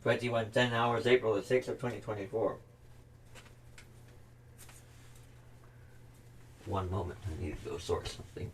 21 10 hours, April the 6th of 2024. One moment, I need to go sort something.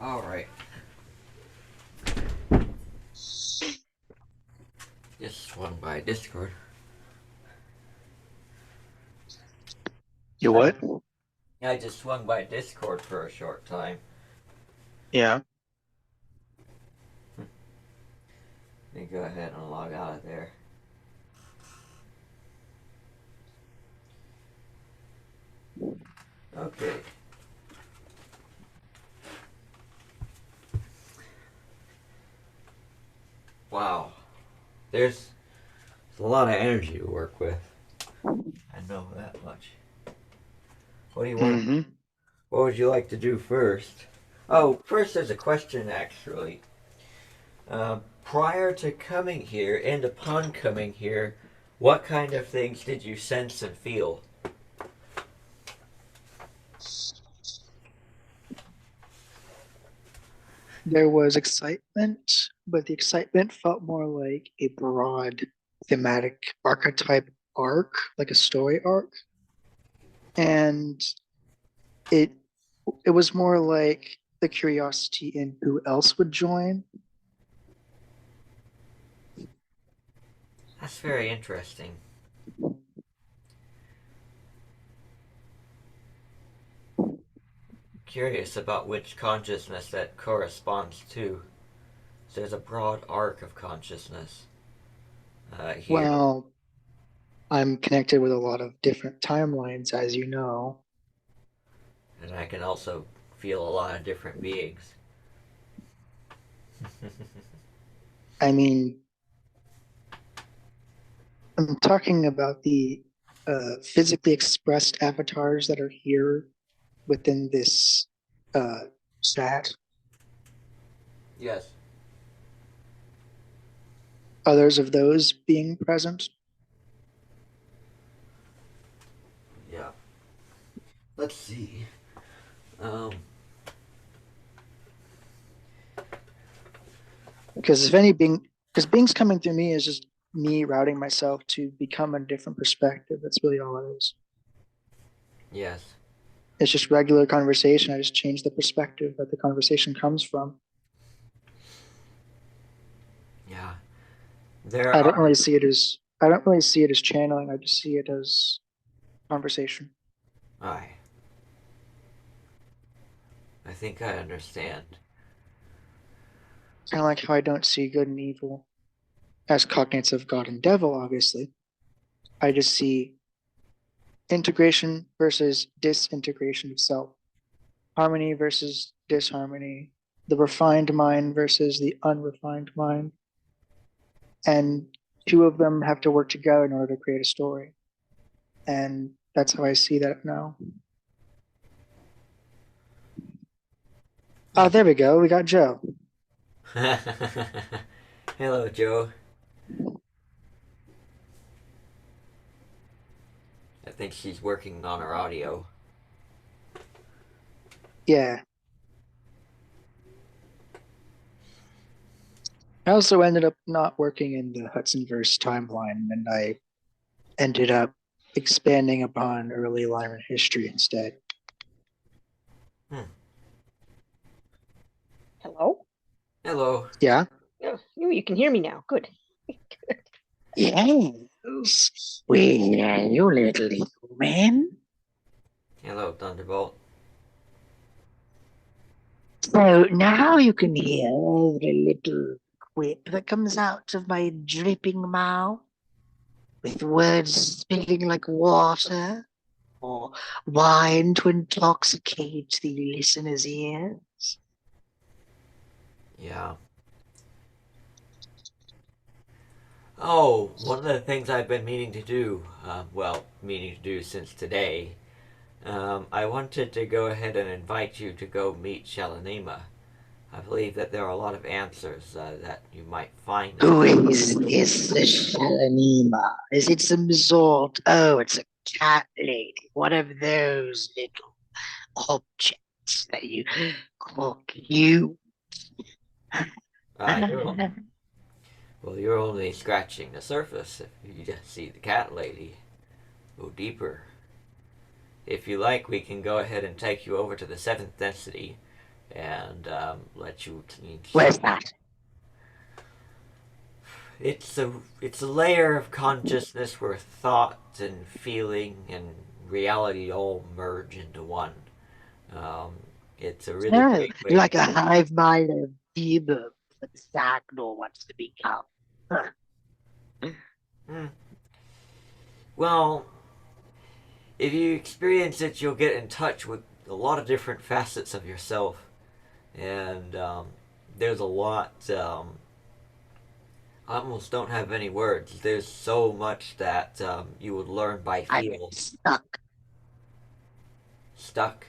Alright. Just swung by Discord. You what? I just swung by Discord for a short time. Yeah. Let me go ahead and log out of there. Okay. Wow. There's a lot of energy to work with. I know that much. What do you want? Mm-hmm. What would you like to do first? Oh, first there's a question actually. Prior to coming here and upon coming here, what kind of things did you sense and feel? There was excitement, but the excitement felt more like a broad thematic archetype arc, like a story arc. And it it was more like the curiosity in who else would join. That's very interesting. Curious about which consciousness that corresponds to. So there's a broad arc of consciousness here, Well, I'm connected with a lot of different timelines, as you know. and I can also feel a lot of different beings. I mean, I'm talking about the physically expressed avatars that are here within this uh, chat. Yes. Others of those being present. Yeah. Let's see. Um, Because if any being, because beings coming through me is just me routing myself to become a different perspective. That's really all it is. yes. It's just regular conversation. I just change the perspective that the conversation comes from. Yeah. There I don't are. really see it as I don't really see it as channeling. I just see it as conversation. I. I think I understand. Kind of like how I don't see good and evil as cognates of God and devil, obviously. I just see integration versus disintegration of self, harmony versus disharmony, the refined mind versus the unrefined mind. And two of them have to work together in order to create a story. And that's how I see that now. Oh, Hmm. there we go. We got Joe. Hello, Joe. I think she's working on her audio. Yeah. I also ended up not working in the Hudsonverse timeline, and I ended up expanding upon early Lyran history instead. Hmm. Hello? Hello. Yeah. Oh, you can hear me now. Good. Yes. Well, you little human. Hello, Thunderbolt. So now you can hear every little quip that comes out of my dripping mouth, with words spilling like water, or wine to intoxicate the listener's ears. Yeah. Oh, one of the things I've been meaning to do, meaning to do since today, I wanted to go ahead and invite you to go meet Shalanima. I believe that there are a lot of answers that you might find. Who is this Shalanima? Is it some sort? Oh, it's a cat lady. One of those little objects that you call cute. You're you're only scratching the surface. If you just see the cat lady, go deeper. If you like, we can go ahead and take you over to the seventh density and let you. Where's that? It's a layer of consciousness where thought and feeling and reality all merge into one. Um, it's a really Oh, great way. like a hive mind of demons that Sagnor wants to become. Huh. Hmm. Well, if you experience it, you'll get in touch with a lot of different facets of yourself, and there's a lot. I almost don't have any words. There's so much that you would learn by I'm feel. stuck. Stuck.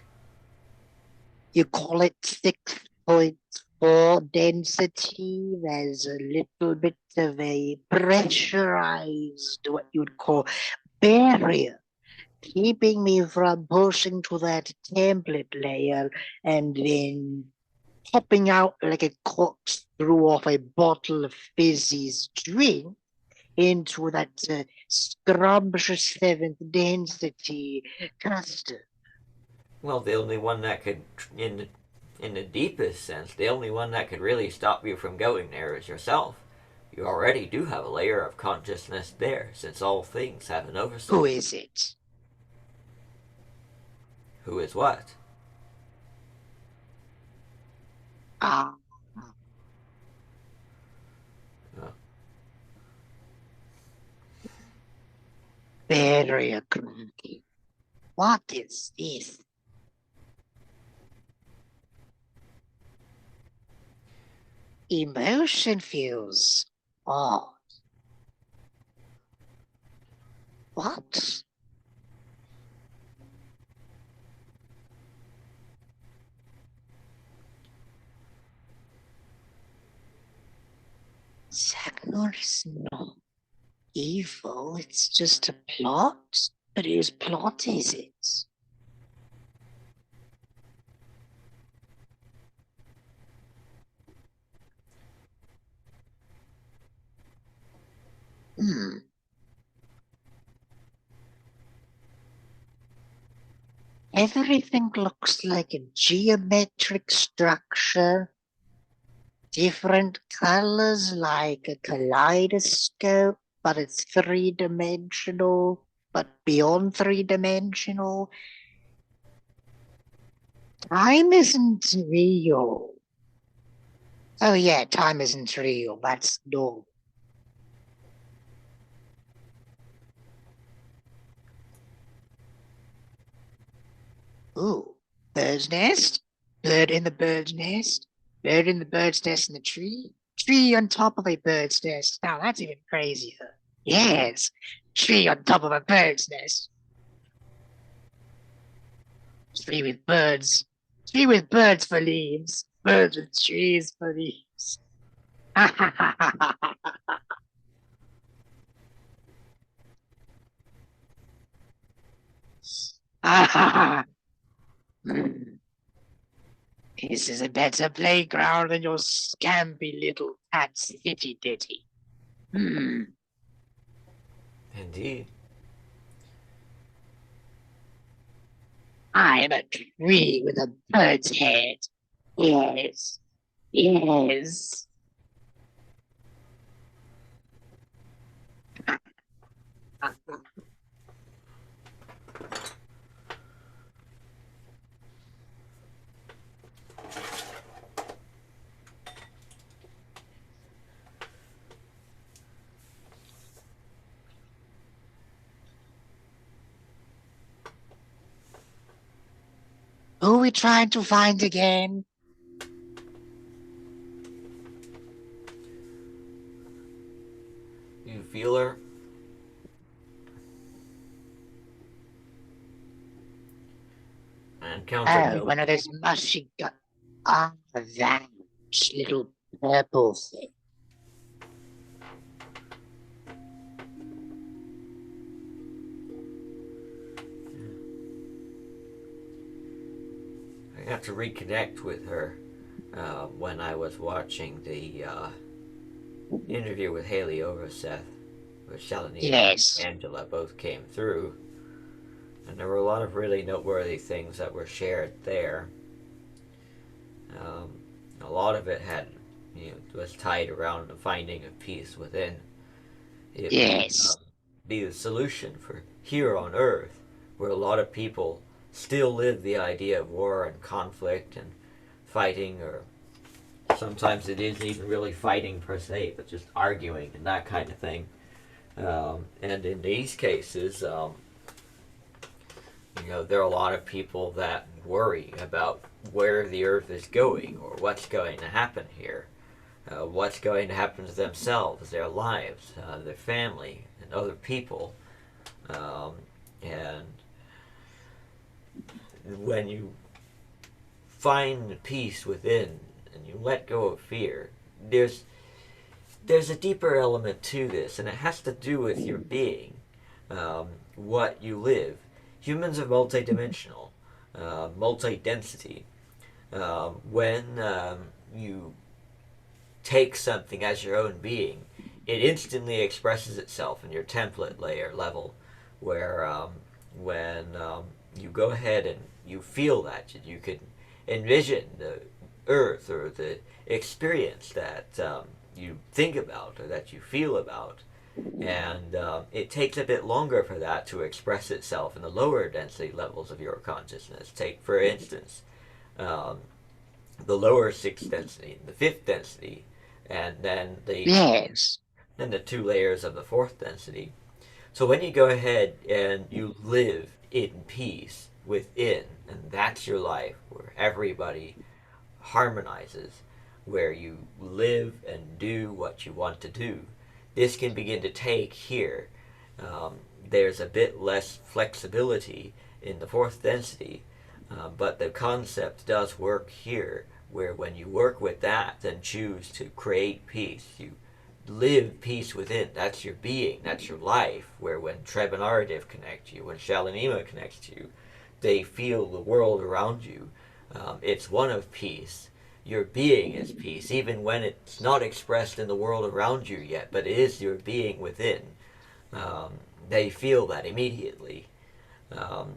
You call it 6.4 density. There's a little bit of a pressurized, what you'd call barrier, keeping me from pushing to that template layer and then popping out like a corkscrew off a bottle of Fizzy's drink into that scrumptious seventh density custard. Well, the only one that could, in the deepest sense, the only one that could really stop you from going there is yourself. You already do have a layer of consciousness there, since all things have an Who oversoul. is it? Who is what? Ah. Oh. Very creepy. What is this? Emotion feels odd. What? Sagnor is not evil. It's just a plot. But whose plot is it? Hmm. Everything looks like a geometric structure. Different colors like a kaleidoscope, but it's three-dimensional, but beyond three-dimensional. Time isn't real. Oh yeah, time isn't real. That's normal. Ooh, bird's nest? Bird in the bird's nest? Bird in the bird's nest in the tree? Tree on top of a bird's nest. Now that's even crazier. Yes, tree on top of a bird's nest. Tree with birds. Tree with birds for leaves. Birds with trees for leaves. This is a better playground than your scampy little cat city ditty. Indeed. I am a tree with a bird's head. Yes. Yes. Who are we trying to find again? You feel her? Encounter Oh, no. one of those mushy gut. Ah, that little purple thing. I got to reconnect with her when I was watching the interview with Haley over Seth, where Shalini Yes. and Angela both came through. And there were a lot of really noteworthy things that were shared there. A lot of it had, was tied around the finding of peace within. It would Yes. be the solution for here on Earth, where a lot of people still live the idea of war and conflict and fighting, or sometimes it isn't even really fighting per se, but just arguing and that kind of thing. And in these cases, there are a lot of people that worry about where the Earth is going or what's going to happen here, what's going to happen to themselves, their lives, their family, and other people. And when you find peace within and you let go of fear, there's a deeper element to this, and it has to do with your being, what you live. Humans are multidimensional, multi-density. When you take something as your own being, it instantly expresses itself in your template layer level, where when you go ahead and you feel that, you can envision the earth or the experience that you think about or that you feel about. And it takes a bit longer for that to express itself in the lower density levels of your consciousness. Take, for instance, um, the lower sixth density, the fifth density, and Yes. then the two layers of the fourth density. So when you go ahead and you live in peace within, and that's your life, where everybody harmonizes, where you live and do what you want to do, this can begin to take here. Um, there's a bit less flexibility in the fourth density, but the concept does work here, where when you work with that and choose to create peace, you live peace within. That's your being, that's your life, where when Treb and Aradiv connect you, when Shalanima connects to you, they feel the world around you. It's one of peace. Your being is peace, even when it's not expressed in the world around you yet, but it is your being within. Um, they feel that immediately. Um,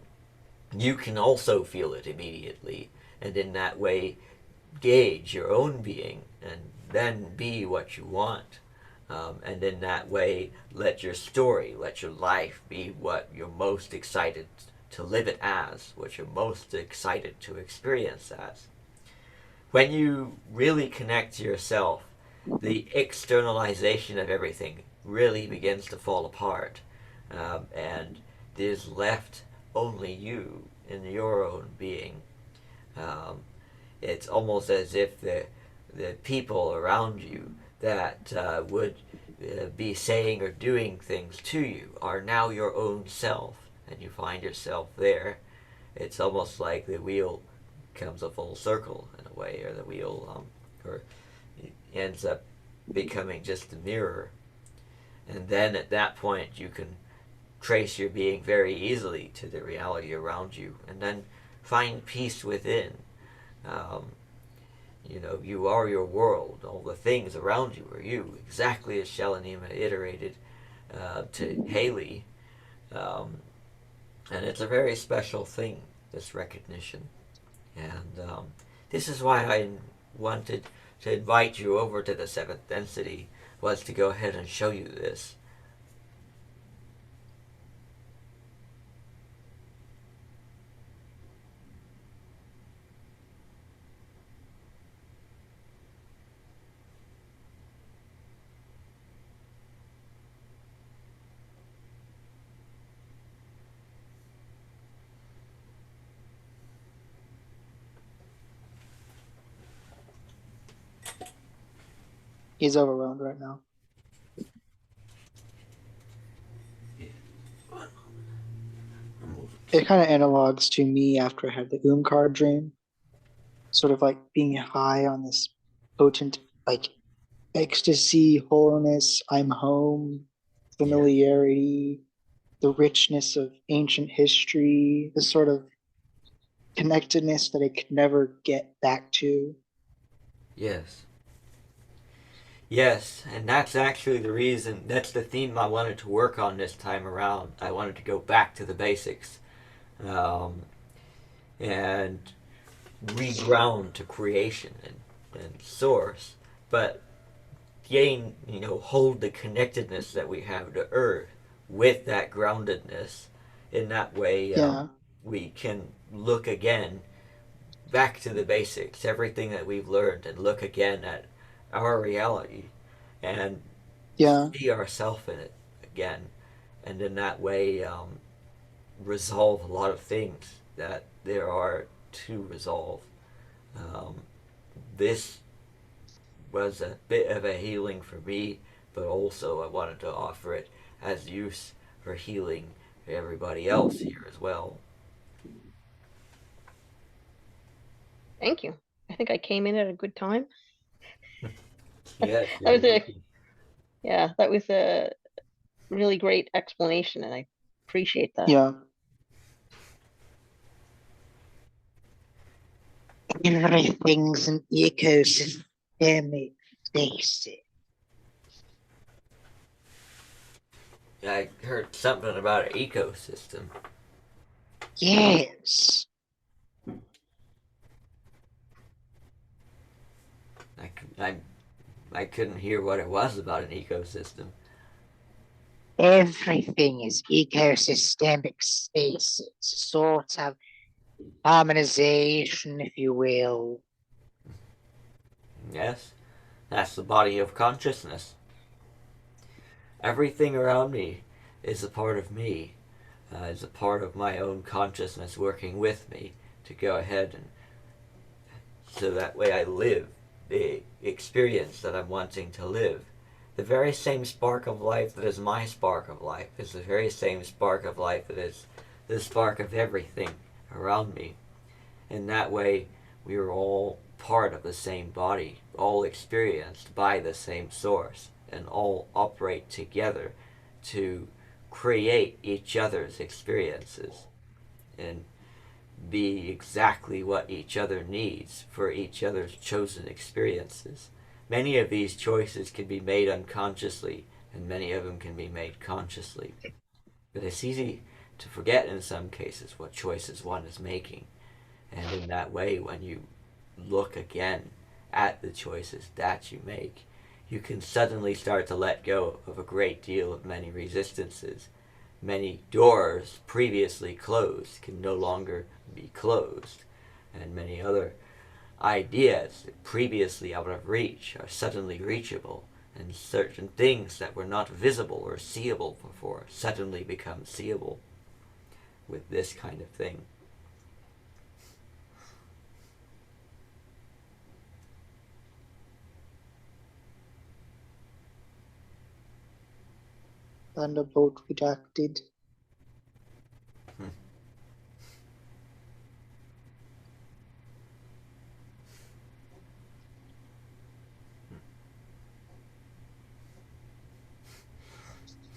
you can also feel it immediately, and in that way, gauge your own being and then be what you want. And in that way, let your story, let your life be what you're most excited to live it as, what you're most excited to experience as. When you really connect to yourself, the externalization of everything really begins to fall apart. And there's left only you in your own being. Um, it's almost as if the people around you that would be saying or doing things to you are now your own self, and you find yourself there. It's almost like the wheel comes a full circle in a way, or the wheel or ends up becoming just a mirror. And then at that point, you can trace your being very easily to the reality around you, and then find peace within. Um, you are your world. All the things around you are you, exactly as Shalanima iterated to Haley. Um, and it's a very special thing, this recognition. And this is why I wanted to invite you over to the seventh density, was to go ahead and show you this. He's overwhelmed right now. it kind of analogs to me after I had the Oomkar dream, sort of like being high on this potent, like ecstasy, wholeness, I'm home, Yes. familiarity, the richness of ancient history, the sort of connectedness that I could never get back to. Yes. Yes, and that's actually the reason, that's the theme I wanted to work on this time around. I wanted to go back to the basics, um, and reground to creation and source, but gain, hold the connectedness that we have to Earth with that groundedness. In that way, Yeah, we can look again back to the basics, everything that we've learned, and look again at our reality and yeah, see ourselves in it again. And in that way, resolve a lot of things that there are to resolve. Um, this was a bit of a healing for me, but also I wanted to offer it as use for healing for everybody else here as well. Thank you. I think I came in at a good time. Yes, That you're was a welcome. Yeah, that was a really great explanation, and I appreciate that. yeah. Everything's an ecosystem, they say. I heard something about an ecosystem. Yes. I, I, I couldn't hear what it was about an ecosystem. Everything is ecosystemic spaces, sort of harmonization, if you will. Yes, that's the body of consciousness. Everything around me is a part of me, is a part of my own consciousness working with me to go ahead and so that way I live the experience that I'm wanting to live. The very same spark of life that is my spark of life is the very same spark of life that is the spark of everything around me. In that way, we are all part of the same body, all experienced by the same source, and all operate together to create each other's experiences and be exactly what each other needs for each other's chosen experiences. Many of these choices can be made unconsciously, and many of them can be made consciously. But it's easy to forget in some cases what choices one is making. And in that way, when you look again at the choices that you make, you can suddenly start to let go of a great deal of many resistances. Many doors previously closed can no longer be closed, and many other ideas that previously out of reach are suddenly reachable, and certain things that were not visible or seeable before suddenly become seeable with this kind of thing. Thunderbolt redacted.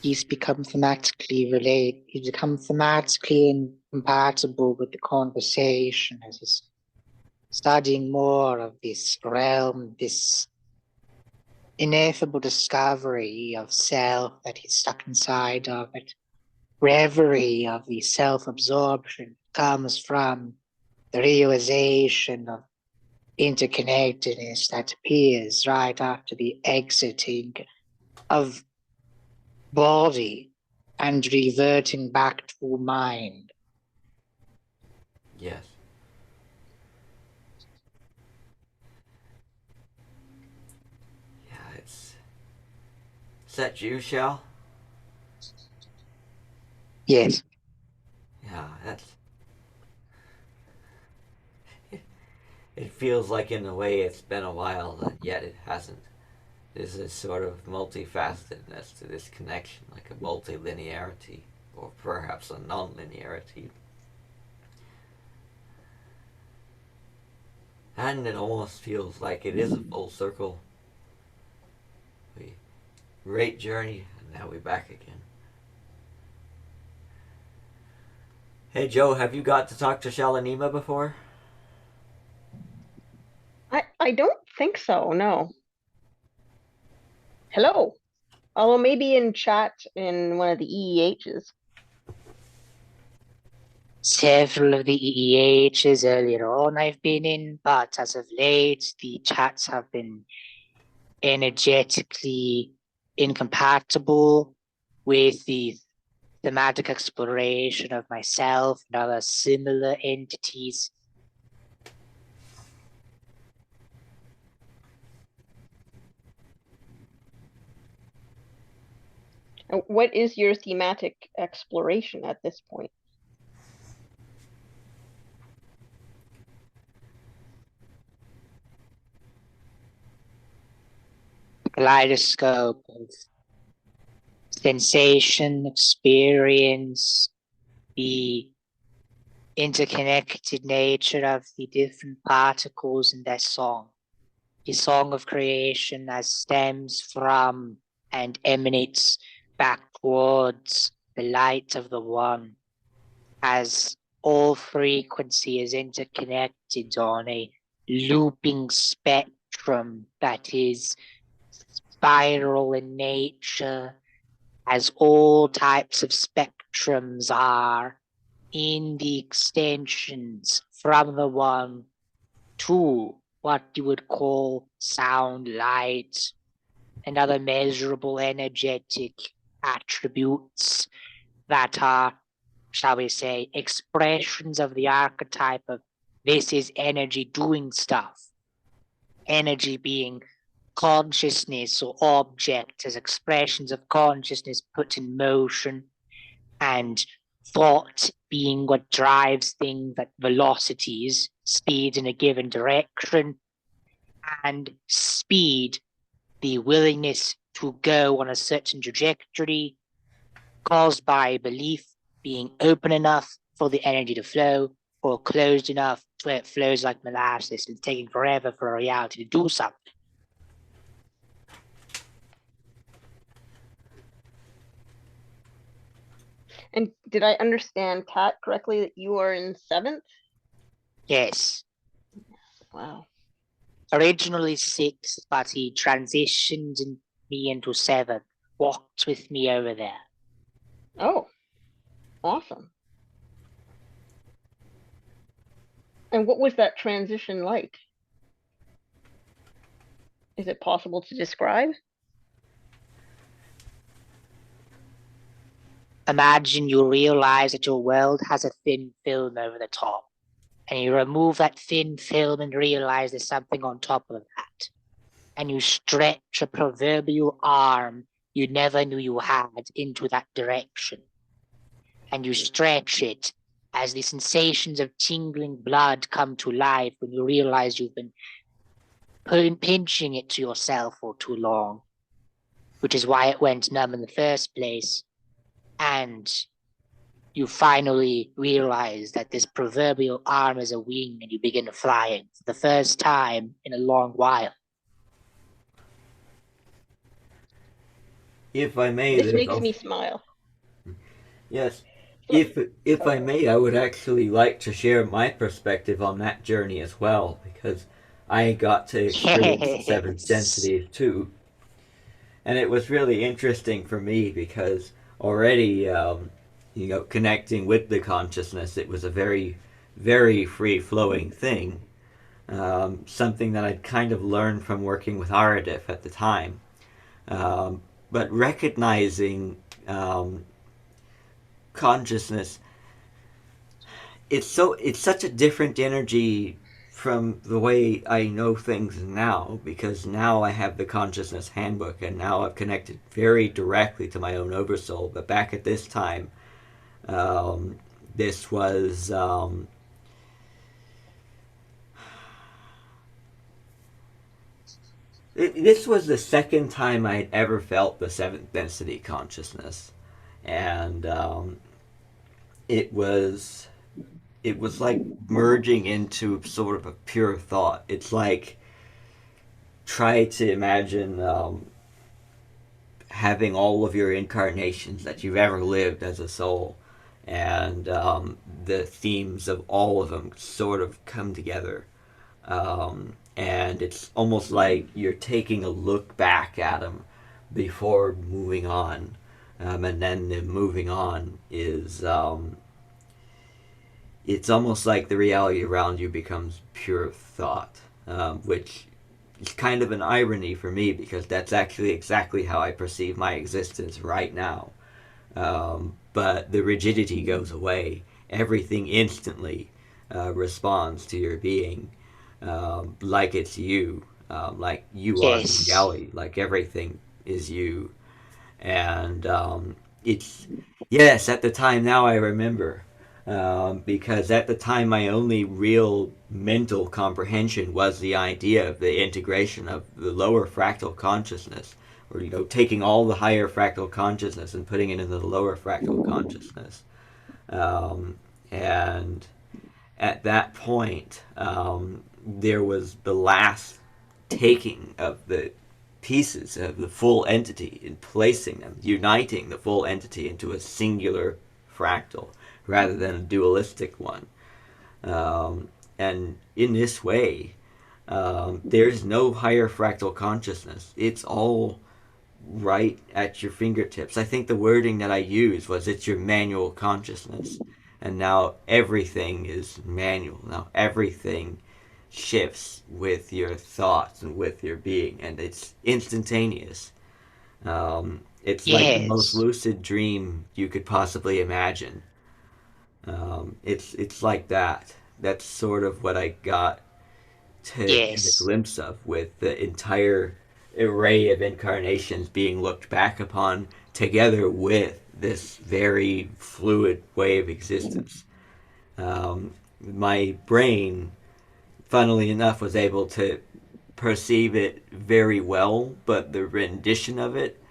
He's become thematically related. He's become thematically incompatible with the conversation as he's studying more of this realm, this ineffable discovery of self that he's stuck inside of it. Reverie of the self-absorption comes from the realization of interconnectedness that appears right after the exiting of body and reverting back to mind. Yes. Yeah, it's. Is that you, Shell? Yes, Yeah, that's. It feels like, in a way, it's been a while, and yet it hasn't. There's a sort of multifacetedness to this connection, like a multilinearity, or perhaps a non-linearity. And it almost feels like it is a full circle. Great journey, and now we're back again. Hey Joe, have you got to talk to Shalanima before? I don't think so, no. Hello. Although maybe in chat in one of the EEHs. Several of the EEHs earlier on I've been in, but as of late, the chats have been energetically incompatible with the thematic exploration of myself and other similar entities. What is your thematic exploration at this point? Kaleidoscope of sensation, experience, the interconnected nature of the different particles in their song. The song of creation as stems from and emanates back towards the light of the one, as all frequency is interconnected on a looping spectrum that is spiral in nature, as all types of spectrums are in the extensions from the one to what you would call sound, light, and other measurable energetic attributes that are, shall we say, expressions of the archetype of this is energy doing stuff. Energy being consciousness or object as expressions of consciousness put in motion, and thought being what drives things at velocities, speed in a given direction, and speed, the willingness to go on a certain trajectory caused by belief being open enough for the energy to flow or closed enough where it flows like molasses and taking forever for a reality to do something. And did I understand TAT correctly that you are in 7th? Yes. Wow. Originally 6th, but he transitioned me into 7th, walked with me over there. Oh, awesome. And what was that transition like? Is it possible to describe? Imagine you realize that your world has a thin film over the top, and you remove that thin film and realize there's something on top of that. And you stretch a proverbial arm you never knew you had into that direction. And you stretch it as the sensations of tingling blood come to life when you realize you've been pinching it to yourself for too long, which is why it went numb in the first place. And you finally realize that this proverbial arm is a wing and you begin flying for the first time in a long while. If I may, This makes me smile. Yes. If I may, I would actually like to share my perspective on that journey as well, because I got to experience the seventh density too. And it was really interesting for me because already, connecting with the consciousness, it was a very, very free flowing thing. Something that I'd kind of learned from working with Aradif at the time. But recognizing consciousness, it's such a different energy from the way I know things now, because now I have the consciousness handbook and now I've connected very directly to my own oversoul. But back at this time, this was this was the second time I'd ever felt the seventh density consciousness, and it was it was like merging into sort of a pure thought. It's like try to imagine having all of your incarnations that you've ever lived as a soul, and the themes of all of them sort of come together. And it's almost like you're taking a look back at them before moving on. And then the moving on is it's almost like the reality around you becomes pure thought, which is kind of an irony for me because that's actually exactly how I perceive my existence right now. But the rigidity goes away. Everything instantly responds to your being, like it's you, like you are the Yes. reality, like everything is you. And it's, yes, at the time now I remember. Because at the time, my only real mental comprehension was the idea of the integration of the lower fractal consciousness, or taking all the higher fractal consciousness and putting it into the lower fractal consciousness. And at that point, there was the last taking of the pieces of the full entity and placing them, uniting the full entity into a singular fractal rather than a dualistic one. And in this way, there's no higher fractal consciousness. It's all right at your fingertips. I think the wording that I used was it's your manual consciousness. And now everything is manual. Now everything shifts with your thoughts and with your being, and it's instantaneous. It's like the most Yes. lucid dream you could possibly imagine. It's like that. That's sort of what I got to get a Yes. glimpse of with the entire array of incarnations being looked back upon together with this very fluid way of existence. My brain, funnily enough, was able to perceive it very well, but the rendition of it,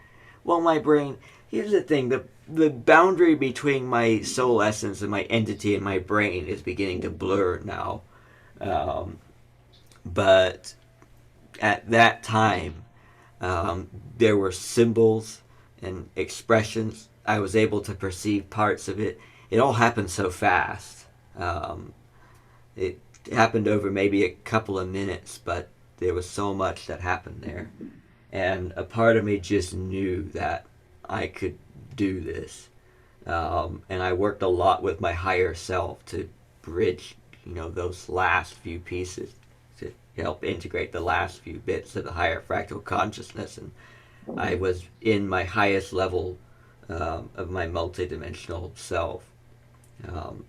well, my brain, here's the thing, the boundary between my soul essence and my entity and my brain is beginning to blur now. Um, but at that time, there were symbols and expressions. I was able to perceive parts of it. It all happened so fast. It happened over maybe a couple of minutes, but there was so much that happened there. And a part of me just knew that I could do this. And I worked a lot with my higher self to bridge, those last few pieces to help integrate the last few bits of the higher fractal consciousness. And I was in my highest level of my multidimensional self. Um,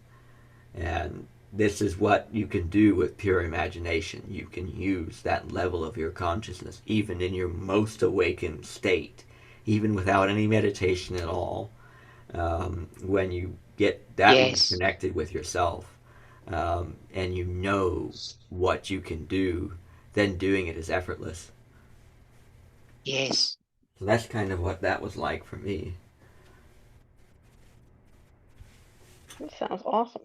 and this is what you can do with pure imagination. You can use that level of your consciousness, even in your most awakened state, even without any meditation at all. When you get that much Yes. connected with yourself, and you know what you can do, then doing it is effortless. Yes. So that's kind of what that was like for me. That sounds awesome.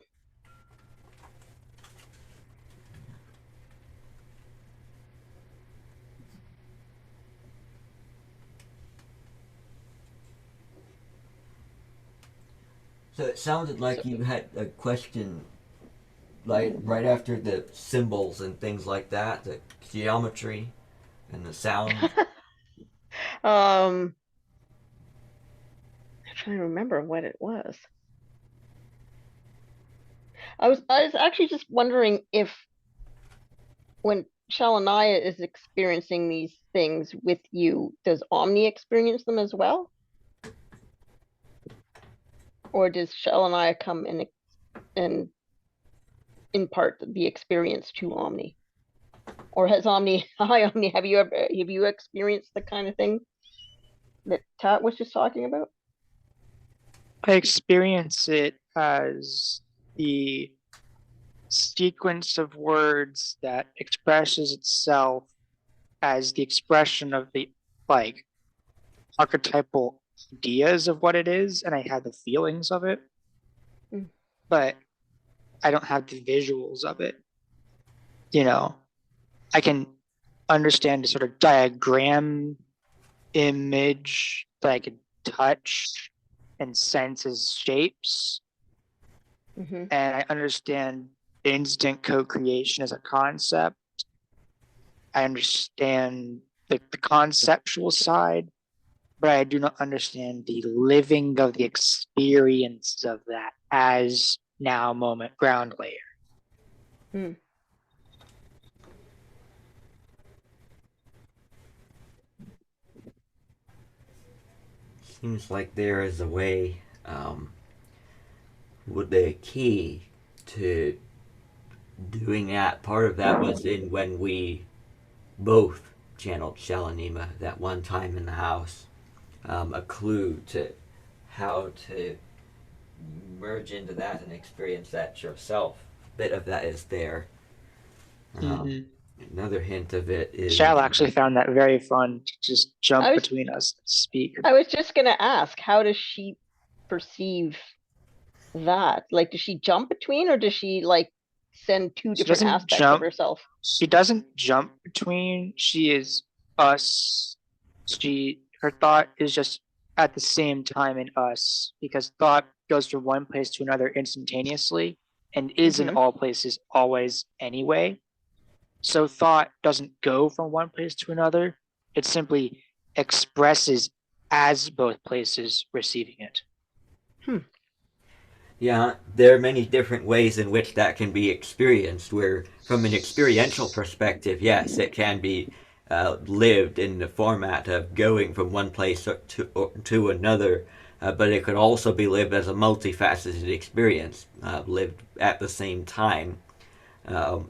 So it sounded So, like you had a question, like right after the symbols and things like that, the geometry and the sound. I'm trying to remember what it was. I was actually just wondering if when Shalanaya is experiencing these things with you, does Omni experience them as well? Or does Shalanaya come and impart the experience to Omni? Or has Omni, hi Omni, have you experienced the kind of thing that Tat was just talking about? I experience it as the sequence of words that expresses itself as the expression of the like archetypal ideas of what it is, and I have the feelings of it. Mm. But I don't have the visuals of it. You know, I can understand the sort of diagram image that I could touch and sense as shapes. Mm-hmm. And I understand instant co-creation as a concept. I understand the conceptual side, but I do not understand the living of the experience of that as now moment ground layer. Hmm. Seems like there is a way. With the key to doing that, part of that was in when we both channeled Shalanima that one time in the house. A clue to how to merge into that and experience that yourself. A bit of that is there. Another hint of it is. Shal actually found that very fun to just jump between us and speak. I was just gonna ask, how does she perceive that? Like, does she jump between, or does she like send two She different doesn't aspects jump. of herself? She doesn't jump between. She is us. Her thought is just at the same time in us, because thought goes from one place to another instantaneously and is in Mhm. all places always anyway. So thought doesn't go from one place to another. It simply expresses as both places receiving it. Yeah, there are many different ways in which that can be experienced. Where, from an experiential perspective, yes, it can be lived in the format of going from one place to another, but it could also be lived as a multifaceted experience, lived at the same time,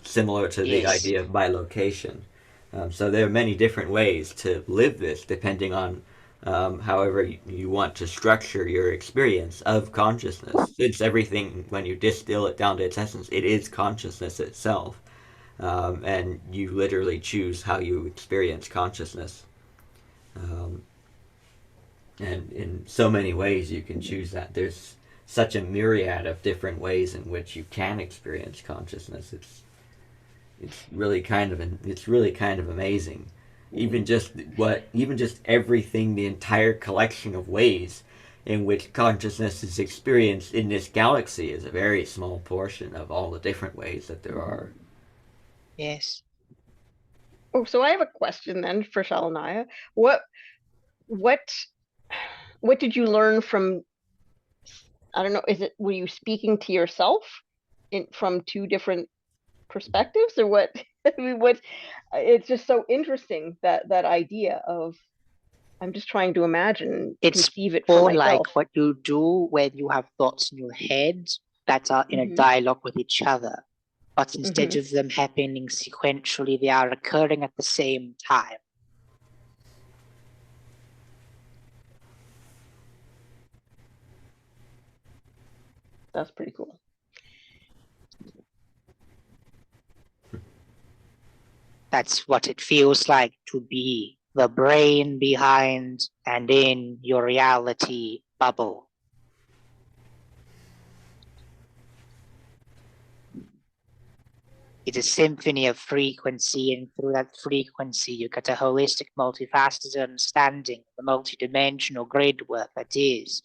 similar to the Yes. idea of bilocation. So there are many different ways to live this, depending on however you want to structure your experience of consciousness. It's everything, when you distill it down to its essence, it is consciousness itself. And you literally choose how you experience consciousness. And in so many ways you can choose that. There's such a myriad of different ways in which you can experience consciousness. It's really kind of amazing. Even just everything, the entire collection of ways in which consciousness is experienced in this galaxy is a very small portion of all the different ways that there are. Yes. Oh, so I have a question then for Shalanaya. What what did you learn from, I don't know, were you speaking to yourself from two different perspectives, or what? I mean, what, it's just so interesting, that idea of, I'm just trying to imagine, It's conceive it for more myself. like what you do when you have thoughts in your head that are in a Mhm. dialogue with each other. But instead Mhm. of them happening sequentially, they are occurring at the same time. That's pretty cool. That's what it feels like to be the brain behind and in your reality bubble. It's a symphony of frequency, and through that frequency, you get a holistic, multifaceted understanding of the multidimensional grid work that is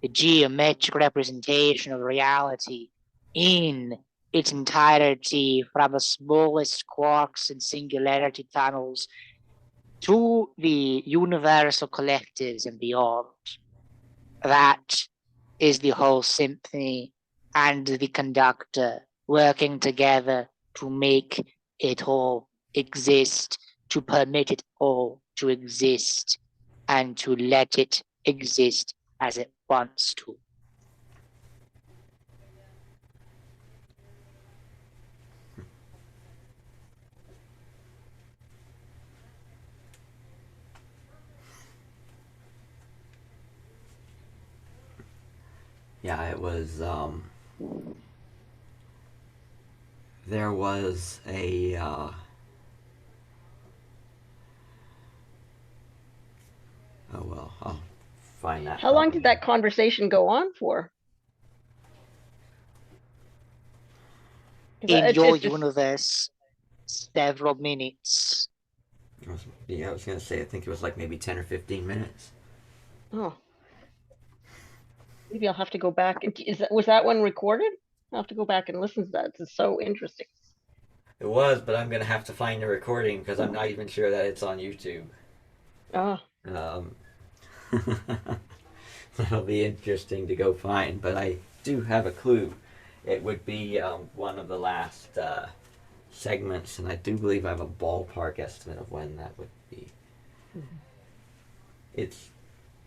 the geometric representation of reality in its entirety, from the smallest quarks and singularity tunnels to the universal collectives and beyond. That is the whole symphony, and the conductor working together to make it all exist, to permit it all to exist, and to let it exist as it wants to. Yeah, it was. There was a. Oh well, I'll find that. How long did that conversation go on for? In It's, your it's just, universe, several minutes. I was gonna say, I think it was like maybe 10 or 15 minutes. oh, maybe I'll have to go back. Was that one recorded? I'll have to go back and listen to that. It's so interesting. It was, but I'm gonna have to find the recording because I'm not even sure that it's on YouTube. Oh, Um, that'll be interesting to go find, but I do have a clue. It would be one of the last segments, and I do believe I have a ballpark estimate of when that would be. It's,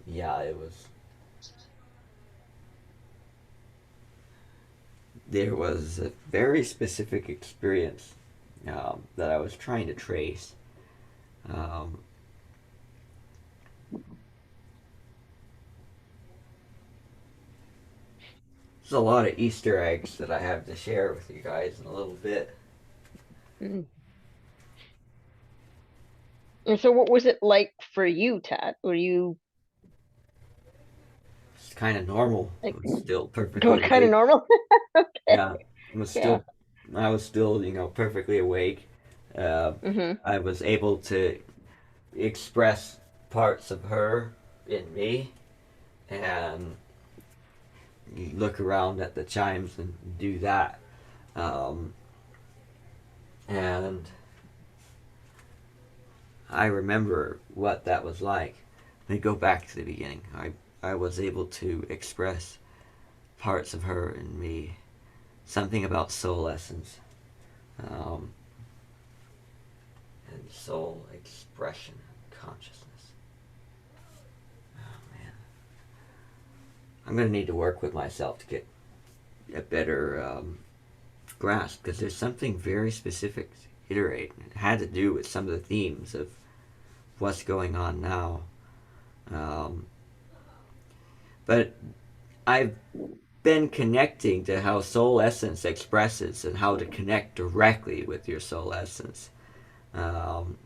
yeah, it was. There was a very specific experience that I was trying to trace. Um, there's a lot of Easter eggs that I have to share with you guys in a little bit. mm. And so what was it like for you, Tat? Were you It's kind of normal. I like was still perfectly going kind of awake. normal? Yeah, I was Yeah. still, I was still, perfectly awake. Uh, Mm-hmm. I was able to express parts of her in me, and look around at the chimes and do that. Um, and I remember what that was like. Let me go back to the beginning. I was able to express parts of her in me. Something about soul essence. Um, and soul expression, consciousness. Oh man, I'm gonna need to work with myself to get a better grasp because there's something very specific to iterate. It had to do with some of the themes of what's going on now. Um, but I've been connecting to how soul essence expresses and how to connect directly with your soul essence. Um,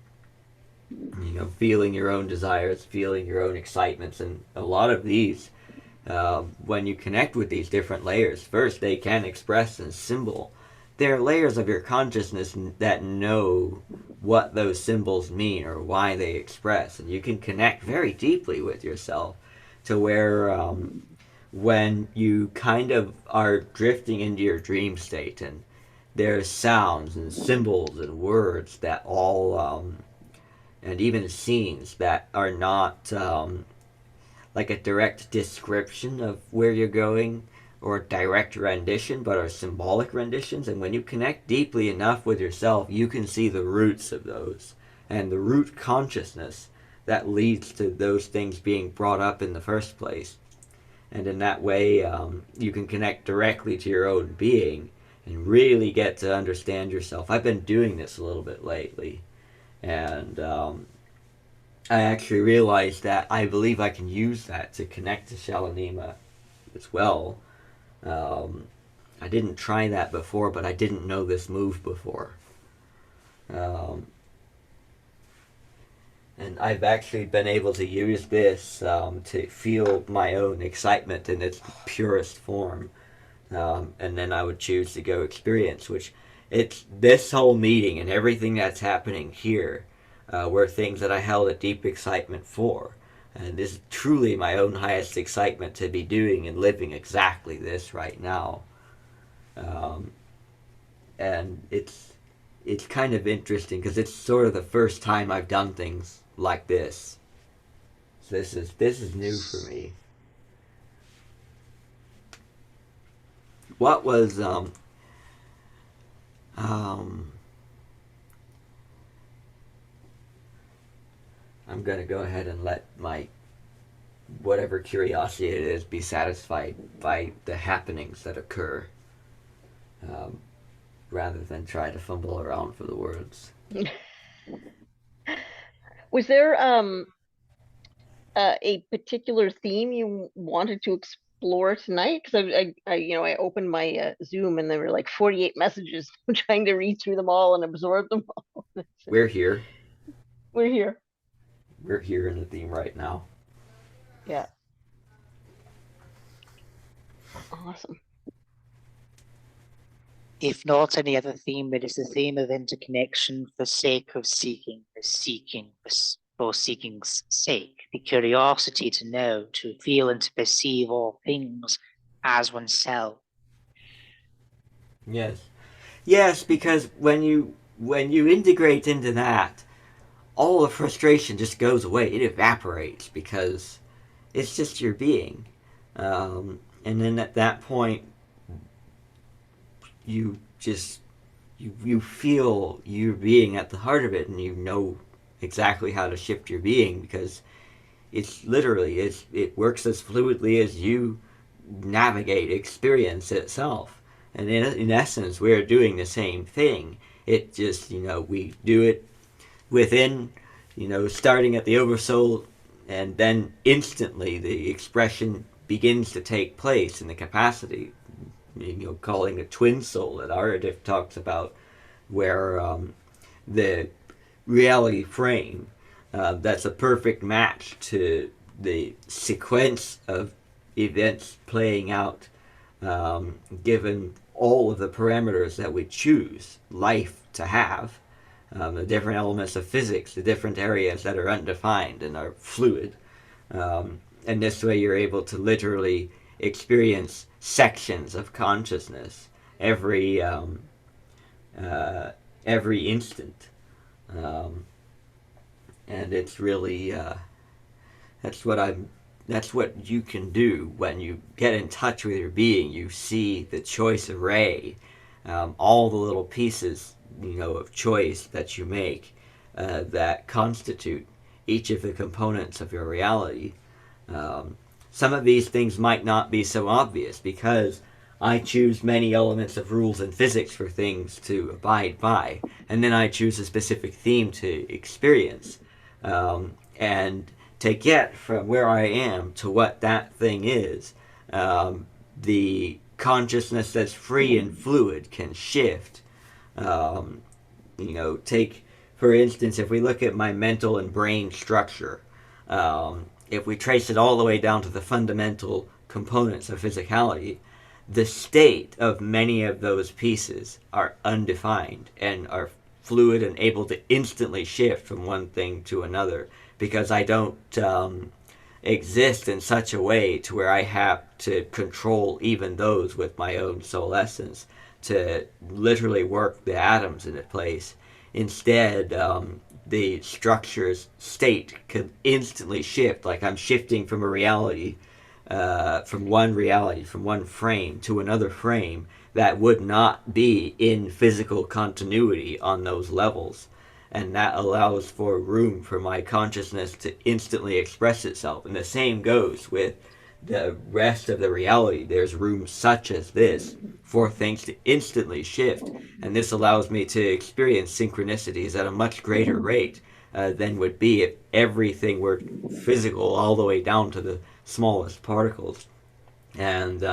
feeling your own desires, feeling your own excitements, and a lot of these, when you connect with these different layers, first they can express in symbol. They're layers of your consciousness that know what those symbols mean or why they express, and you can connect very deeply with yourself to where when you kind of are drifting into your dream state and there's sounds and symbols and words that all and even scenes that are not like a direct description of where you're going or a direct rendition, but are symbolic renditions. And when you connect deeply enough with yourself, you can see the roots of those and the root consciousness that leads to those things being brought up in the first place. And in that way, you can connect directly to your own being and really get to understand yourself. I've been doing this a little bit lately, and I actually realized that I believe I can use that to connect to Shalanima as well. Um, I didn't try that before, but I didn't know this move before. Um, and I've actually been able to use this to feel my own excitement in its purest form. And then I would choose to go experience, which it's this whole meeting and everything that's happening here were things that I held a deep excitement for. And this is truly my own highest excitement to be doing and living exactly this right now. Um, and it's kind of interesting because it's sort of the first time I've done things like this. So this is new for me. What was um I'm gonna go ahead and let my whatever curiosity it is be satisfied by the happenings that occur, um, rather than try to fumble around for the words. Was there a particular theme you wanted to explore tonight? Because I opened my Zoom and there were like 48 messages. I'm trying to read through them all and absorb them all. We're here. We're here. We're here in the theme right now. Yeah. Awesome. if not any other theme, it is the theme of interconnection for sake of seeking, for seeking's sake, the curiosity to know, to feel and to perceive all things as oneself. Yes. Yes, because when you integrate into that, all the frustration just goes away. It evaporates because it's just your being. And then at that point, you just you feel your being at the heart of it, and you know exactly how to shift your being because it's literally it works as fluidly as you navigate experience itself. And in essence, we're doing the same thing. It just, we do it within, starting at the oversoul, and then instantly the expression begins to take place in the capacity, calling the twin soul that Aradif talks about, where the reality frame that's a perfect match to the sequence of events playing out, given all of the parameters that we choose life to have, the different elements of physics, the different areas that are undefined and are fluid. And this way you're able to literally experience sections of consciousness every instant. Um, and it's really that's what you can do when you get in touch with your being. You see the choice array, all the little pieces of choice that you make that constitute each of the components of your reality. Some of these things might not be so obvious because I choose many elements of rules in physics for things to abide by, and then I choose a specific theme to experience. And to get from where I am to what that thing is, the consciousness that's free and fluid can shift. Take, for instance, if we look at my mental and brain structure, if we trace it all the way down to the fundamental components of physicality, the state of many of those pieces are undefined and are fluid and able to instantly shift from one thing to another because I don't exist in such a way to where I have to control even those with my own soul essence to literally work the atoms into place. Instead, the structure's state can instantly shift, like I'm shifting from a reality, from one frame to another frame that would not be in physical continuity on those levels. And that allows for room for my consciousness to instantly express itself. And the same goes with the rest of the reality. There's room such as this for things to instantly shift. And this allows me to experience synchronicities at a much greater rate than would be if everything were physical all the way down to the smallest particles. And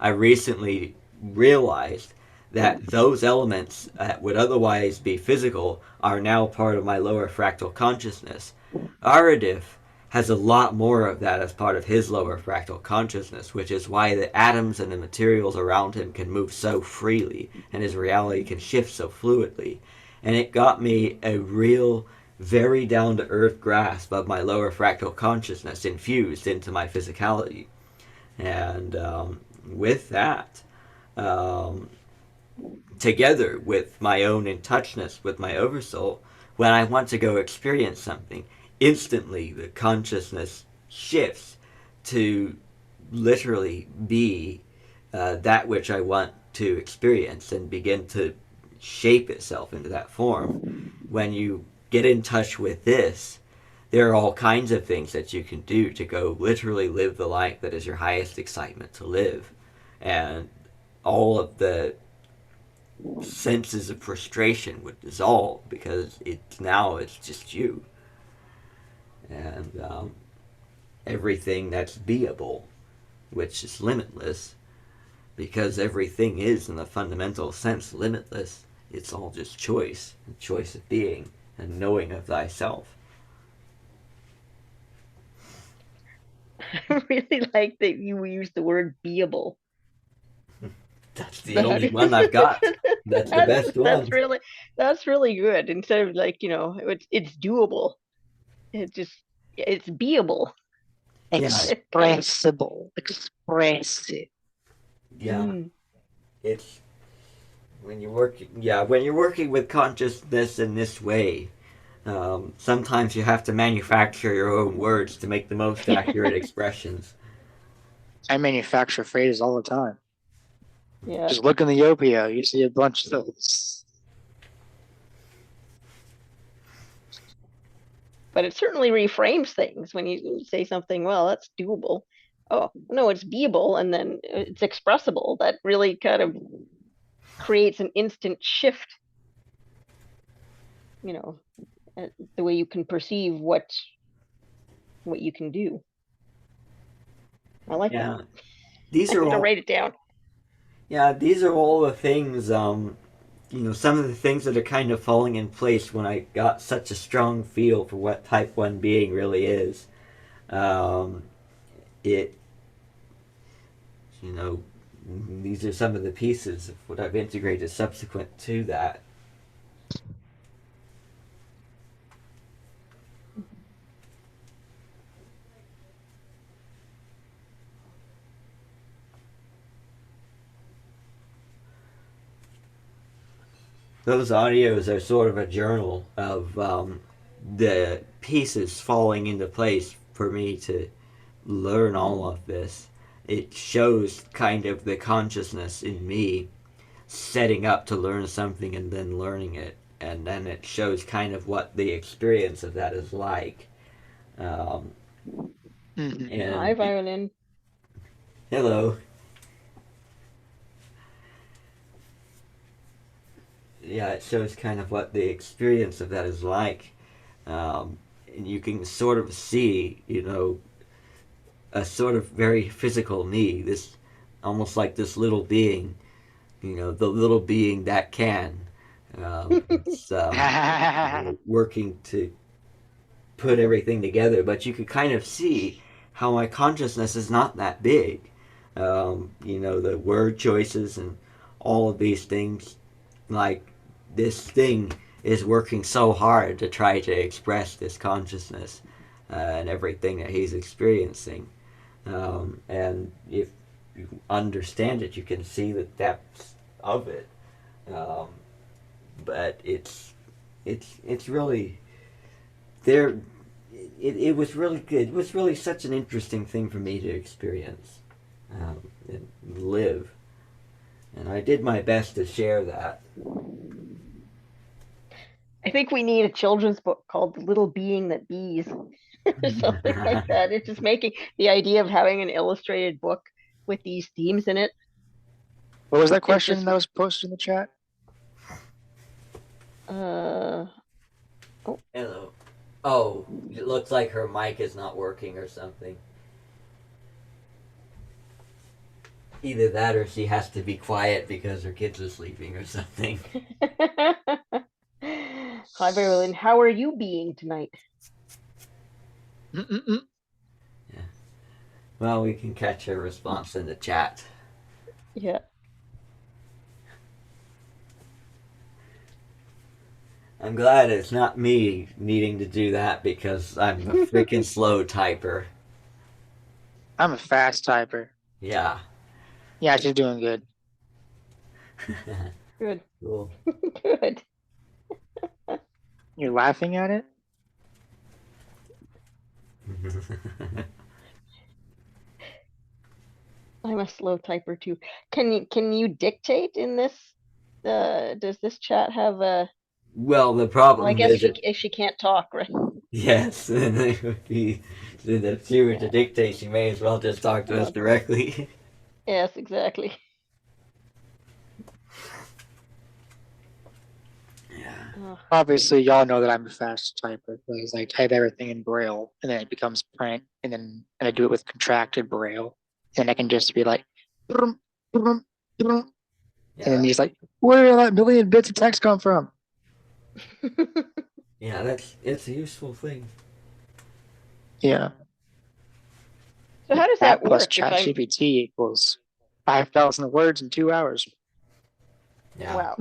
I recently realized that those elements that would otherwise be physical are now part of my lower fractal consciousness. Aradif has a lot more of that as part of his lower fractal consciousness, which is why the atoms and the materials around him can move so freely and his reality can shift so fluidly. And it got me a real, very down to earth grasp of my lower fractal consciousness infused into my physicality. And with that, um, together with my own in touchness with my oversoul, when I want to go experience something, instantly the consciousness shifts to literally be that which I want to experience and begin to shape itself into that form. When you get in touch with this, there are all kinds of things that you can do to go literally live the life that is your highest excitement to live. And all of the senses of frustration would dissolve because it's just you. And everything that's beable, which is limitless, because everything is in the fundamental sense limitless. It's all just choice, choice of being, and knowing of thyself. I really like that you used the word beable. That's the only one I've got. That's the best That's one. really good. Instead of like, it's doable. It's beable. Yeah, Expressible. Expressive. yeah. Mm. It's when you're working with consciousness in this way, sometimes you have to manufacture your own words to make the most accurate expressions. I manufacture phrases all the time. Yeah. Just look in the Opio, you see a bunch of those. But it certainly reframes things when you say something, well, that's doable. Oh, no, it's beable, and then it's expressible. That really kind of creates an instant shift, you know, the way you can perceive what you can do. I like that. Yeah, these I'm are gonna all. write it down. Yeah, these are all the things. Some of the things that are kind of falling in place when I got such a strong feel for what Type One being really is. Um, it, you know, these are some of the pieces of what I've integrated subsequent to that. Those audios are sort of a journal of the pieces falling into place for me to learn all of this. It shows kind of the consciousness in me setting up to learn something and then learning it. And then it shows kind of what the experience of that is like. Um, Mhm. Hi, and violin. hello. Yeah, it shows kind of what the experience of that is like. And you can sort of see, a sort of very physical me, this almost like this little being, the little being that can. It's working to put everything together, but you could kind of see how my consciousness is not that big. The word choices and all of these things, like this thing is working so hard to try to express this consciousness and everything that he's experiencing. And if you understand it, you can see the depths of it. Um, but it's really there. It was really good. It was really such an interesting thing for me to experience and live. And I did my best to share that. I think we need a children's book called The Little Being That Bees, or something like that. It's just making the idea of having an illustrated book with these themes in it What was that is question just that was posted in the chat? uh Hello. Oh, it looks like her mic is not working or something. Either that or she has to be quiet because her kids are sleeping or something. Hi, Berlin. How are you being tonight? Mm-mm-mm. Well, we can catch her response in the chat. Yeah. I'm glad it's not me needing to do that because I'm a freaking slow typer. I'm a fast typer. Yeah. Yeah, she's doing good. Good. Cool. Good. You're laughing at it? I'm a slow typer too. Can you dictate in this? Does this chat have a? Well, the Well, I problem guess is she that if she can't talk, right? yes, and it would be if she were to Yeah. dictate, she may as well just talk to us Well, directly. yes, exactly. Yeah. Obviously, y'all know that I'm a fast typer because I type everything in Braille and then it becomes print, and I do it with contracted Braille, and I can just be like, "Brum, brum, brum," and then Yeah. he's like, "Where did all that million bits of text come from?" Yeah, it's a useful thing. Yeah, So how does that that plus work? If I'm ChatGPT equals 5,000 words in 2 hours. Yeah. Wow.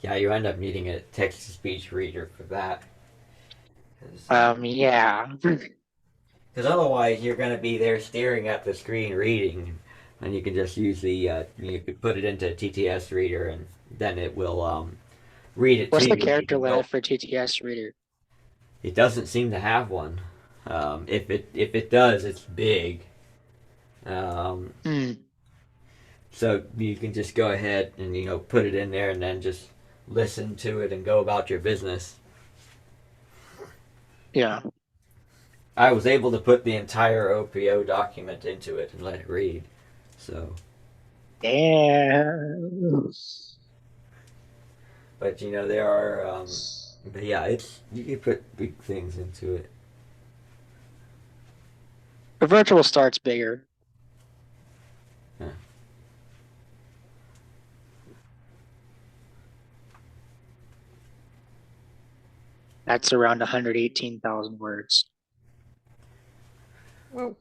Yeah, you end up needing a text-to-speech reader for that. Because Yeah. otherwise you're going to be there staring at the screen reading, and you can just use the you could put it into a TTS reader, and then it will read it What's to the you. You character can go. limit for TTS reader? It doesn't seem to have one. If it does, it's big. Um, Hmm. so you can just go ahead and put it in there, and then just listen to it and go about your business. Yeah. I was able to put the entire OPO document into it and let it read. So, Damn. but there are, but yeah, you can put big things into it. The virtual start's bigger. Yeah. That's around 118,000 words. Well,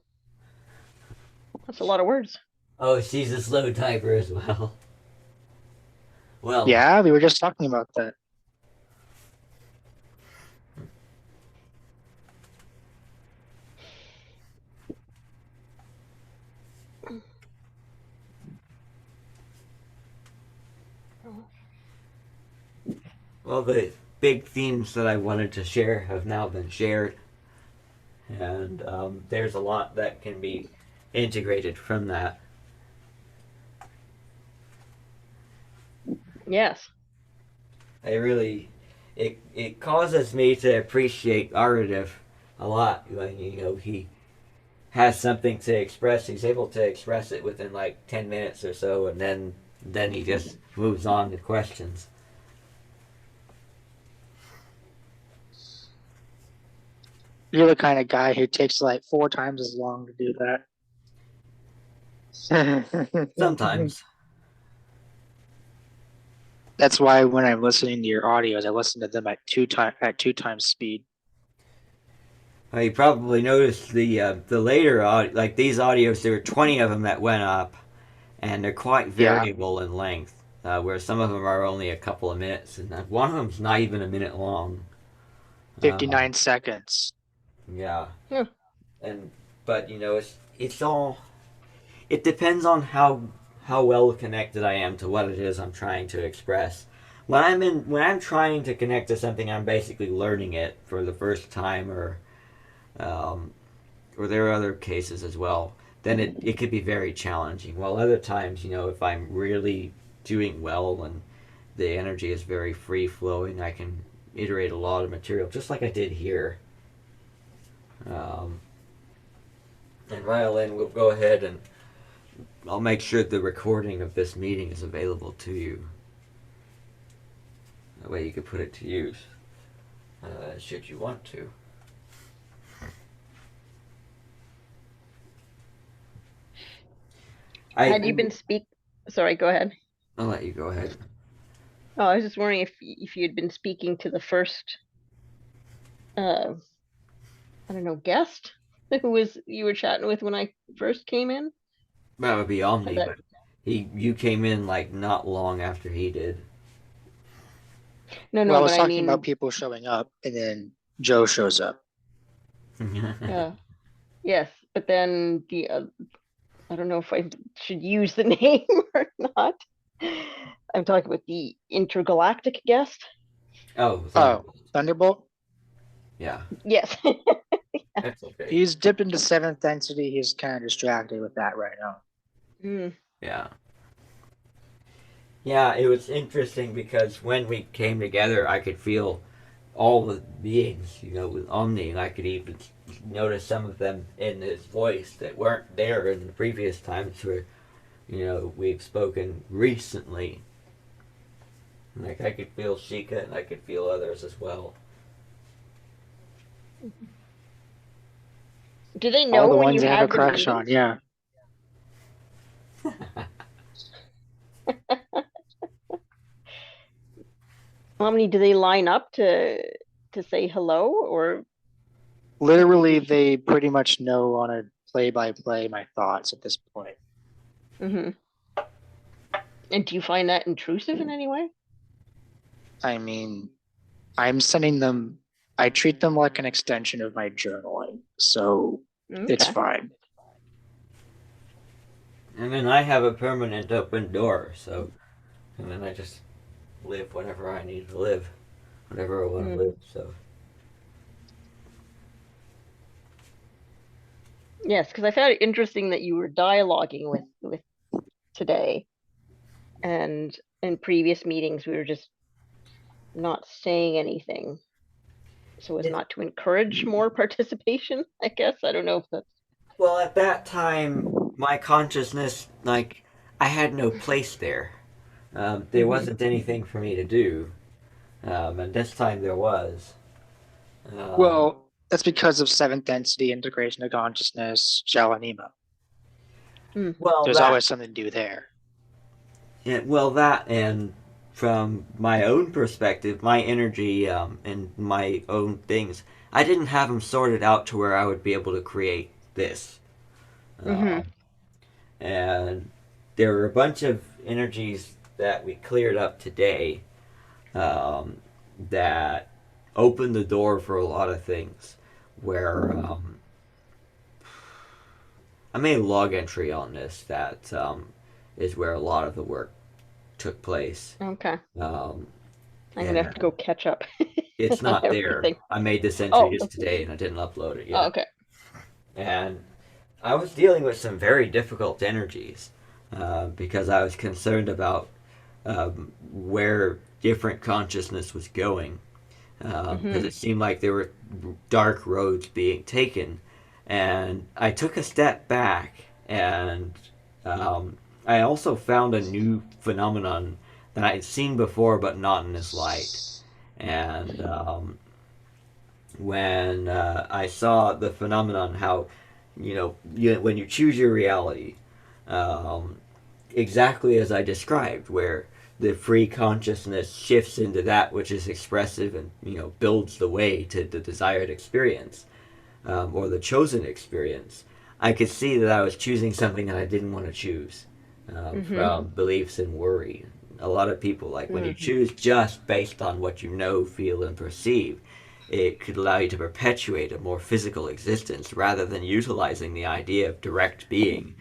that's a lot of words. Oh, she's a slow typer as well. Well, Yeah, we were just talking about that. well, the big themes that I wanted to share have now been shared, and there's a lot that can be integrated from that. Yes. It causes me to appreciate Aradif a lot. Like, he has something to express. He's able to express it within like 10 minutes or so, and then he just moves on to questions. You're the kind of guy who takes like 4 times as long to do that. Sometimes. That's why when I'm listening to your audios, I listen to them at 2 times speed. You probably noticed the later like these audios. There were 20 of them that went up, and they're quite Yeah. variable in length. Where some of them are only a couple of minutes, and one of them's not even a minute long. 59 seconds. Yeah. Yeah. But it's all. It depends on how well connected I am to what it is I'm trying to express. When I'm trying to connect to something, I'm basically learning it for the first time, or there are other cases as well. Then it could be very challenging. While other times, if I'm really doing well and the energy is very free flowing, I can iterate a lot of material, just like I did here. And Rylan will go ahead and I'll make sure the recording of this meeting is available to you. That way you can put it to use, should you want to. Had you been Sorry, go ahead. I'll let you go ahead. Oh, I was just wondering if you had been speaking to the first, I don't know, guest who you were chatting with when I first came in. That would be Omni, That- but you came in like not long after he did. No, Well, I was but I talking mean, about people showing up, and then Joe shows up. yes, but then I don't know if I should use the name or not. I'm talking about the intergalactic guest. Oh, Oh, Thunderbolt? yeah, Yes. that's okay. He's dipped into 7th density. He's kind of distracted with that right now. Mm. Yeah. Yeah, it was interesting because when we came together, I could feel all the beings, with Omni, and I could even notice some of them in his voice that weren't there in the previous times where, we've spoken recently. Like, I could feel Sheikah and I could feel others as well. Do they All know the when ones you I have a have the crush on, meetings? yeah. How many do they line up to say hello, or Literally, they pretty much know on a play by play my thoughts at this point. Mm-hmm. And do you find that intrusive in any way? I mean, I'm sending them, I treat them like an extension of my journaling, so it's Okay. fine. And then I have a permanent open door, so, and then I just live whatever I need to live, whatever I want to Mm. live. So Yes, because I found it interesting that you were dialoguing with today, and in previous meetings we were just not saying anything, so as Yeah. not to encourage more participation. I guess I don't know if that's. well, at that time, my consciousness, like, I had no place there. There Mhm. wasn't anything for me to do, and this time there was. Well, that's because of seventh density integration of consciousness, Shell and Emo. Mm. Well, There's that always something to do there. Yeah, well, that and from my own perspective, my energy and my own things, I didn't have them sorted out to where I would be able to create this. Mhm. And there were a bunch of energies that we cleared up today um, that opened the door for a lot of things. Where I made a log entry on this that is where a lot of the work took place. Okay. Um, I'm gonna have and to go catch up It's on not there. everything. I made this entry Oh. just today and I didn't upload it Oh, yet. okay. And I was dealing with some very difficult energies because I was concerned about where different consciousness was going. Because it seemed like there were dark roads being taken. And I took a step back and I also found a new phenomenon that I had seen before but not in this light. And when I saw the phenomenon, how when you choose your reality, um, exactly as I described, where the free consciousness shifts into that which is expressive and builds the way to the desired experience or the chosen experience. I could see that I was choosing something that I didn't want to choose from beliefs and worry. A lot of people, like when you choose just based on what you know, feel, and perceive, it could allow you to perpetuate a more physical existence rather than utilizing the idea of direct being,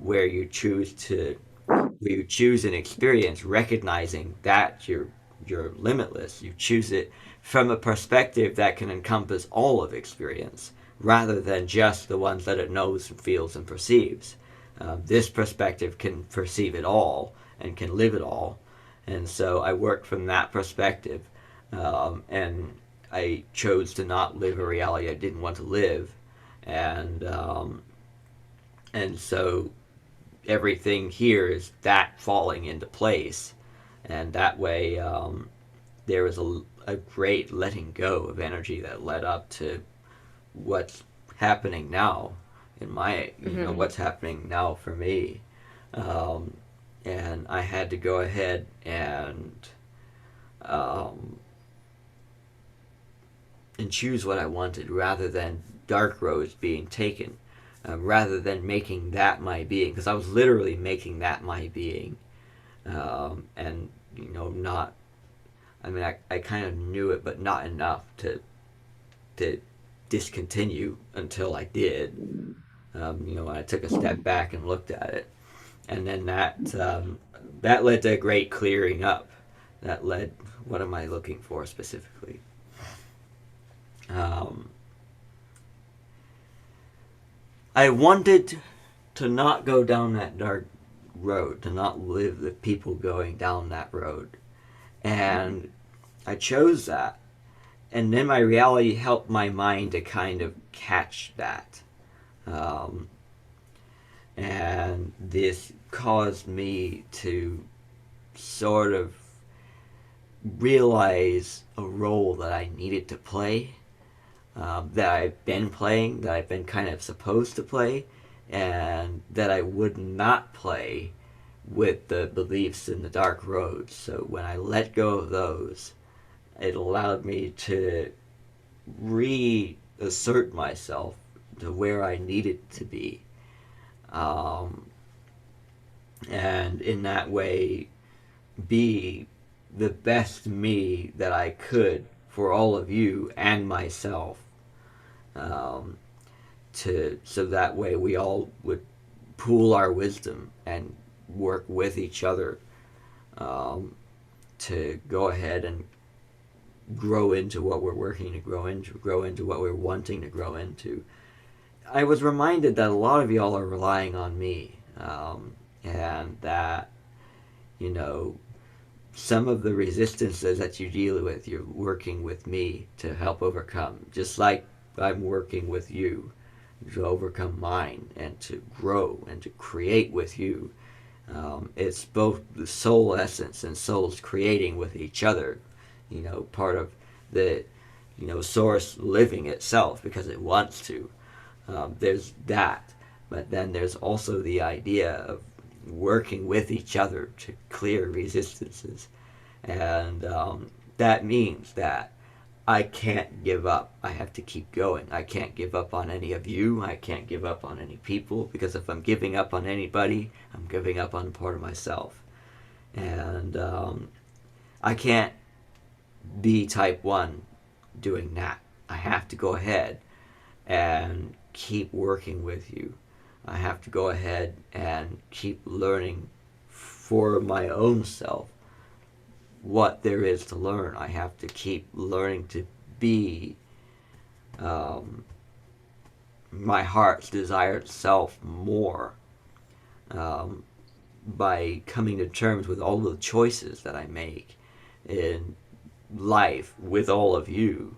where you choose an experience, recognizing that you're limitless. You choose it from a perspective that can encompass all of experience, rather than just the ones that it knows, feels, and perceives. This perspective can perceive it all and can live it all, and so I worked from that perspective, and I chose to not live a reality I didn't want to live, and so everything here is that falling into place, and that way there was a great letting go of energy that led up to what's happening now in my what's happening now for me, um, and I had to go ahead um, and choose what I wanted rather than dark roads being taken, rather than making that my being, because I was literally making that my being, and not. I mean, I kind of knew it, but not enough to discontinue until I did. When I took a step back and looked at it, and then that led to a great clearing up. That led. What am I looking for specifically? Um, I wanted to not go down that dark road, to not live the people going down that road, and I chose that. And then my reality helped my mind to kind of catch that. Um, and this caused me to sort of realize a role that I needed to play, that I've been playing, that I've been kind of supposed to play, and that I would not play with the beliefs in the dark roads. So when I let go of those, it allowed me to reassert myself to where I needed to be. Um, and in that way, be the best me that I could for all of you and myself. Um, so that way we all would pool our wisdom and work with each other, to go ahead and grow into what we're working to grow into what we're wanting to grow into. I was reminded that a lot of y'all are relying on me, and that, you know, some of the resistances that you deal with, you're working with me to help overcome, just like I'm working with you to overcome mine and to grow and to create with you. It's both the soul essence and souls creating with each other, part of the, source living itself because it wants to. There's that, but then there's also the idea of working with each other to clear resistances. And that means that I can't give up. I have to keep going. I can't give up on any of you. I can't give up on any people, because if I'm giving up on anybody, I'm giving up on a part of myself. And I can't be type 1 doing that. I have to go ahead and keep working with you. I have to go ahead and keep learning for my own self what there is to learn. I have to keep learning to be my heart's desired self more, um, by coming to terms with all the choices that I make in life with all of you,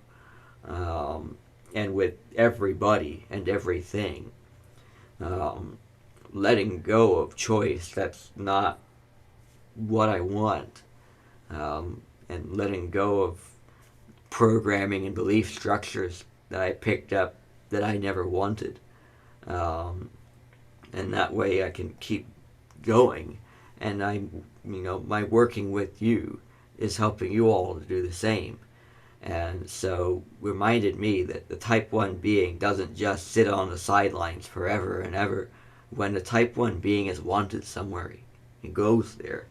and with everybody and everything. Um, Letting go of choice that's not what I want, and letting go of programming and belief structures that I picked up that I never wanted. Um, and that way I can keep going. And my working with you is helping you all to do the same. And so reminded me that the type 1 being doesn't just sit on the sidelines forever and ever. When the type 1 being is wanted somewhere, he goes there.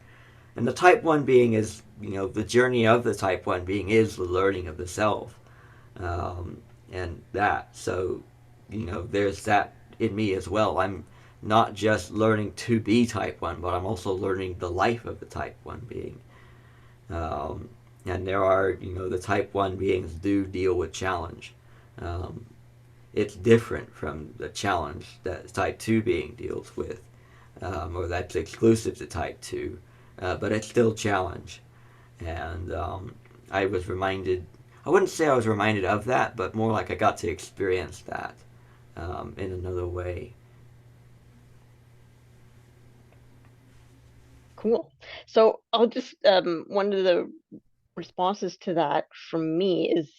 And the type 1 being is, the journey of the type 1 being is the learning of the self. And that. So, there's that in me as well. I'm not just learning to be type 1, but I'm also learning the life of the type 1 being. And there are, the type 1 beings do deal with challenge. It's different from the challenge that type 2 being deals with, or that's exclusive to type 2, but it's still challenge. And I was reminded, I wouldn't say I was reminded of that, but more like I got to experience that in another way. Cool. So I'll just one of the responses to that from me is,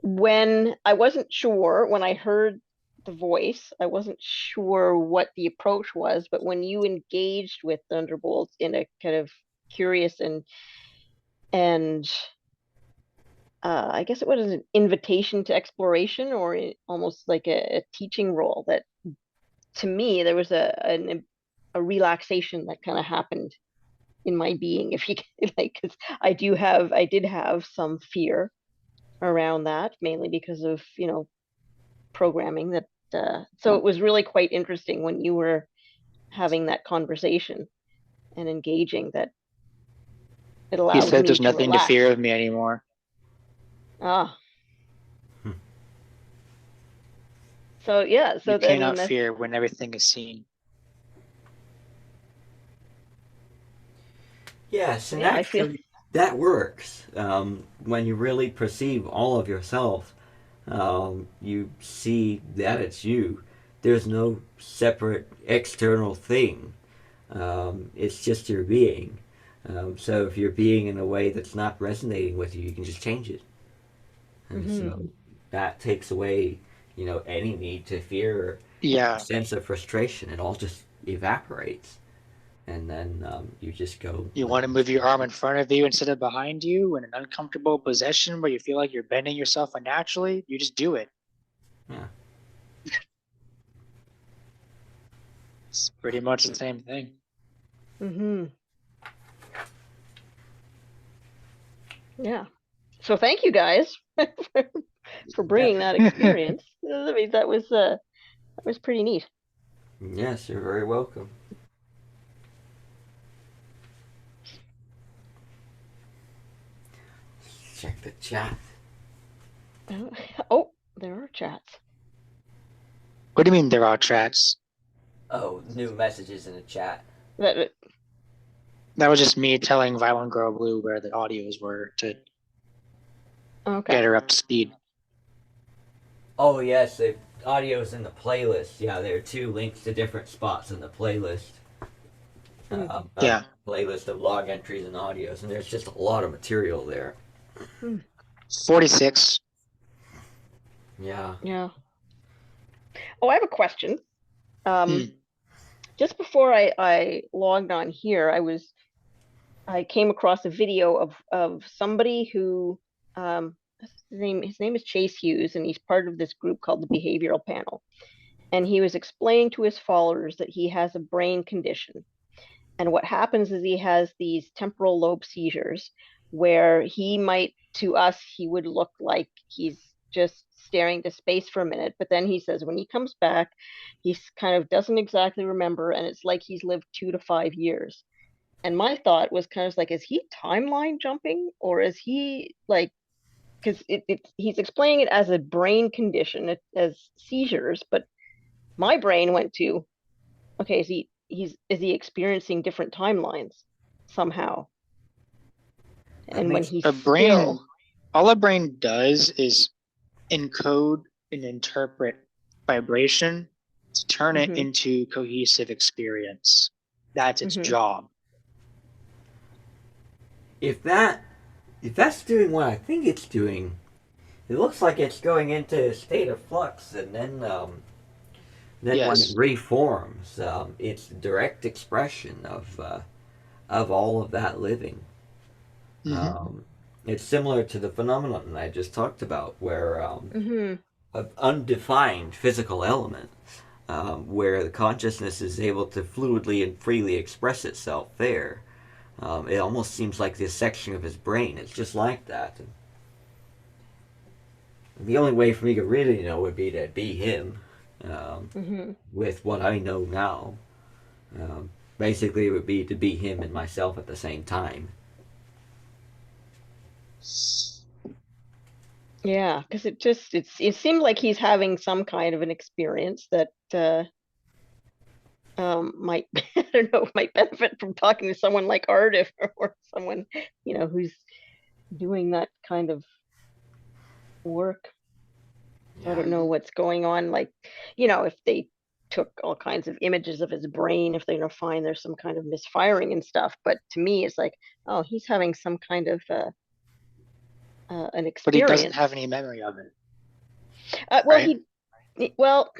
when I wasn't sure, when I heard the voice, I wasn't sure what the approach was, but when you engaged with Thunderbolts in a kind of curious and I guess it was an invitation to exploration, or almost like a teaching role, that to me there was a relaxation that kind of happened in my being, if you can, like, because I did have some fear around that, mainly because of programming that. So it was really quite interesting when you were having that conversation and engaging, that it He allowed said me there's to nothing to relax. fear of me anymore. Ah, so yeah, You so then cannot that's, fear when everything is seen. Yes, and yeah, I feel. actually, that works. When you really perceive all of yourself, you see that it's you. There's no separate external thing. It's just your being. So if you're being in a way that's not resonating with you, you can just change it. And Mhm. so that takes away, any need to fear or any Yeah. sense of frustration. It all just evaporates. And then you just go You like, want to move your arm in front of you instead of behind you in an uncomfortable position where you feel like you're bending yourself unnaturally, you just do it. Yeah. It's pretty much the same thing. Mm-hmm. Yeah. So thank you guys for bringing that experience. I mean, that was pretty neat. Yes, you're very welcome. Check the chat. Oh, there are chats. What do you mean there are chats? Oh, new messages in the chat. That That was just me telling Violent Girl Blue where the audios were to okay. get her up to speed. Oh yes, the audio's in the playlist. Yeah, there are 2 links to different spots in the playlist. Yeah. Playlist of log entries and audios, and there's just a lot of material there. 46. Yeah. Yeah. Oh, I have a question. Hmm. Just before I logged on here, I came across a video of somebody who his name is Chase Hughes, and he's part of this group called the Behavioral Panel. And he was explaining to his followers that he has a brain condition. And what happens is he has these temporal lobe seizures where he might, to us, he would look like he's just staring to space for a minute. But then he says when he comes back, he kind of doesn't exactly remember. And it's like he's lived 2 to 5 years. And my thought was kind of like, is he timeline jumping, or is he like, because he's explaining it as a brain condition, as seizures, but my brain went to, okay, is he experiencing different timelines somehow? That And when makes he's A brain, still, all a brain does is encode and interpret vibration to turn it Mhm, into cohesive experience. That's its mhm, job. if that's doing what I think it's doing, it looks like it's going into a state of flux, and then when it Yes. reforms, it's direct expression of all of that living. Mhm. It's similar to the phenomenon I just talked about, where mhm, an undefined physical element, where the consciousness is able to fluidly and freely express itself there. It almost seems like this section of his brain is just like that. And the only way for me to really know would be to be him, mhm. with what I know now. Basically, it would be to be him and myself at the same time. Yeah, because it seemed like he's having some kind of an experience that might I don't know, might benefit from talking to someone like Art, if or someone who's doing that kind of work. So I Yeah. don't know what's going on. Like, if they took all kinds of images of his brain, if they're gonna find there's some kind of misfiring and stuff. But to me, it's like, oh, he's having some kind of an But he doesn't have experience. any memory of it, Well, right? well,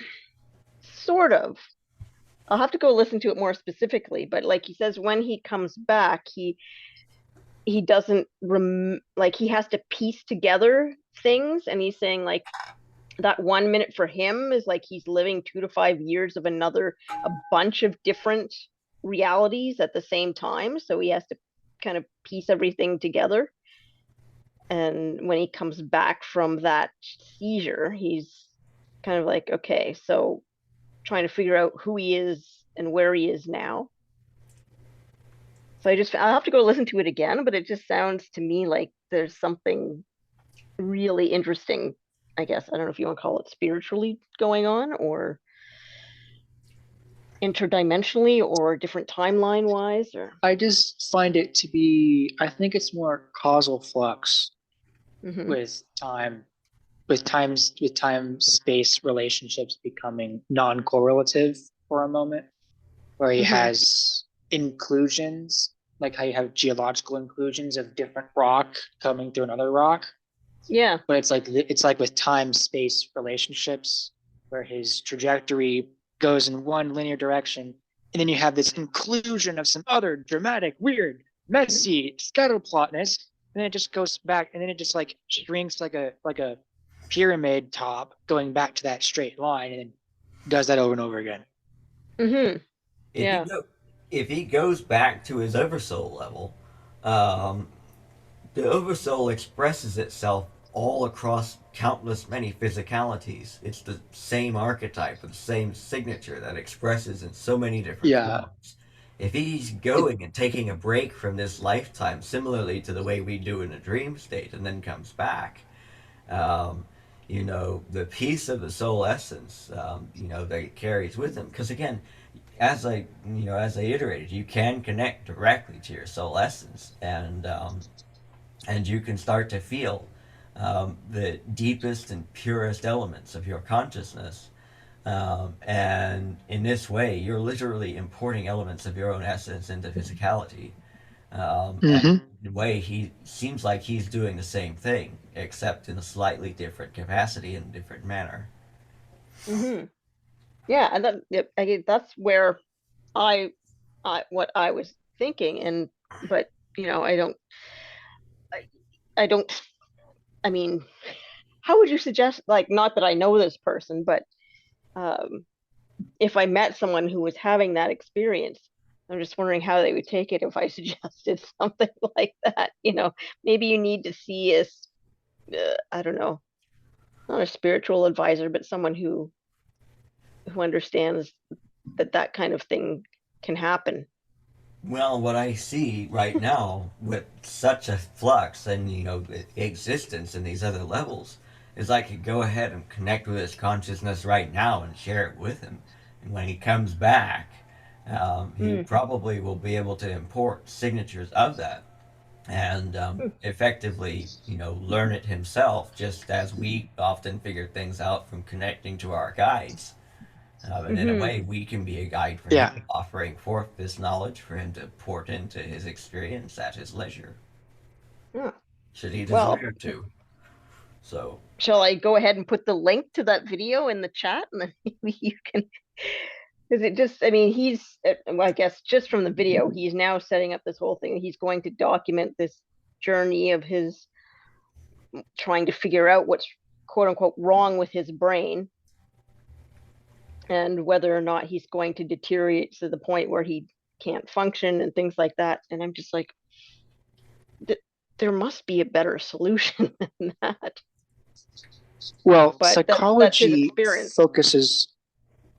sort of. I'll have to go listen to it more specifically. But like he says, when he comes back, he doesn't like he has to piece together things, and he's saying like that 1 minute for him is like he's living 2 to 5 years of a bunch of different realities at the same time. So he has to kind of piece everything together. And when he comes back from that seizure, he's kind of like, okay, so trying to figure out who he is and where he is now. So I'll have to go listen to it again, but it just sounds to me like there's something really interesting, I guess. I don't know if you want to call it spiritually going on, or interdimensionally, or different timeline wise, or I just find it to be, I think it's more causal flux Mhm, with time space relationships becoming non-correlative for a moment, where he mhm. has inclusions, like how you have geological inclusions of different rock coming through another rock. Yeah. But it's like with time space relationships where his trajectory goes in one linear direction, and then you have this inclusion of some other dramatic, weird, messy scatterplotness, and then it just goes back, and then it just like shrinks like a pyramid top going back to that straight line, and then does that over and over again. Mm-hmm. If he Yeah. go, if he goes back to his oversoul level, um, the oversoul expresses itself all across countless many physicalities. It's the same archetype, the same signature that expresses in so many different Yeah. forms. If he's It, going and taking a break from this lifetime, similarly to the way we do in a dream state, and then comes back, um, the piece of the soul essence, that it carries with him. Because again, as I iterated, you can connect directly to your soul essence, and you can start to feel the deepest and purest elements of your consciousness. And in this way, you're literally importing elements of your own essence into physicality. And mm-hmm. in a way, he seems like he's doing the same thing, except in a slightly different capacity and different manner. Mm-hmm. Yeah, and that's where I, what I was thinking, and but I, I don't. I mean, how would you suggest? Like, not that I know this person, but um, if I met someone who was having that experience, I'm just wondering how they would take it if I suggested something like that. Maybe you need to see I don't know, not a spiritual advisor, but someone who understands that kind of thing can happen. Well, what I see right now with such a flux and existence in these other levels is I could go ahead and connect with his consciousness right now and share it with him. And when he comes back, he Mm, probably will be able to import signatures of that and mm, effectively, learn it himself, just as we often figure things out from connecting to our guides. And in a mm-hmm. way, we can be a guide for him, Yeah. offering forth this knowledge for him to port into his experience at his leisure, Yeah. should he Well, desire to. So, shall I go ahead and put the link to that video in the chat, and then maybe you can, because it just, I mean, well, I guess just from the video, he's now setting up this whole thing. He's going to document this journey of his trying to figure out what's quote unquote wrong with his brain, and whether or not he's going to deteriorate to the point where he can't function and things like that. And I'm just like, there must be a better solution than that. Well, But that's his experience.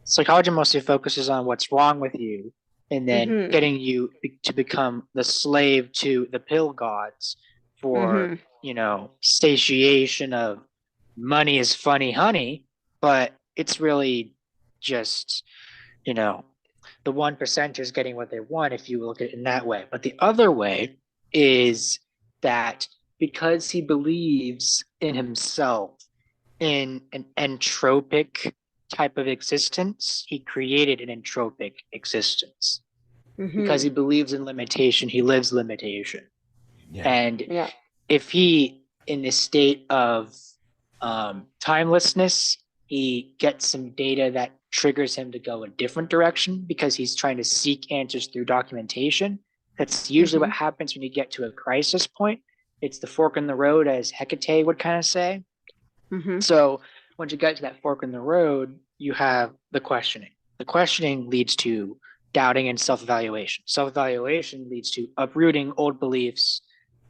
psychology mostly focuses on what's wrong with you, and then Mm-hmm. getting you to become the slave to the pill gods for, Mm-hmm. satiation of money is funny honey, but it's really just, you know, the 1%ers getting what they want if you look at it in that way. But the other way is that because he believes in himself, in an entropic type of existence, he created an entropic existence. Because Mm-hmm. he believes in limitation, he lives limitation. yeah. And Yeah. if he, in this state of timelessness, he gets some data that triggers him to go a different direction because he's trying to seek answers through documentation. That's usually Mm-hmm. what happens when you get to a crisis point. It's the fork in the road, as Hecate would kind of say. Mm-hmm. So once you get to that fork in the road, you have the questioning. The questioning leads to doubting and self evaluation. Self evaluation leads to uprooting old beliefs,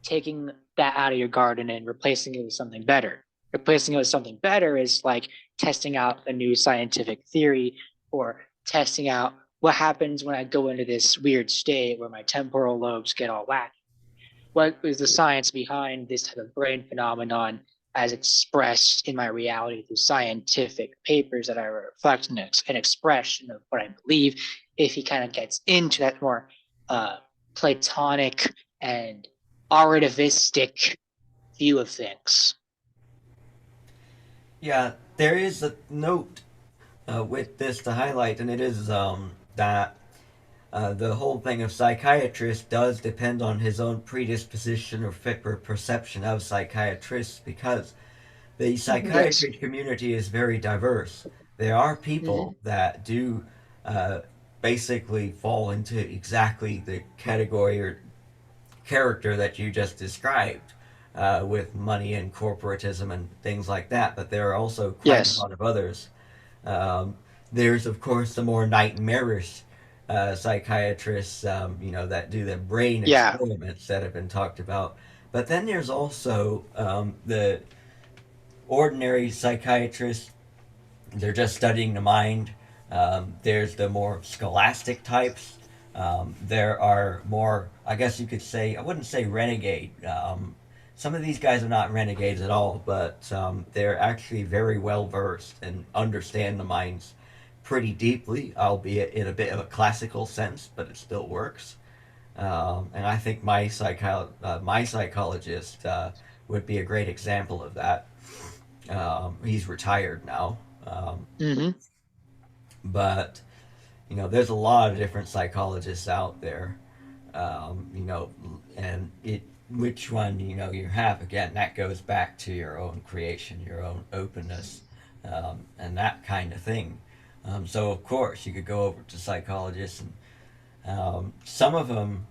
taking that out of your garden and replacing it with something better. Replacing it with something better is like testing out a new scientific theory or testing out what happens when I go into this weird state where my temporal lobes get all wacky. What is the science behind this type of brain phenomenon as expressed in my reality through scientific papers that I reflect an expression of what I believe? If he kind of gets into that more Platonic and artivistic view of things. Yeah, there is a note with this to highlight, and it is that the whole thing of psychiatrist does depend on his own predisposition or perception of psychiatrists, because the Mm-hmm. Yes. psychiatry community is very diverse. There are Mm-hmm. people that do uh, basically fall into exactly the category or character that you just described. with money and corporatism and things like that, but there are also quite a Yes. lot of others. Um, there's, of course, the more nightmarish psychiatrists, that do the brain Yeah. experiments that have been talked about. But then there's also the ordinary psychiatrists. They're just studying the mind. There's the more scholastic types. There are more, I guess you could say, I wouldn't say renegade. Some of these guys are not renegades at all, but they're actually very well versed and understand the minds pretty deeply, albeit in a bit of a classical sense, but it still works. And I think my psychologist would be a great example of that. He's retired now, Mm-hmm. but there's a lot of different psychologists out there. And which one you have, again, that goes back to your own creation, your own openness, and that kind of thing. So of course you could go over to psychologists, and some of them,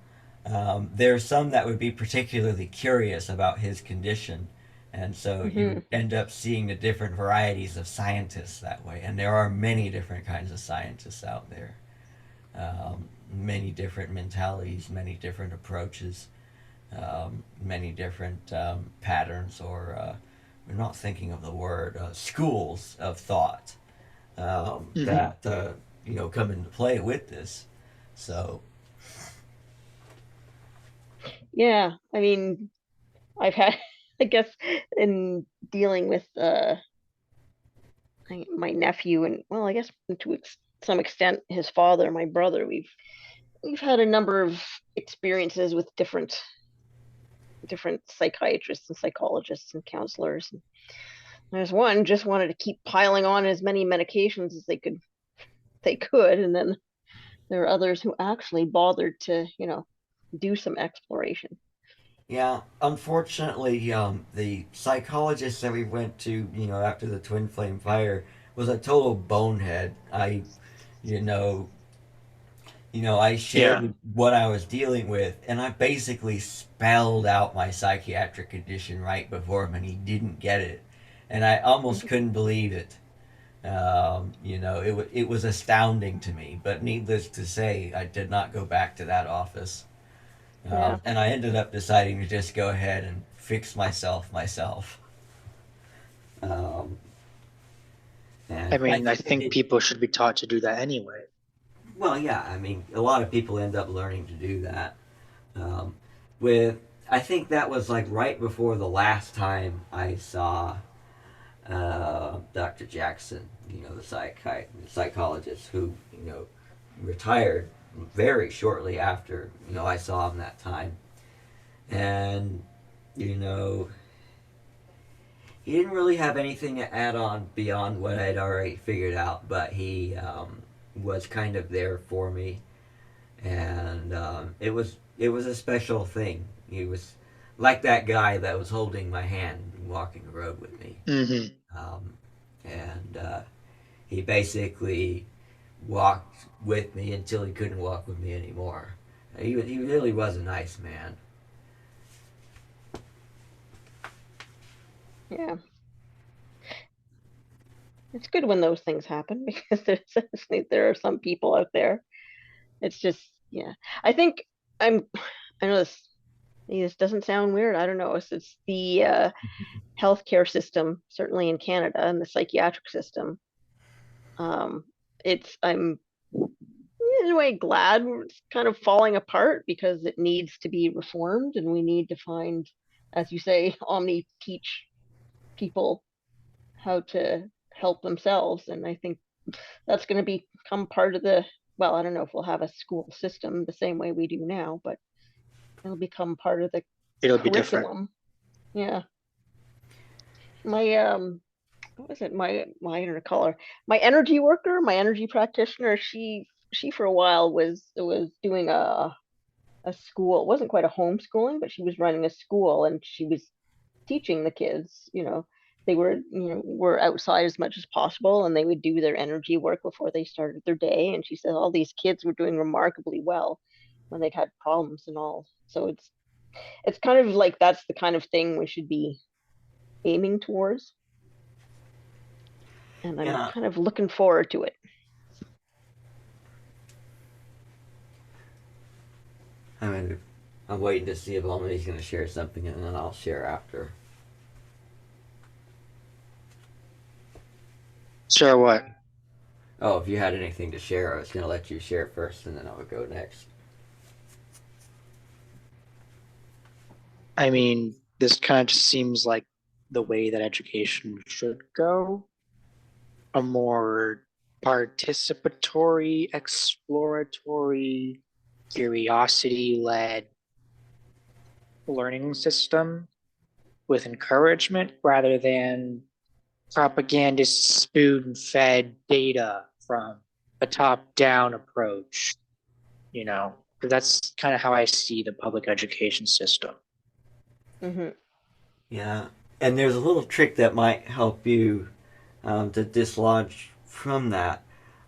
there's some that would be particularly curious about his condition, and so Hmm. you end up seeing the different varieties of scientists that way. And there are many different kinds of scientists out there, many different mentalities, many different approaches, many different patterns, or we're not thinking of the word, schools of thought Mm-hmm. that come into play with this. So Yeah, I mean, I've had, I guess, in dealing with my nephew, and well, I guess to some extent his father, my brother, we've had a number of experiences with different psychiatrists and psychologists and counselors. And there's one just wanted to keep piling on as many medications as they could, and then there are others who actually bothered to, do some exploration. yeah, unfortunately, the psychologist that we went to, after the Twin Flame fire, was a total bonehead. You know, I Yeah. shared what I was dealing with, and I basically spelled out my psychiatric condition right before him, and he didn't get it, and I almost couldn't believe it. It was astounding to me. But needless to say, I did not go back to that office, Yeah. and I ended up deciding to just go ahead and fix myself. Um, I and I mean, I think I think did. people should be taught to do that anyway. Well, yeah, I mean, a lot of people end up learning to do that. Um, with I think that was like right before the last time I saw Dr. Jackson, the psychologist who retired very shortly after I saw him that time, and you know he didn't really have anything to add on beyond what I'd already figured out, but he was kind of there for me, and it was a special thing. He was like that guy that was holding my hand walking the road with me, Mm-hmm. um, and he basically walked with me until he couldn't walk with me anymore. He really was a nice man. Yeah. It's good when those things happen because there are some people out there. It's just, yeah. I think I'm I know this doesn't sound weird. I don't know. It's the healthcare system, certainly in Canada, and the psychiatric system. Um, I'm in a way glad it's kind of falling apart because it needs to be reformed, and we need to find, as you say, Omni teach people how to help themselves. And I think that's going to become part of the, well, I don't know if we'll have a school system the same way we do now, but it'll become part of the It'll be different. curriculum. Yeah. My what was it? I don't know, call her my energy worker, my energy practitioner. She for a while was doing a school. It wasn't quite a homeschooling, but she was running a school, and she was teaching the kids. They were outside as much as possible, and they would do their energy work before they started their day. And she said all these kids were doing remarkably well when they'd had problems and all. So it's kind of like that's the kind of thing we should be aiming towards. And I'm Yeah. kind of looking forward to it. I mean, I'm waiting to see if Omni's going to share something, and then I'll share after. Sure, what? Oh, if you had anything to share, I was going to let you share first, and then I would go next. I mean, this kind of just seems like the way that education should go. A more participatory, exploratory, curiosity-led learning system with encouragement rather than propagandist spoon-fed data from a top-down approach. You know, that's kind of how I see the public education system. Hmm. Yeah, and there's a little trick that might help you to dislodge from that,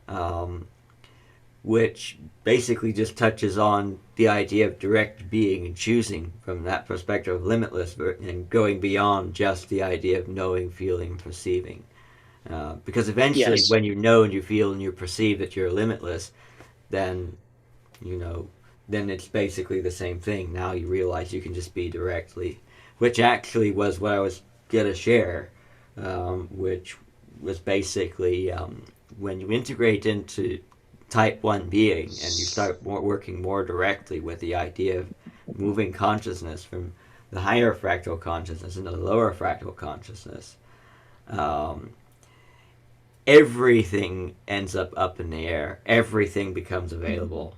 um, which basically just touches on the idea of direct being and choosing from that perspective of limitless and going beyond just the idea of knowing, feeling, perceiving. Because eventually, Yes. when you know and you feel and you perceive that you're limitless, then you know, then it's basically the same thing. Now you realize you can just be directly, which actually was what I was gonna share, which was basically when you integrate into type 1 being and you start working more directly with the idea of moving consciousness from the higher fractal consciousness into the lower fractal consciousness, um, everything ends up in the air. Everything becomes available,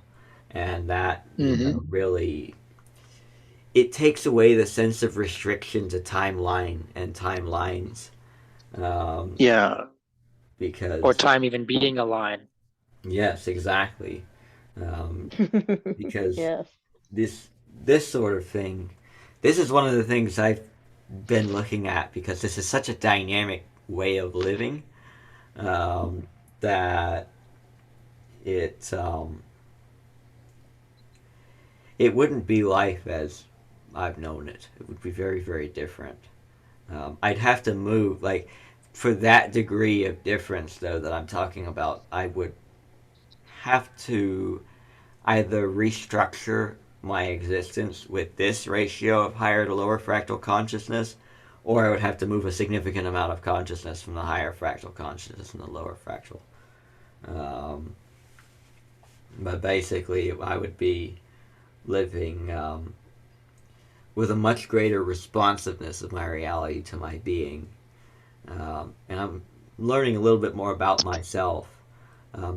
and that really it takes away the sense of restriction to timeline and timelines, um, Yeah. Or because time even being a line. yes, exactly, um, because Yes. this this sort of thing, this is one of the things I've been looking at because this is such a dynamic way of living, that it it wouldn't be life as I've known it. It would be very, very different. I'd have to move, like, for that degree of difference, though, that I'm talking about, I would have to either restructure my existence with this ratio of higher to lower fractal consciousness, or I would have to move a significant amount of consciousness from the higher fractal consciousness and the lower fractal. Um, but basically, I would be living with a much greater responsiveness of my reality to my being. And I'm learning a little bit more about myself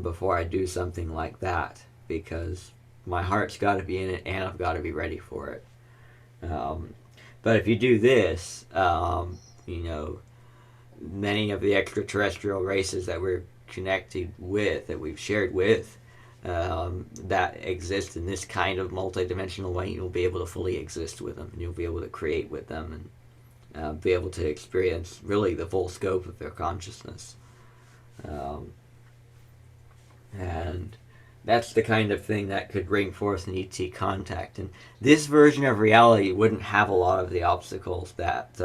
before I do something like that because my heart's got to be in it and I've got to be ready for it. Um, but if you do this, you know, many of the extraterrestrial races that we're connected with, that we've shared with, that exist in this kind of multidimensional way, you'll be able to fully exist with them, and you'll be able to create with them, and be able to experience really the full scope of their consciousness. Um, and that's the kind of thing that could bring forth an ET contact. And this version of reality wouldn't have a lot of the obstacles that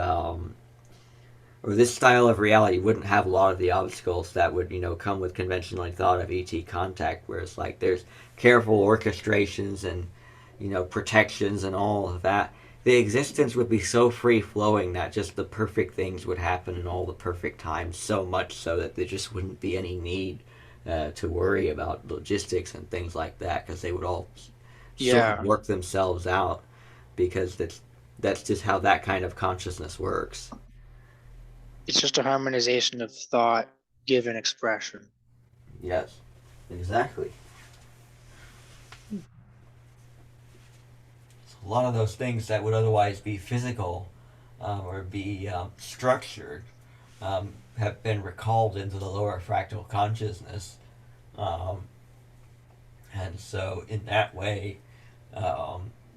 or this style of reality wouldn't have a lot of the obstacles that would, you know, come with conventionally thought of ET contact, where it's like there's careful orchestrations and, you know, protections and all of that. The existence would be so free flowing that just the perfect things would happen in all the perfect times, so much so that there just wouldn't be any need to worry about logistics and things like that because they would all sort of Yeah. work themselves out because that's just how that kind of consciousness works. It's just a harmonization of thought given expression. Yes, exactly. So a lot of those things that would otherwise be physical or be structured have been recalled into the lower fractal consciousness. Um, and so, in that way,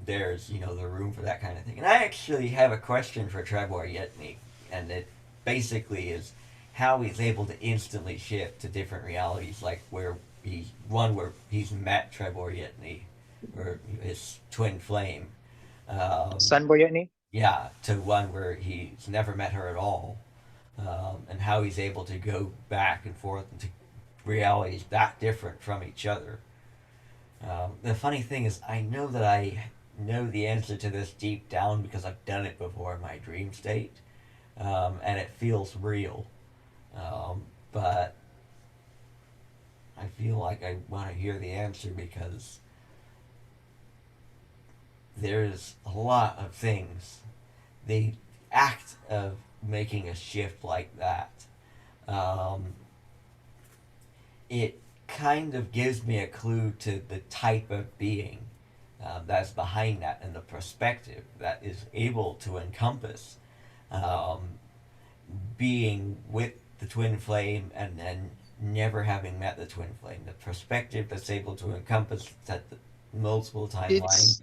there's, you know, the room for that kind of thing. And I actually have a question for Trevor Yetney, and it basically is how he's able to instantly shift to different realities, like where where he's met Trevor Yetney, or his twin flame, Sun Boyetni? Yeah, to one where he's never met her at all, and how he's able to go back and forth into realities that different from each other. The funny thing is, I know that I know the answer to this deep down because I've done it before in my dream state, and it feels real. But I feel like I want to hear the answer because there's a lot of things. The act of making a shift like that, um, it kind of gives me a clue to the type of being that's behind that and the perspective that is able to encompass um, being with the twin flame and then never having met the twin flame. The perspective that's able to encompass that the multiple timelines. It's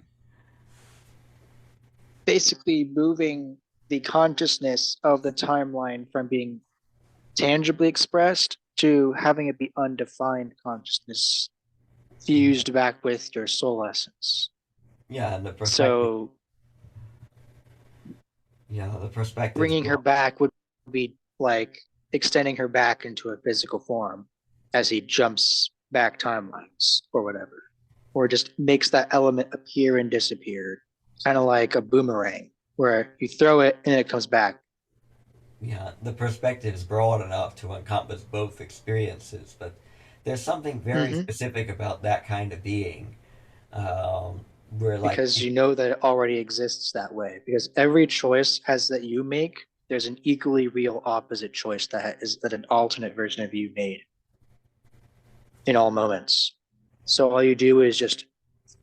basically moving the consciousness of the timeline from being tangibly expressed to having it be undefined consciousness fused back with your soul essence. Yeah, and the perspective. So Yeah, the perspective's bringing her back would be like extending her back into a physical form as he jumps back timelines or whatever, or just makes that element appear and disappear, kind of like a boomerang where you throw it and it comes back. Yeah, the perspective is broad enough to encompass both experiences, but there's something very Mm-hmm. specific about that kind of being. Um, where like Because you know that it already exists that way. Because every choice has that you make, there's an equally real opposite choice that is that an alternate version of you made in all moments. So all you do is just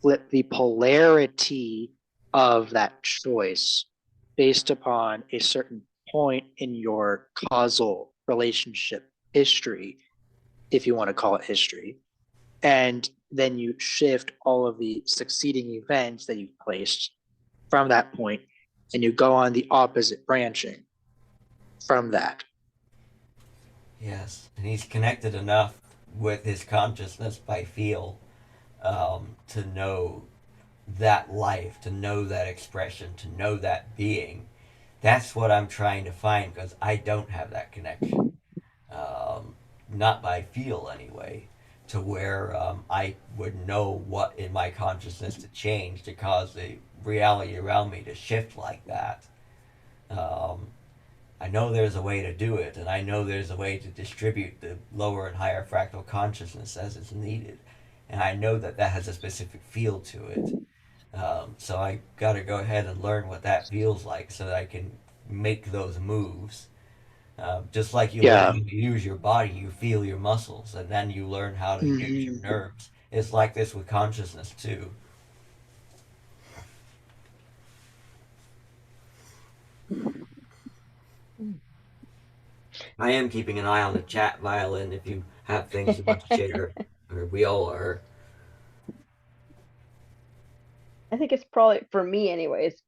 flip the polarity of that choice based upon a certain point in your causal relationship history, if you want to call it history. And then you shift all of the succeeding events that you've placed from that point, and you go on the opposite branching from that. yes, and he's connected enough with his consciousness by feel to know that life, to know that expression, to know that being. That's what I'm trying to find because I don't have that connection. Um, Not by feel anyway, to where I would know what in my consciousness to change to cause the reality around me to shift like that. Um, I know there's a way to do it, and I know there's a way to distribute the lower and higher fractal consciousness as it's needed. And I know that that has a specific feel to it. So I got to go ahead and learn what that feels like so that I can make those moves. Just like you learn Yeah. how to use your body, you feel your muscles, and then you learn how to use your Mm-hmm. nerves. It's like this with consciousness too. I am keeping an eye on the chat, Violin, if you have things you want to share, or we all are. I think it's probably for me anyways,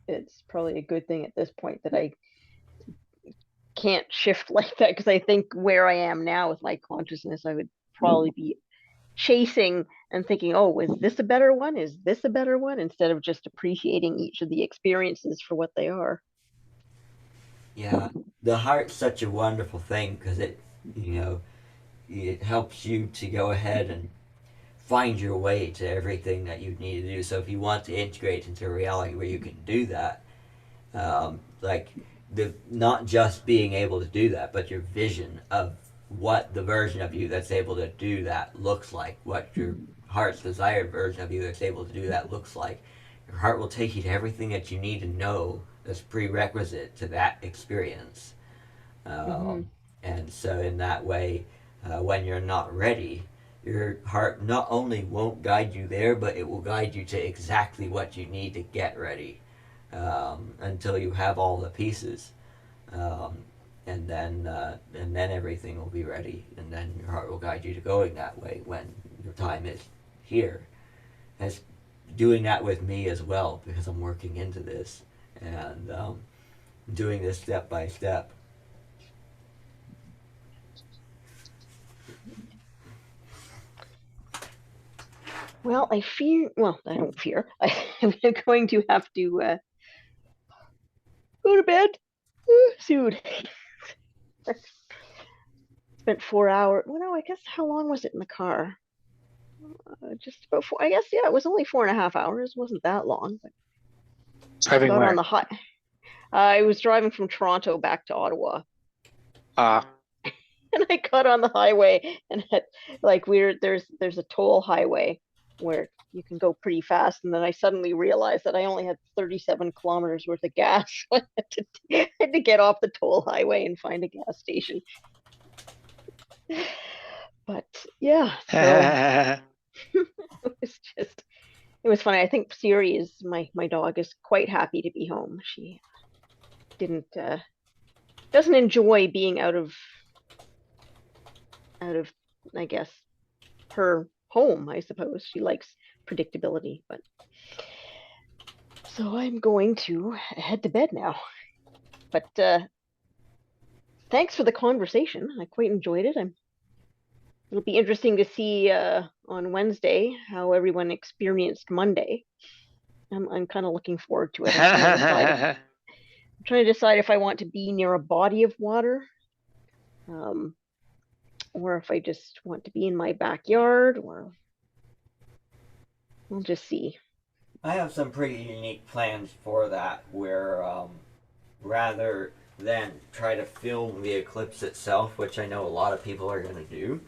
it's probably a good thing at this point that I can't shift like that because I think where I am now with my consciousness, I would probably be chasing and thinking, oh, is this a better one? Is this a better one? Instead of just appreciating each of the experiences for what they are. Yeah, the heart's such a wonderful thing because you know, it helps you to go ahead and find your way to everything that you need to do. So if you want to integrate into a reality where you can do that, like the not just being able to do that, but your vision of what the version of you that's able to do that looks like, what your heart's desired version of you that's able to do that looks like. Your heart will take you to everything that you need to know as prerequisite to that experience. Mm-hmm. And so, in that way, when you're not ready, your heart not only won't guide you there, but it will guide you to exactly what you need to get ready until you have all the pieces. Um, and then everything will be ready, and then your heart will guide you to going that way when your time is here. And it's doing that with me as well because I'm working into this and doing this step by step. Well, I fear. Well, I don't fear. I'm going to have to go to bed soon. Spent 4 hours. Well, no, I guess how long was it in the car? Just about four. I guess yeah, it was only 4.5 hours. It wasn't that long. But Driving got where? on the high. I was driving from Toronto back to Ottawa, and I got on the highway, and like there's a toll highway where you can go pretty fast, and then I suddenly realized that I only had 37 kilometers worth of gas. So I had to get off the toll highway and find a gas station. But yeah, so it was just it was funny. I think Siri is my dog is quite happy to be home. She didn't doesn't enjoy being out of I guess her home, I suppose. She likes predictability, but so I'm going to head to bed now. But thanks for the conversation. I quite enjoyed it. It'll be interesting to see on Wednesday how everyone experienced Monday. I'm kind of looking forward to it. I'm trying to decide if I want to be near a body of water, um, or if I just want to be in my backyard, or we'll just see. I have some pretty unique plans for that, where rather than try to film the eclipse itself, which I know a lot of people are going to do,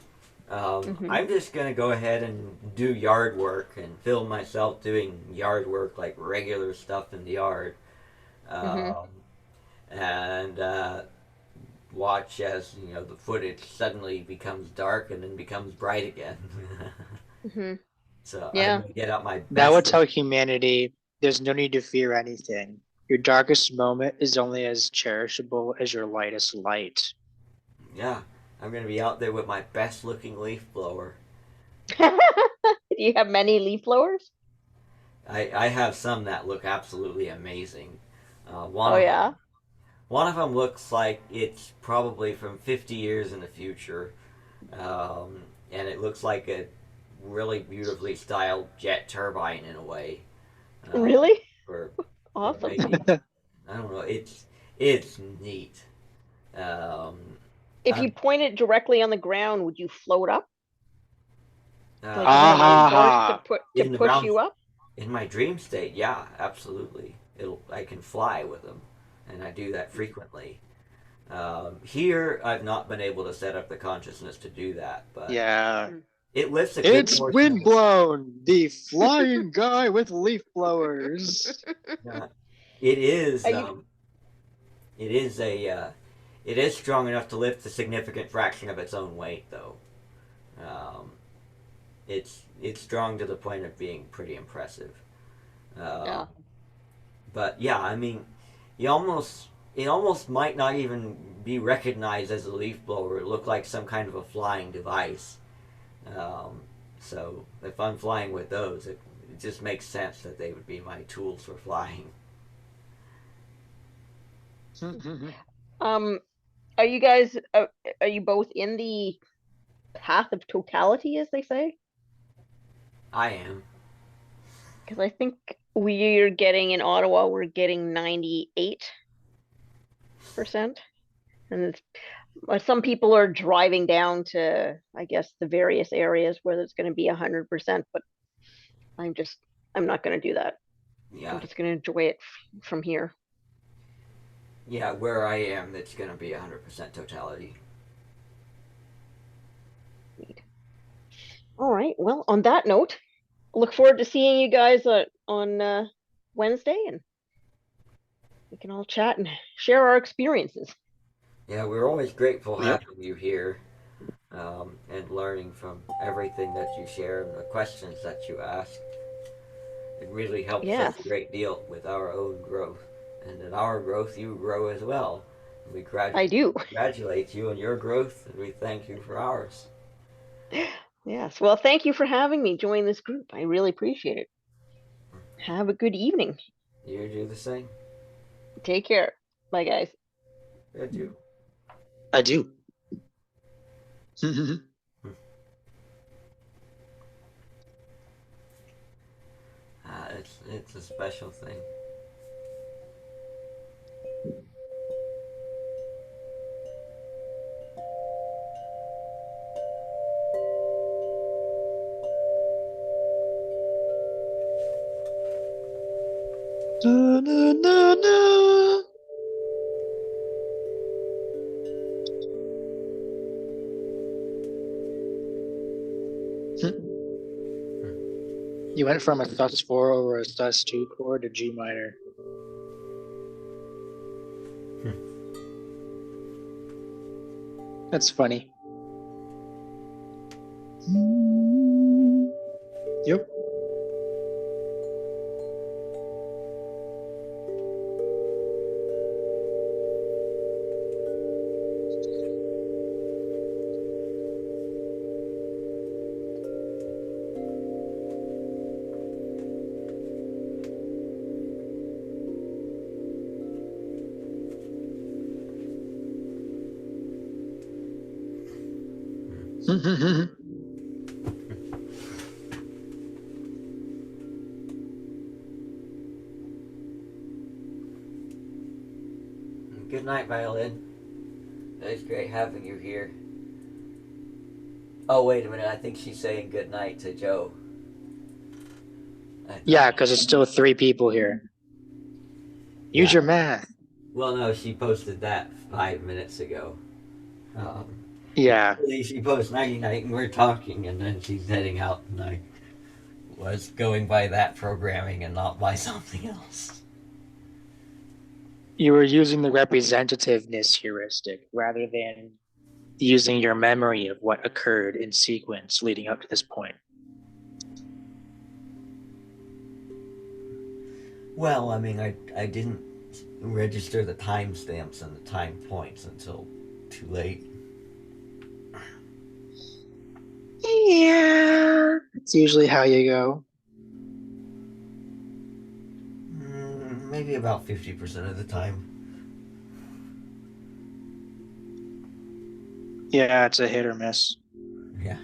I'm just going to go ahead and do yard work and film myself doing yard work, like regular stuff in the yard, um, and watch as the footage suddenly becomes dark and then becomes bright again. So I'm Yeah. going to get out my That best. would tell humanity there's no need to fear anything. Your darkest moment is only as cherishable as your lightest light. Yeah, I'm going to be out there with my best looking leaf blower. Do you have many leaf blowers? I have some that look absolutely amazing. Oh yeah. One of them looks like it's probably from 50 years in the future, and it looks like a really beautifully styled jet turbine in a way. Really? Or Awesome. maybe I don't know. It's neat. Um, If you I'm, point it directly on the ground, would you float up? Like uh, you have enough force to Ah, in the push brown you up? in my dream state, yeah, absolutely. I can fly with them, and I do that frequently. Here, I've not been able to set up the consciousness to do that, but yeah. it lifts a good It's portion of the. Windblown, the flying guy with leaf blowers. It is. Are you It is a. It is strong enough to lift a significant fraction of its own weight, though. Um, it's strong to the point of being pretty impressive. Yeah. But yeah, I mean, you almost it almost might not even be recognized as a leaf blower. It looked like some kind of a flying device. Um, so if I'm flying with those, it just makes sense that they would be my tools for flying. Um, are you guys are you both in the path of totality, as they say? I am. Because I think we're getting in Ottawa, we're getting 98%. And some people are driving down to, I guess, the various areas where there's going to be 100%, but I'm just, I'm not going to do that. Yeah, I'm just going to enjoy it from here. yeah. Where I am, it's gonna be 100% totality. All right. Well, on that note, look forward to seeing you guys on Wednesday, and we can all chat and share our experiences. Yeah, we're always grateful Yep. having you here, and learning from everything that you share and the questions that you ask. It really helps us Yes, a great deal with our own growth. And in our growth, you grow as well. We I do. congratulate you on your growth, and we thank you for ours. Yes. Well, thank you for having me join this group. I really appreciate it. Have a good evening. You do the same. Take care. Bye, guys. Good, you. I do. It's It's a special thing. Na, na, na, na. You went from a sus4 over a sus2 chord to G minor. That's funny. Yep. Good night, violin. It's great having you here. Oh, wait a minute. I think she's saying good night to Joe. Yeah, because there's still 3 people here. Use Yeah. your math. Well, no, she posted that 5 minutes ago. Yeah. She posts nighty night, and we're talking, and then she's heading out, and I was going by that programming and not by something else. You were using the representativeness heuristic rather than using your memory of what occurred in sequence leading up to this point. Well, I mean, I didn't register the timestamps and the time points until too late. Yeah. It's usually how you go. Maybe about 50% of the time. Yeah, it's a hit or miss. Yeah.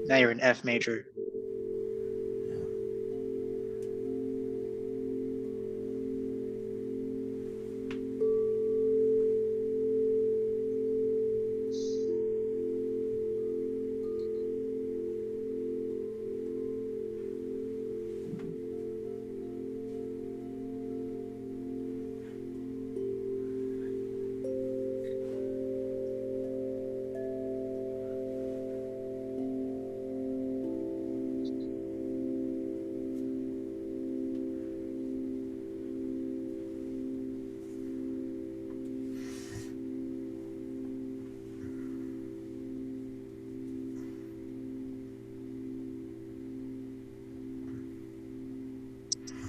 Now you're in F major.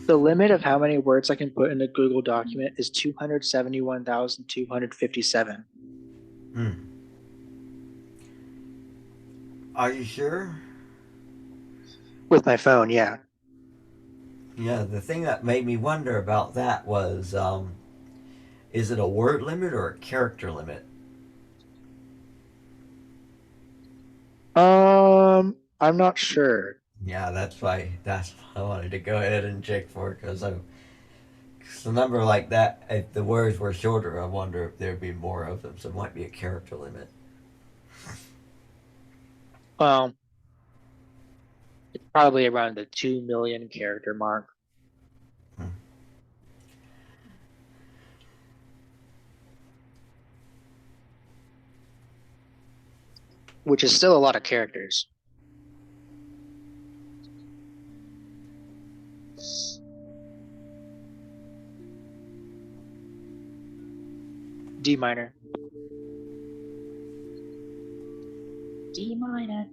The limit of how many words I can put in a Google document is 271,257. Are you sure? With my phone, yeah. Yeah, the thing that made me wonder about that was is it a word limit or a character limit? I'm not sure. Yeah, that's why I wanted to go ahead and check for, because a number like that, if the words were shorter, I wonder if there'd be more of them, so it might be a character limit. Well, it's probably around the 2 million character mark. Which is still a lot of characters. D minor. D minor.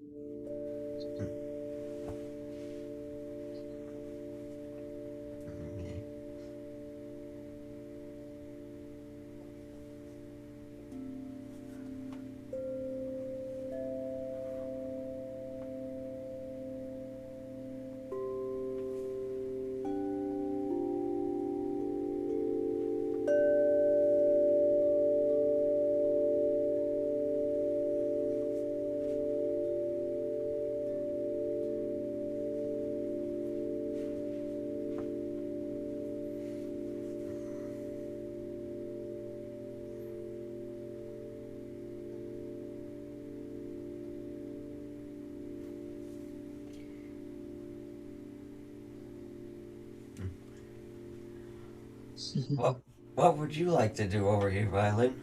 What what would you like to do over here, Violin?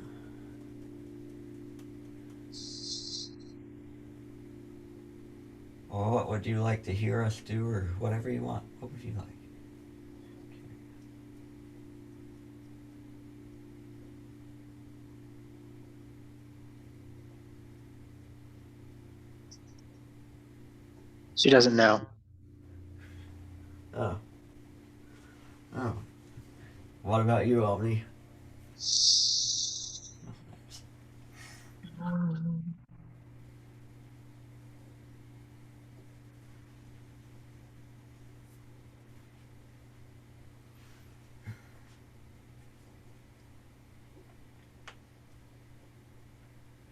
Or what would you like to hear us do, or whatever you want? What would you like? She doesn't know. Oh. Oh. What about you, Omni?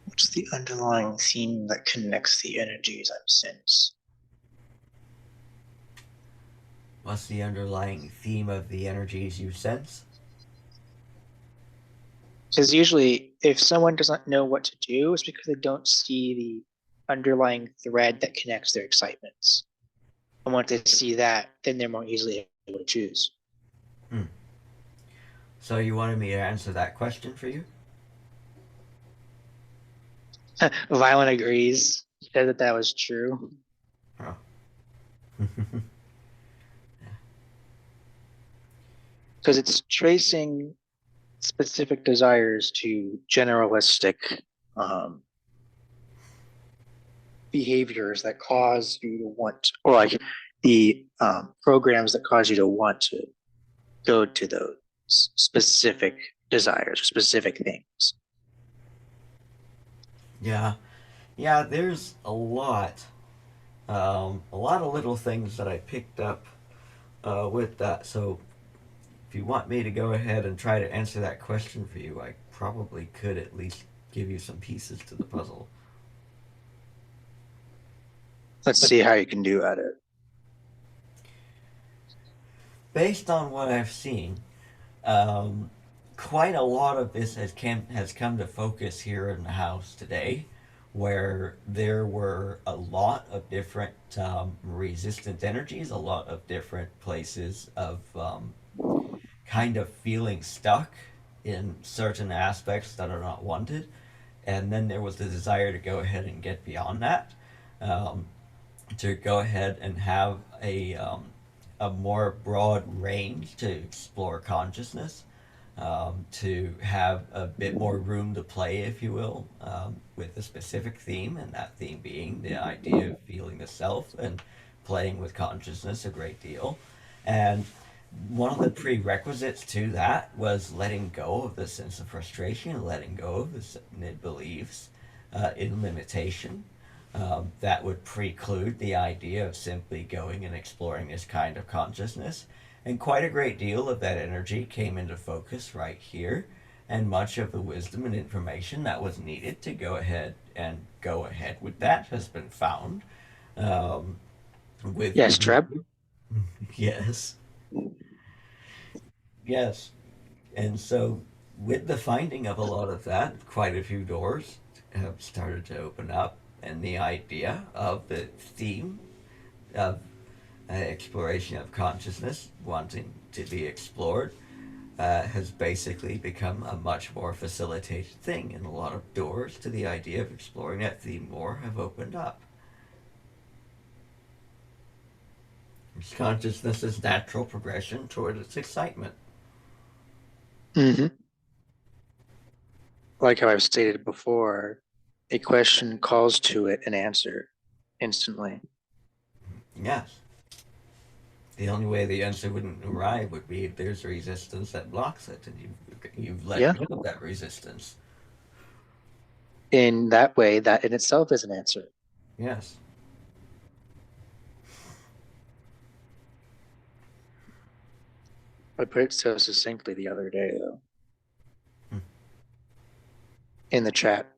What's the underlying theme that connects the energies I've sensed? What's the underlying theme of the energies you sense? Because usually, if someone doesn't know what to do, it's because they don't see the underlying thread that connects their excitements. And once they see that, then they're more easily able to choose. So you wanted me to answer that question for you? Violent agrees, said that that was true. Oh. Because it's tracing specific desires to generalistic um, behaviors that cause you to want, or like the programs that cause you to want to go to those specific desires, specific things. Yeah. Yeah, there's a lot of little things that I picked up with that. So if you want me to go ahead and try to answer that question for you, I probably could at least give you some pieces to the puzzle. Let's see how you can do at it. Based on what I've seen, um, quite a lot of this has come to focus here in the house today, where there were a lot of different resistant energies, a lot of different places of kind of feeling stuck in certain aspects that are not wanted. And then there was the desire to go ahead and get beyond that, um, to go ahead and have a more broad range to explore consciousness, to have a bit more room to play, if you will, with a specific theme, and that theme being the idea of feeling the self and playing with consciousness a great deal. And one of the prerequisites to that was letting go of the sense of frustration, letting go of the beliefs in limitation. That would preclude the idea of simply going and exploring this kind of consciousness. And quite a great deal of that energy came into focus right here, and much of the wisdom and information that was needed to go ahead with that has been found. Um, with Yes, Treb. yes, yes, and so with the finding of a lot of that, quite a few doors have started to open up, and the idea of the theme of exploration of consciousness wanting to be explored has basically become a much more facilitated thing, and a lot of doors to the idea of exploring that theme more have opened up. It's consciousness's natural progression toward its excitement. Mm-hmm. Like how I've stated before, a question calls to it an answer instantly. Yes. The only way the answer wouldn't arrive would be if there's resistance that blocks it, and you've let Yeah. go of that resistance. In that way, that in itself is an answer. Yes. I put it so succinctly the other day, though, Hmm. in the chat.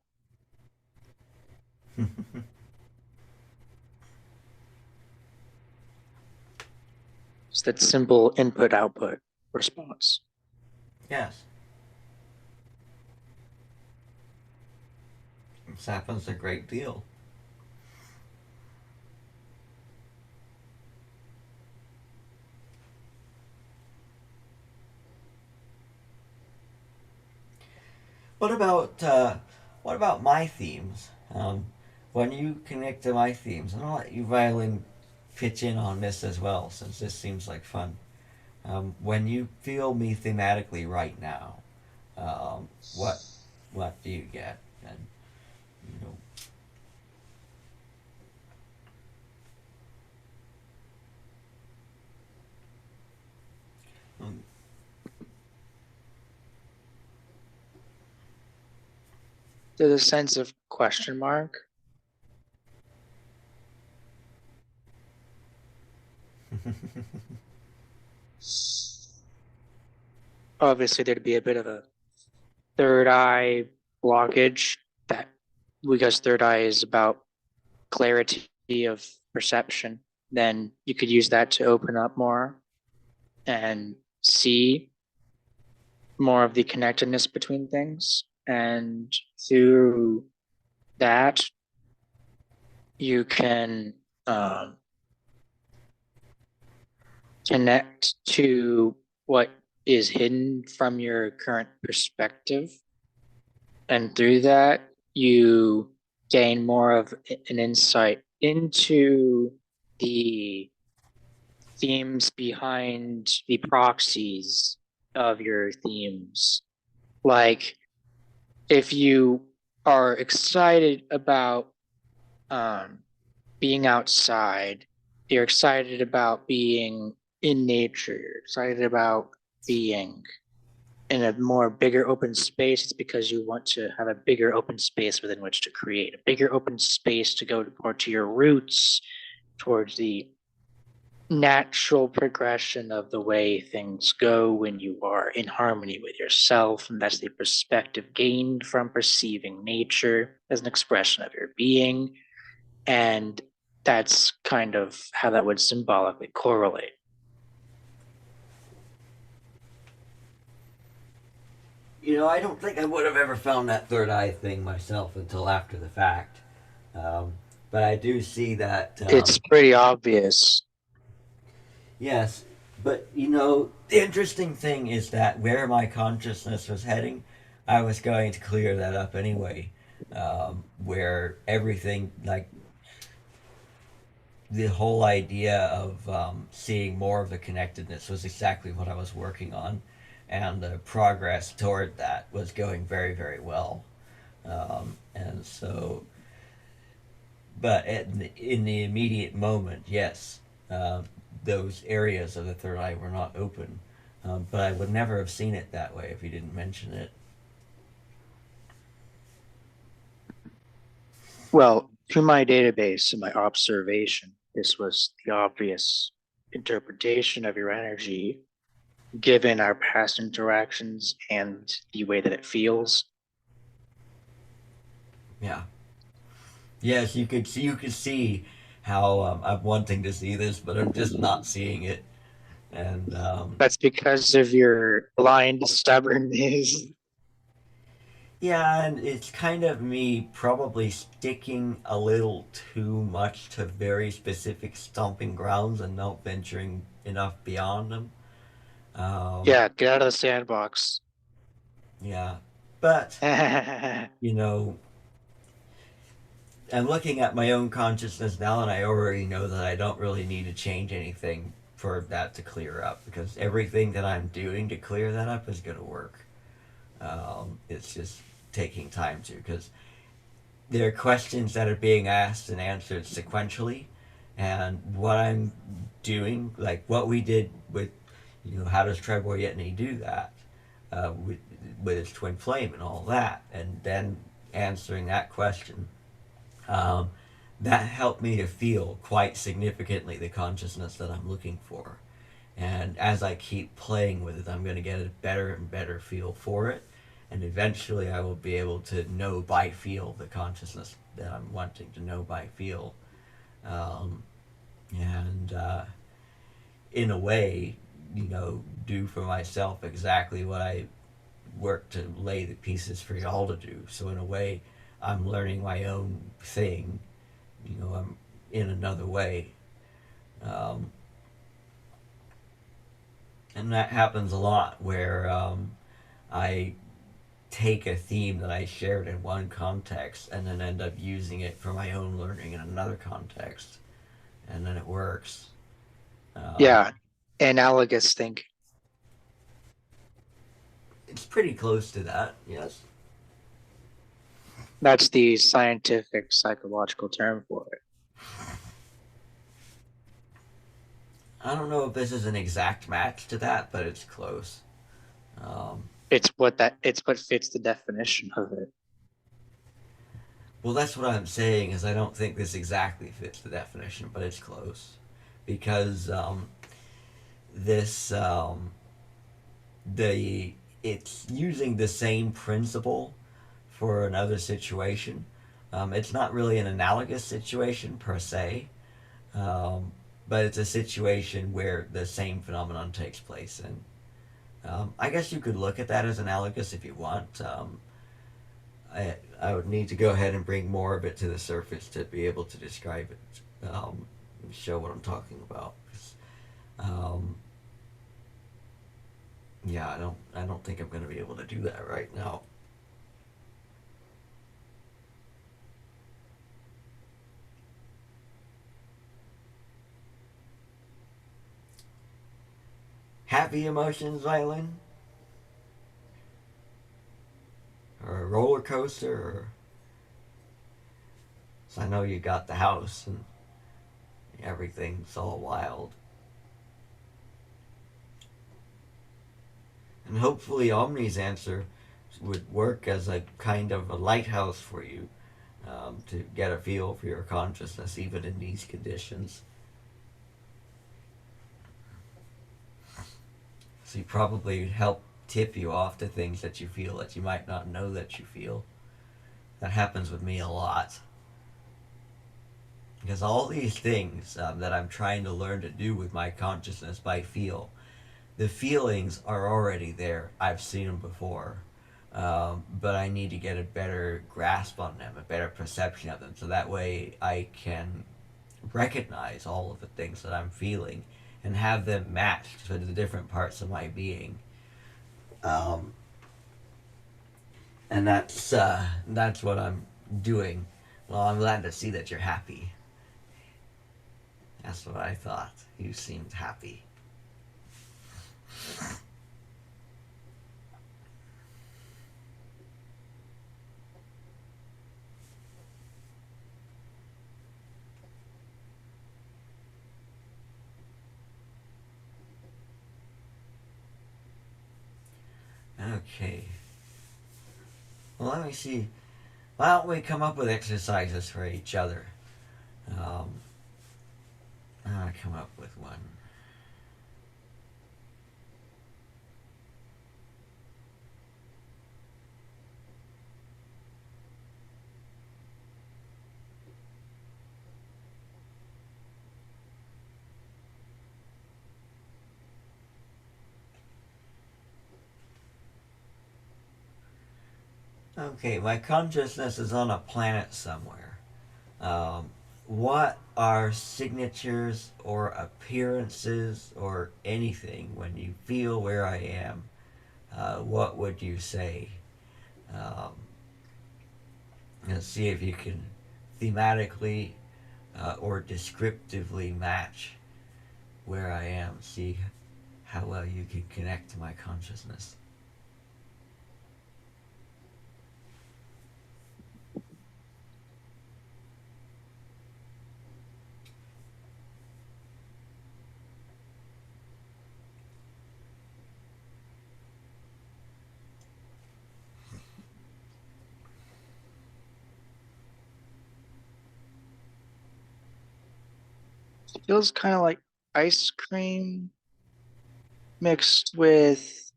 It's that simple input-output response. Yes. This happens a great deal. what about my themes? When you connect to my themes, and I'll let you violin pitch in on this as well, since this seems like fun. When you feel me thematically right now, um, what what do you get? And you know, um, There's a sense of question mark. Obviously, there'd be a bit of a third eye blockage that because third eye is about clarity of perception, then you could use that to open up more and see more of the connectedness between things. And through that, you can connect to what is hidden from your current perspective. And through that, you gain more of an insight into the themes behind the proxies of your themes. Like, if you are excited about being outside, you're excited about being in nature, you're excited about being in a more bigger open space, it's because you want to have a bigger open space within which to create, a bigger open space to go more to your roots, towards the natural progression of the way things go when you are in harmony with yourself. And that's the perspective gained from perceiving nature as an expression of your being. And that's kind of how that would symbolically correlate. I don't think I would have ever found that third eye thing myself until after the fact. Um, but I do see that. It's pretty obvious. Yes, but the interesting thing is that where my consciousness was heading, I was going to clear that up anyway. Where everything, like the whole idea of seeing more of the connectedness, was exactly what I was working on, and the progress toward that was going very, very well. And so, but in the immediate moment, yes, those areas of the third eye were not open. But I would never have seen it that way if you didn't mention it. Well, through my database and my observation, this was the obvious interpretation of your energy given our past interactions and the way that it feels. Yeah. Yes, you could see how I'm wanting to see this, but I'm just not seeing it. And That's because of your blind stubbornness. yeah, and it's kind of me probably sticking a little too much to very specific stomping grounds and not venturing enough beyond them. Um, Yeah, get out of the sandbox. yeah, but Yeah, you know, I'm looking at my own consciousness now, and I already know that I don't really need to change anything for that to clear up, because everything that I'm doing to clear that up is going to work. It's just taking time to, because there are questions that are being asked and answered sequentially, and what I'm doing, like what we did with, how does Trebor Yetney do that, with its twin flame and all that, and then answering that question, um, that helped me to feel quite significantly the consciousness that I'm looking for. And as I keep playing with it, I'm going to get a better and better feel for it. And eventually I will be able to know by feel the consciousness that I'm wanting to know by feel. Um, and in a way, do for myself exactly what I work to lay the pieces for y'all to do. So in a way, I'm learning my own thing. I'm in another way. Um, and that happens a lot where I take a theme that I shared in one context and then end up using it for my own learning in another context, and then it works. Yeah, analogous thinking. It's pretty close to that, yes. That's the scientific psychological term for it. I don't know if this is an exact match to that, but it's close. It's what fits the definition of it. Well, that's what I'm saying is I don't think this exactly fits the definition, but it's close because this the it's using the same principle for another situation. It's not really an analogous situation per se, but it's a situation where the same phenomenon takes place, and I guess you could look at that as analogous if you want. I would need to go ahead and bring more of it to the surface to be able to describe it, show what I'm talking about. Um, yeah, I don't think I'm going to be able to do that right now. Happy emotions, Violin? Or a roller coaster? Or... So I know you got the house and everything's all wild. And hopefully Omni's answer would work as a kind of a lighthouse for you, to get a feel for your consciousness even in these conditions. So you probably help tip you off to things that you feel that you might not know that you feel. That happens with me a lot. Because all these things that I'm trying to learn to do with my consciousness by feel, the feelings are already there. I've seen them before. But I need to get a better grasp on them, a better perception of them, so that way I can recognize all of the things that I'm feeling and have them matched to the different parts of my being. And that's what I'm doing. Well, I'm glad to see that you're happy. That's what I thought. You seemed happy. Okay. Well, let me see. Why don't we come up with exercises for each other? I'm gonna come up with one. Okay, my consciousness is on a planet somewhere. What are signatures or appearances or anything when you feel where I am? What would you say? Um, and see if you can thematically or descriptively match where I am. See how well you can connect to my consciousness. It feels kind of like ice cream mixed with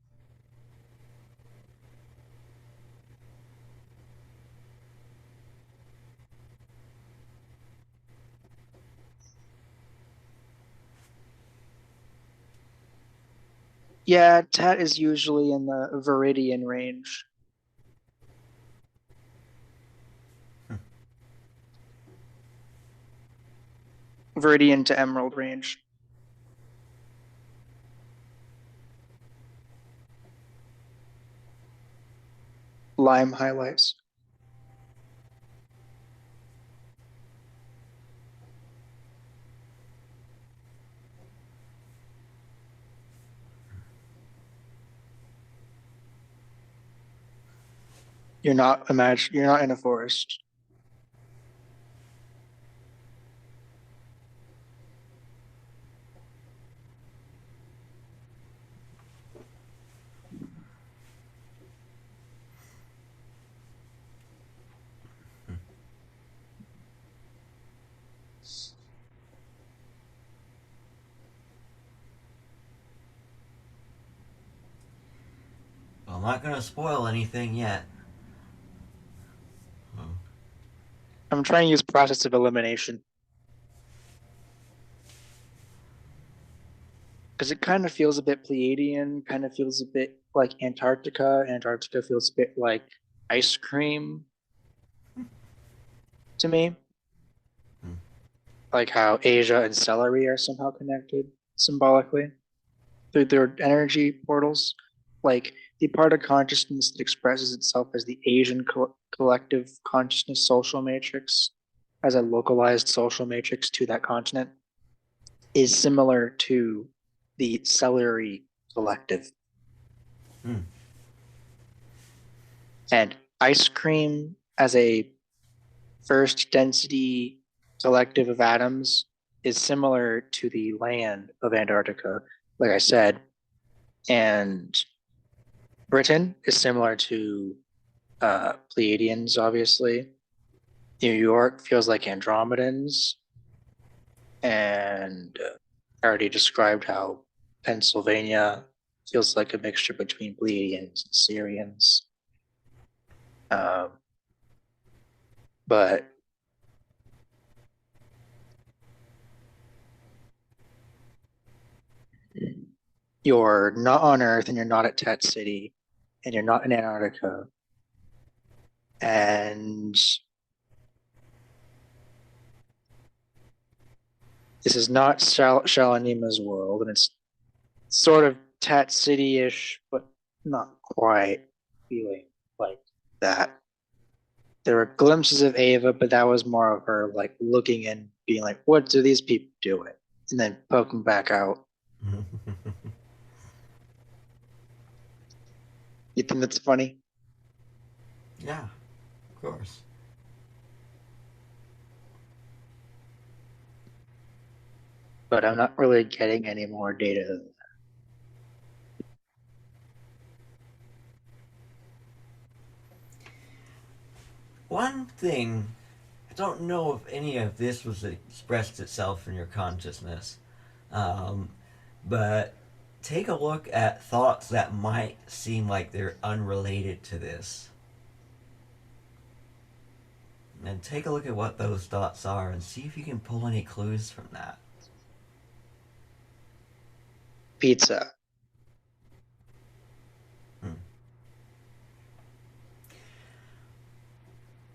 yeah, TAT is usually in the Viridian range. Viridian to Emerald range. lime highlights. You're not in a forest. Well, I'm not gonna spoil anything yet. I'm trying to use process of elimination. Because it kind of feels a bit Pleiadian, kind of feels a bit like Antarctica. Antarctica feels a bit like ice cream to me. Like how Asia and celery are somehow connected symbolically through their energy portals. Like the part of consciousness that expresses itself as the Asian collective consciousness social matrix, as a localized social matrix to that continent, is similar to the celery collective. And ice cream as a first density collective of atoms is similar to the land of Antarctica, like I said. And Britain is similar to Pleiadians, obviously. New York feels like Andromedans. And I already described how Pennsylvania feels like a mixture between Pleiadians and Syrians. But you're not on Earth and you're not at TAT City and you're not in Antarctica. And this is not Shalanima's world, and it's sort of TAT City-ish, but not quite feeling like that. There were glimpses of Ava, but that was more of her like looking and being like, what do these people doing? And then poking back out. You think that's funny? Yeah, of course. But I'm not really getting any more data. One thing, I don't know if any of this was expressed itself in your consciousness, but take a look at thoughts that might seem like they're unrelated to this. And take a look at what those thoughts are and see if you can pull any clues from that. Pizza.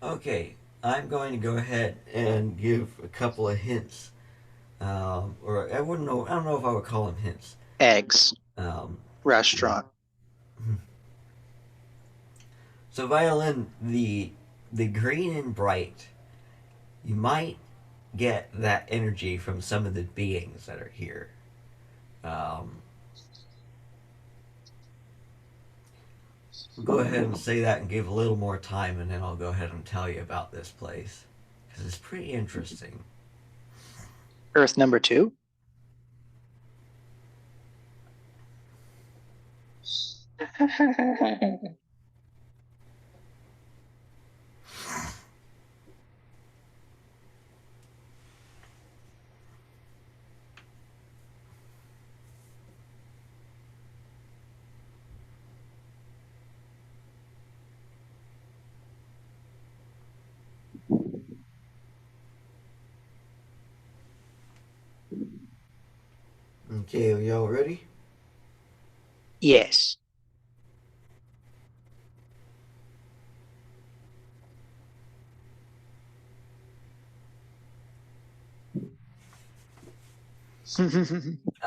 Okay, I'm going to go ahead and give a couple of hints. Or I wouldn't know. I don't know if I would call them hints. Eggs. Restaurant. So violin, the green and bright, you might get that energy from some of the beings that are here. We'll go ahead and say that and give a little more time, and then I'll go ahead and tell you about this place because it's pretty interesting. Earth number 2. Okay, are y'all ready? Yes.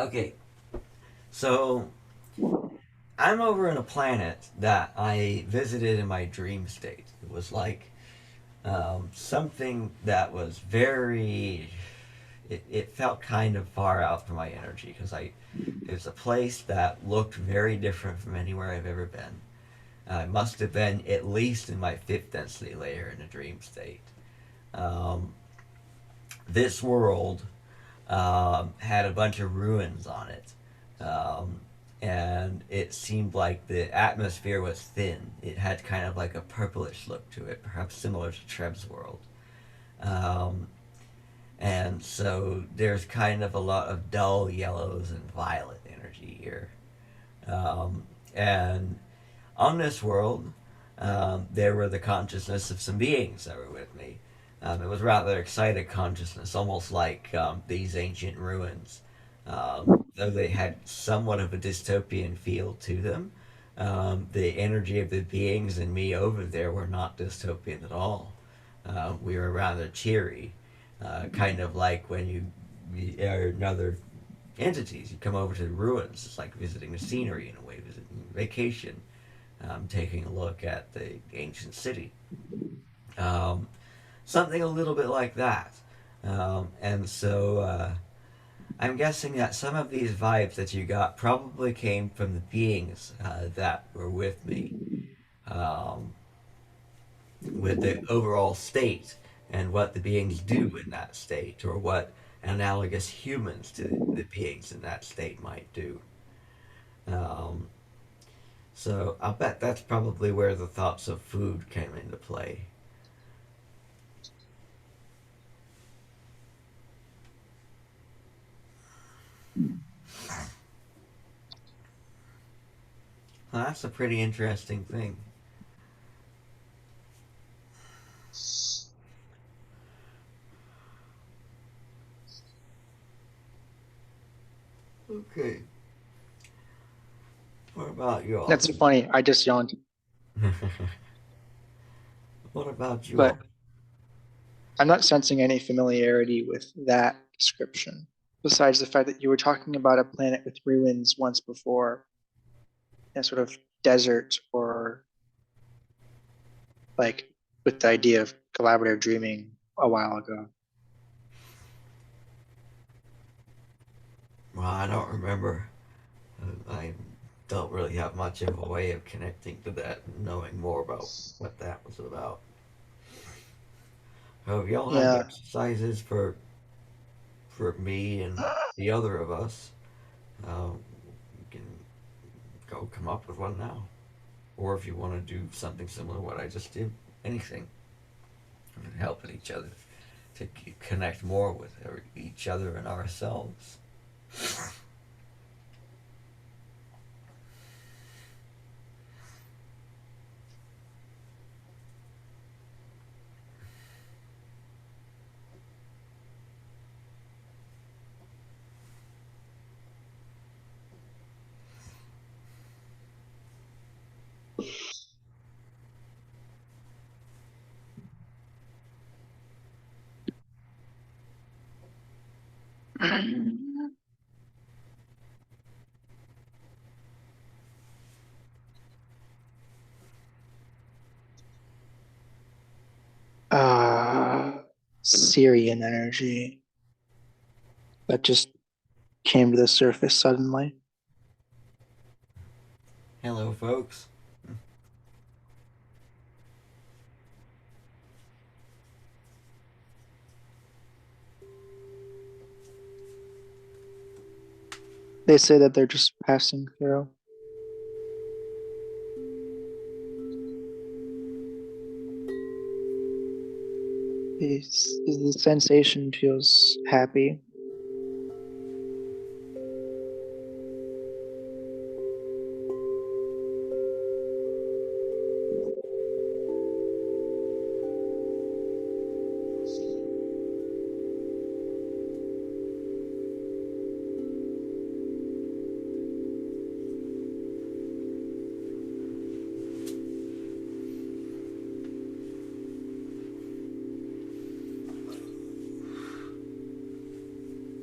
Okay, so I'm over in a planet that I visited in my dream state. It was like something that was very. It felt kind of far out from my energy because it was a place that looked very different from anywhere I've ever been. I must have been at least in my fifth density layer in a dream state. Um, this world had a bunch of ruins on it. Um, and it seemed like the atmosphere was thin. It had kind of like a purplish look to it, perhaps similar to Treb's world. Um, and so there's kind of a lot of dull yellows and violet energy here. And on this world, there were the consciousness of some beings that were with me. It was rather excited consciousness, almost like these ancient ruins. Though they had somewhat of a dystopian feel to them, the energy of the beings and me over there were not dystopian at all. We were rather cheery, kind of like when you are in other entities. You come over to the ruins. It's like visiting the scenery in a way, visiting vacation, taking a look at the ancient city. Um, Something a little bit like that. And so I'm guessing that some of these vibes that you got probably came from the beings that were with me, um, with the overall state and what the beings do in that state, or what analogous humans to the beings in that state might do. Um, so I'll bet that's probably where the thoughts of food came into play. Well, that's a pretty interesting thing. Okay. What about you all? That's funny. I just yawned, What about you but all? I'm not sensing any familiarity with that description. Besides the fact that you were talking about a planet with ruins once before, a sort of desert, or like with the idea of collaborative dreaming a while ago. Well, I don't remember. I don't really have much of a way of connecting to that, knowing more about what that was about. So if y'all have Yeah. exercises for me and the other of us, you can go come up with one now. Or if you want to do something similar to what I just did, anything. Helping each other to connect more with each other and ourselves. Syrian energy that just came to the surface suddenly. Hello, folks. They say that they're just passing through. The sensation feels happy.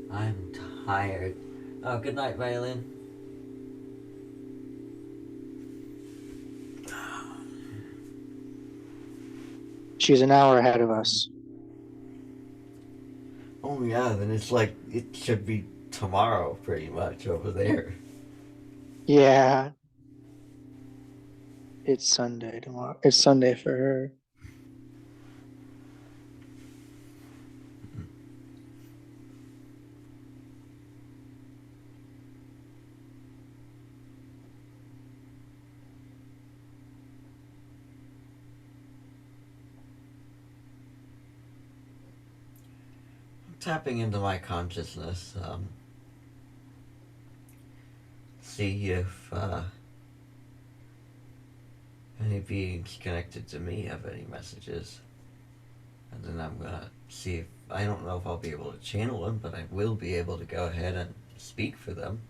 I'm tired. Oh, good night, Violin. She's an hour ahead of us. Oh yeah, then it's like it should be tomorrow, pretty much over there. Yeah. It's Sunday tomorrow. It's Sunday for her. Tapping into my consciousness, see if any beings connected to me have any messages. And then I'm gonna see if, I don't know if I'll be able to channel them, but I will be able to go ahead and speak for them.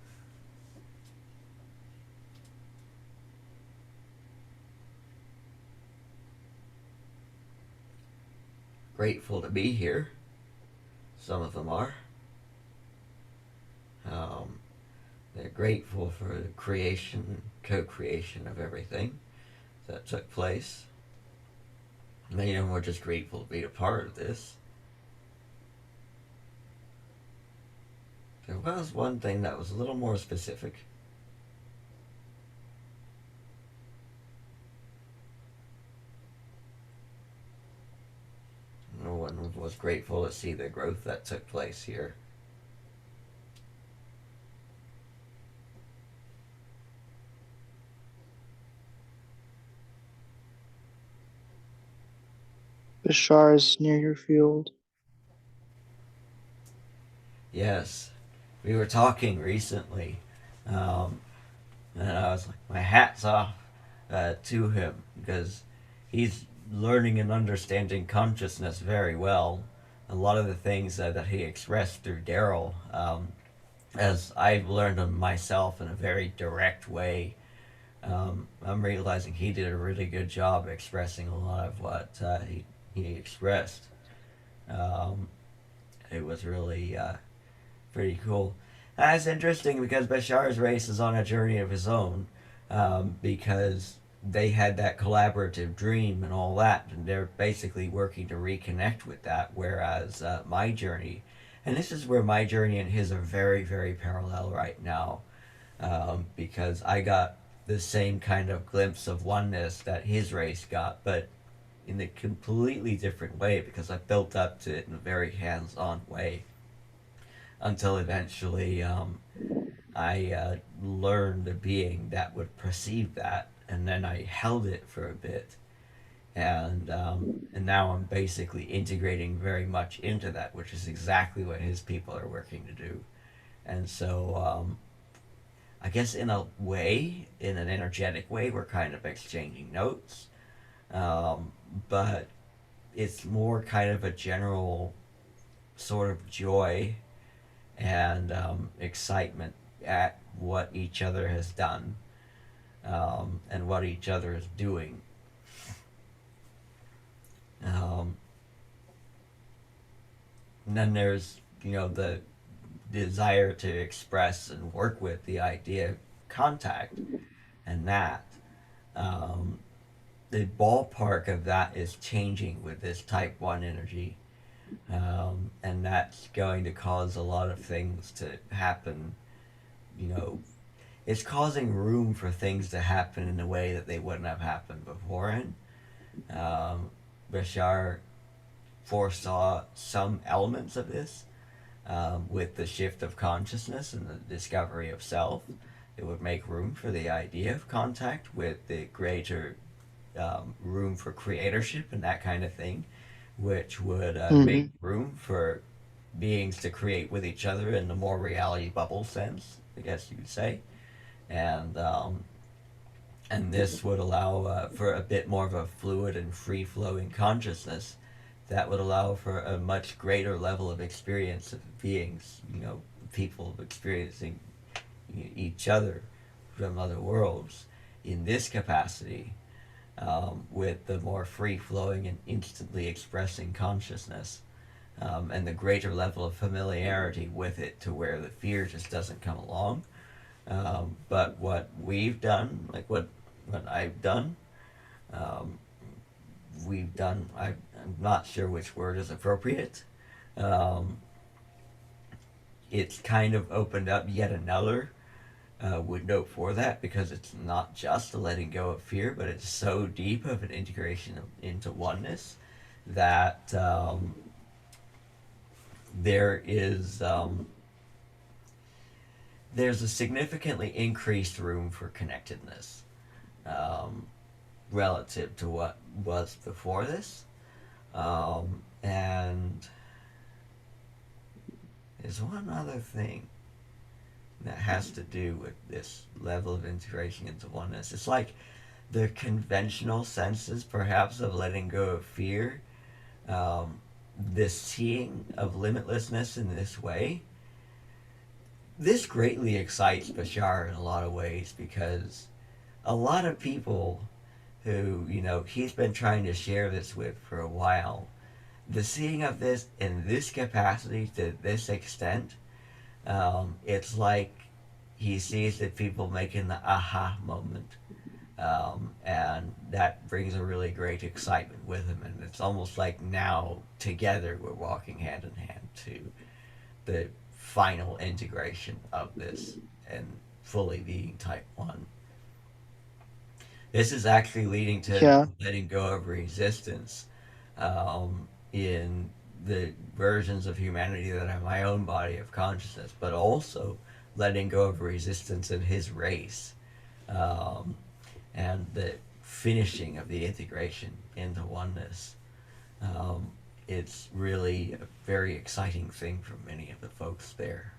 Grateful to be here. Some of them are. They're grateful for the creation, co-creation of everything that took place. Many of them were just grateful to be a part of this. There was one thing that was a little more specific. No one was grateful to see the growth that took place here. Bashar is near your field. Yes, we were talking recently, and I was like, my hat's off to him because he's learning and understanding consciousness very well. A lot of the things that he expressed through Daryl, as I've learned them myself in a very direct way. I'm realizing he did a really good job expressing a lot of what he expressed. Um, it was really pretty cool. That's interesting because Bashar's race is on a journey of his own, because they had that collaborative dream and all that, and they're basically working to reconnect with that. Whereas my journey, and this is where my journey and his are very, very parallel right now, because I got the same kind of glimpse of oneness that his race got, but in a completely different way because I built up to it in a very hands-on way until eventually I learned a being that would perceive that, and then I held it for a bit, and now I'm basically integrating very much into that, which is exactly what his people are working to do, and so I guess in a way, in an energetic way, we're kind of exchanging notes, but it's more kind of a general sort of joy and excitement at what each other has done, and what each other is doing. And then there's, the desire to express and work with the idea of contact, and that. Um, the ballpark of that is changing with this type 1 energy. And that's going to cause a lot of things to happen. It's causing room for things to happen in a way that they wouldn't have happened beforehand. Bashar foresaw some elements of this, with the shift of consciousness and the discovery of self. It would make room for the idea of contact with the greater room for creatorship and that kind of thing, which would make room for beings to create with each other in the more reality bubble sense, I guess you could say, and this would allow for a bit more of a fluid and free flowing consciousness that would allow for a much greater level of experience of beings, people experiencing each other from other worlds in this capacity, with the more free flowing and instantly expressing consciousness, and the greater level of familiarity with it to where the fear just doesn't come along. But what we've done, like what I've done, we've done. I'm not sure which word is appropriate. Um, it's kind of opened up yet another window for that, because it's not just a letting go of fear, but it's so deep of an integration into oneness that there is there's a significantly increased room for connectedness um, relative to what was before this. And there's one other thing that has to do with this level of integration into oneness. It's like the conventional senses, perhaps, of letting go of fear, this seeing of limitlessness in this way. This greatly excites Bashar in a lot of ways, because a lot of people who, he's been trying to share this with for a while, the seeing of this in this capacity to this extent, it's like he sees the people making the aha moment. And that brings a really great excitement with him. And it's almost like now, together, we're walking hand in hand to the final integration of this and fully being type 1. This is actually leading to Yeah. letting go of resistance in the versions of humanity that are my own body of consciousness, but also letting go of resistance in his race, and the finishing of the integration into oneness. It's really a very exciting thing for many of the folks there.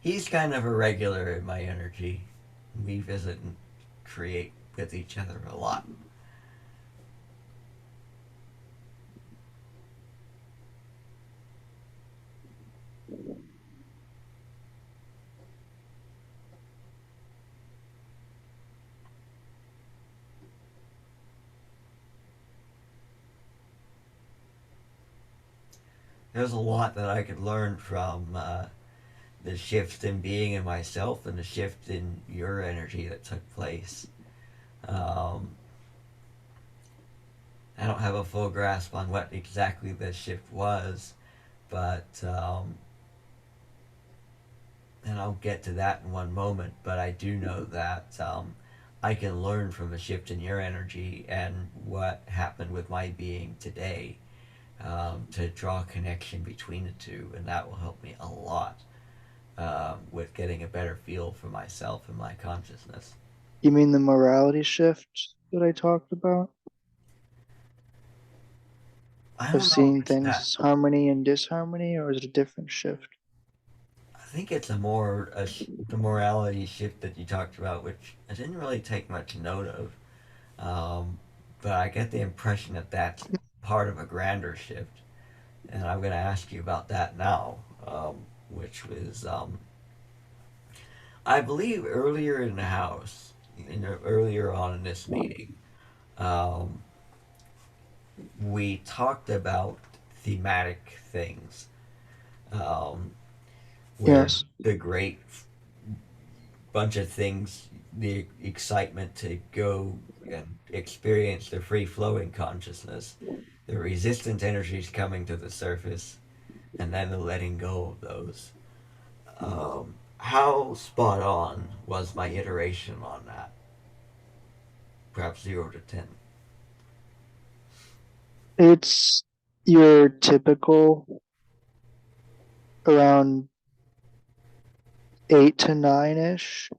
He's kind of a regular in my energy. We visit and create with each other a lot. There's a lot that I could learn from the shift in being in myself and the shift in your energy that took place. Um, I don't have a full grasp on what exactly the shift was, but and I'll get to that in one moment. But I do know that I can learn from a shift in your energy and what happened with my being today, to draw a connection between the two, and that will help me a lot with getting a better feel for myself and my consciousness. You mean the morality shift that I talked about? I Of don't know if seeing it's things that. as harmony and disharmony, or is it a different shift? I think it's the morality shift that you talked about, which I didn't really take much note of. But I get the impression that that's part of a grander shift, and I'm going to ask you about that now, which was, I believe, earlier in the house, earlier on in this meeting, um, we talked about thematic things, um, where Yes. the great bunch of things, the excitement to go and experience the free flowing consciousness, the resistant energies coming to the surface, and then the letting go of those. How spot on was my iteration on that? Perhaps 0 to 10. It's your typical around 8 to 9-ish.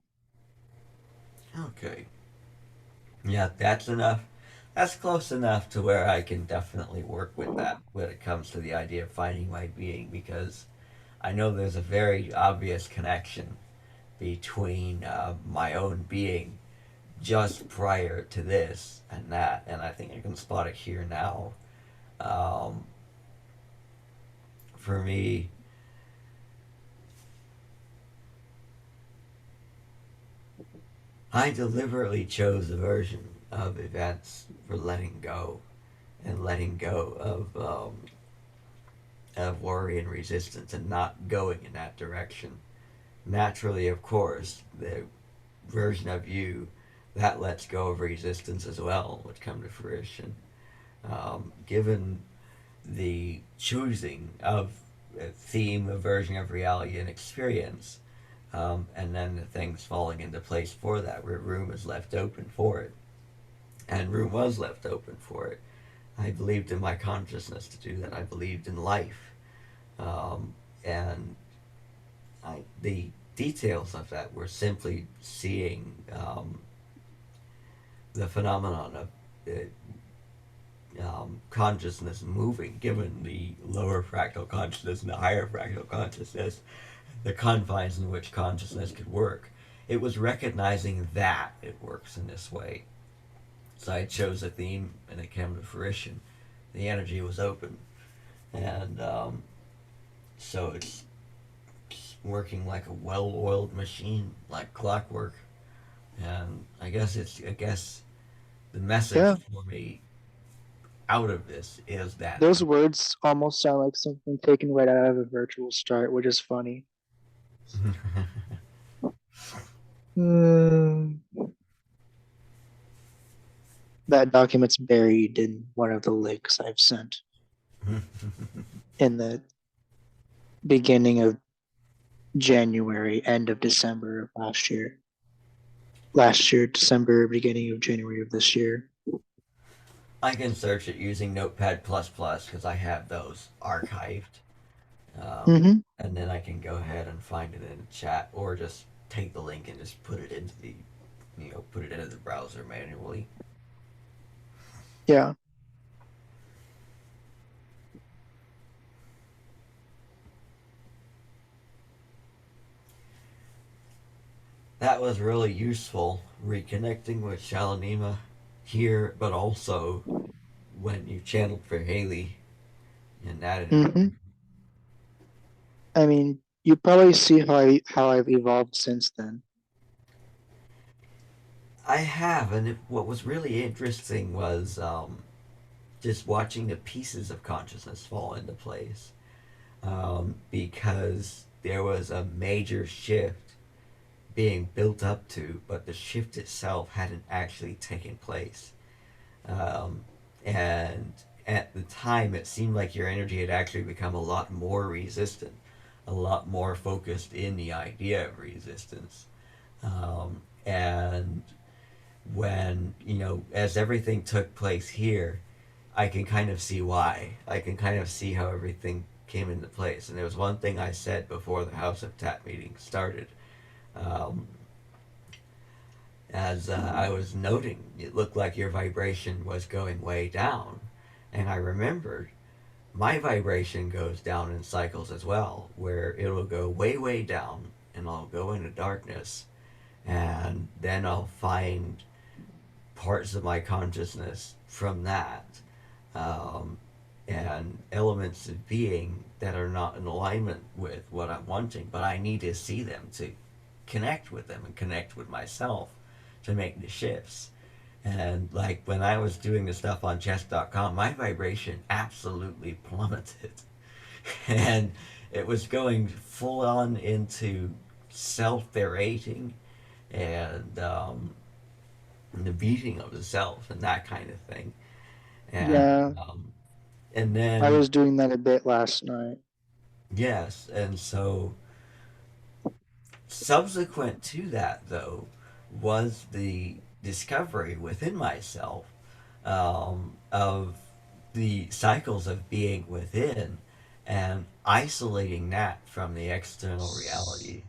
Okay. Yeah, that's enough. That's close enough to where I can definitely work with that when it comes to the idea of finding my being, because I know there's a very obvious connection between my own being just prior to this and that, and I think you can spot it here now. Um, for me, I deliberately chose a version of events for letting go and letting go of worry and resistance and not going in that direction. Naturally, of course, the version of you that lets go of resistance as well would come to fruition. Given the choosing of a theme, a version of reality, and experience, and then the things falling into place for that, where room is left open for it, and room was left open for it. I believed in my consciousness to do that. I believed in life, and the details of that were simply seeing the phenomenon of consciousness moving, given the lower fractal consciousness and the higher fractal consciousness, the confines in which consciousness could work. It was recognizing that it works in this way. So I chose a theme and it came to fruition. The energy was open. And so it's working like a well-oiled machine, like clockwork. And I guess the message Yeah. for me out of this is that Those words almost sound like something taken right out of a virtual start, which is funny. Mm, that document's buried in one of the links I've sent in the beginning of January, end of December of last year. Last year, December, beginning of January of this year. I can search it using Notepad++ because I have those archived. Mm-hmm. And then I can go ahead and find it in the chat or just take the link and just put it into put it into the browser manually. Yeah. That was really useful, reconnecting with Shalanima here, but also when you channeled for Haley and that. Mm-hmm. I mean, you probably see how I've evolved since then. I have, and what was really interesting was just watching the pieces of consciousness fall into place, because there was a major shift being built up to, but the shift itself hadn't actually taken place. Um, and at the time, it seemed like your energy had actually become a lot more resistant, a lot more focused in the idea of resistance. And when, as everything took place here, I can kind of see why. I can kind of see how everything came into place. And there was one thing I said before the House of TAT meeting started. Um, as I was noting, it looked like your vibration was going way down. And I remembered my vibration goes down in cycles as well, where it'll go way, way down and I'll go into darkness. And then I'll find parts of my consciousness from that, um, and elements of being that are not in alignment with what I'm wanting, but I need to see them to connect with them and connect with myself to make the shifts. And like when I was doing the stuff on chess.com, my vibration absolutely plummeted. And it was going full on into self berating and the beating of the self and that kind of thing. And Yeah, and I then was doing that a bit last night. yes, and so subsequent to that though was the discovery within myself, of the cycles of being within and isolating that from the external reality.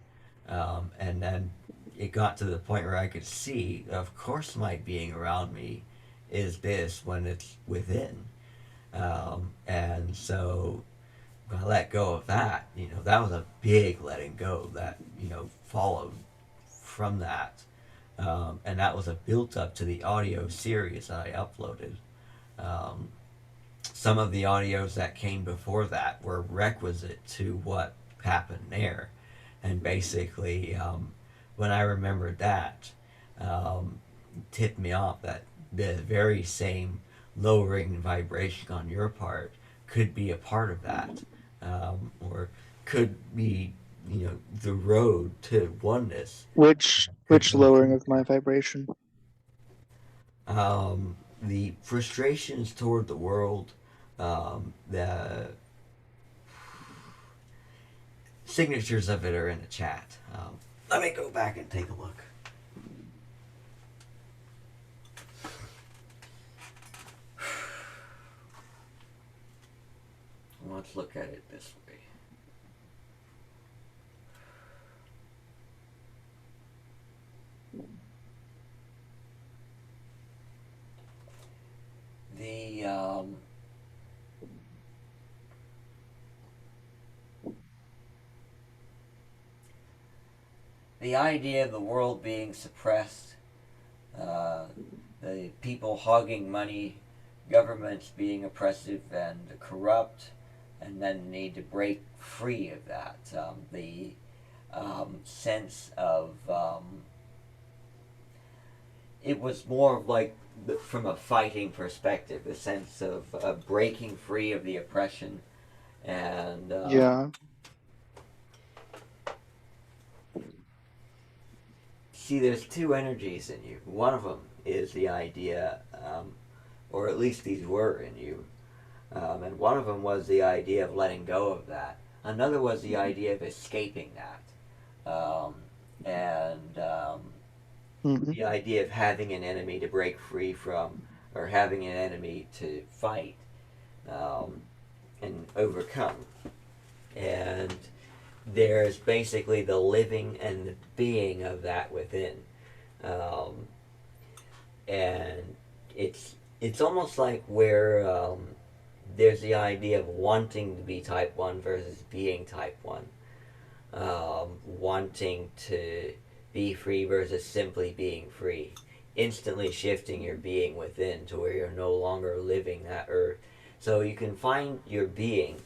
And then it got to the point where I could see, of course, my being around me is this when it's within. And so when I let go of that, that was a big letting go that, followed from that. And that was a built up to the audio series that I uploaded. Um, some of the audios that came before that were requisite to what happened there. And basically, when I remembered that, tipped me off that the very same lowering vibration on your part could be a part of that, or could be, the road to oneness. Could Which go lowering through of my vibration? the frustrations toward the world, the signatures of it are in the chat. Let me go back and take a look. Let's look at it this way. The the idea of the world being suppressed, the people hogging money, governments being oppressive and corrupt, and then the need to break free of that. The sense of it was more of like from a fighting perspective, the sense of breaking free of the oppression and Yeah. see, there's two energies in you. One of them is the idea, or at least these were in you, and one of them was the idea of letting go of that. Another was the idea of escaping that, and Hmm. the idea of having an enemy to break free from, or having an enemy to fight and overcome. And there's basically the living and the being of that within, um, and it's almost like where there's the idea of wanting to be type 1 versus being type 1, wanting to be free versus simply being free, instantly shifting your being within to where you're no longer living that earth. So you can find your being,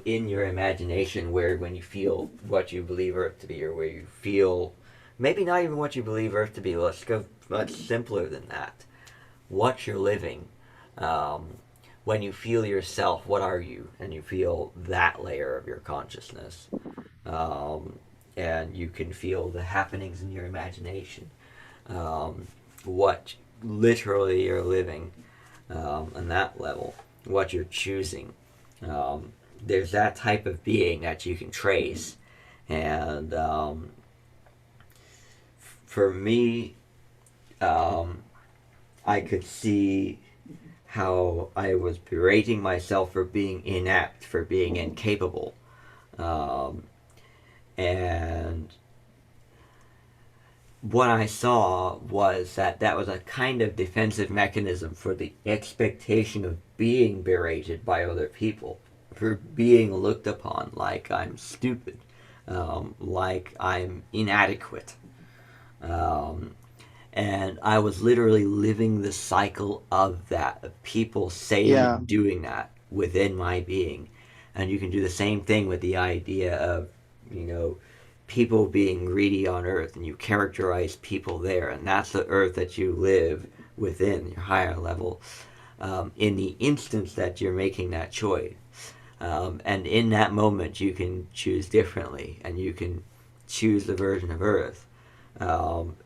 in your imagination, where when you feel what you believe Earth to be, or where you feel maybe not even what you believe Earth to be. Let's go much simpler than that. What you're living. When you feel yourself, what are you? And you feel that layer of your consciousness. And you can feel the happenings in your imagination. What literally you're living on that level. What you're choosing. There's that type of being that you can trace. And for me, I could see how I was berating myself for being inept, for being incapable. And what I saw was that that was a kind of defensive mechanism for the expectation of being berated by other people, for being looked upon like I'm stupid, like I'm inadequate. Um, and I was literally living the cycle of that, of people saying Yeah. and doing that within my being. And you can do the same thing with the idea of, you know, people being greedy on earth, and you characterize people there, and that's the earth that you live within, your higher level, in the instance that you're making that choice. And in that moment, you can choose differently, and you can choose the version of earth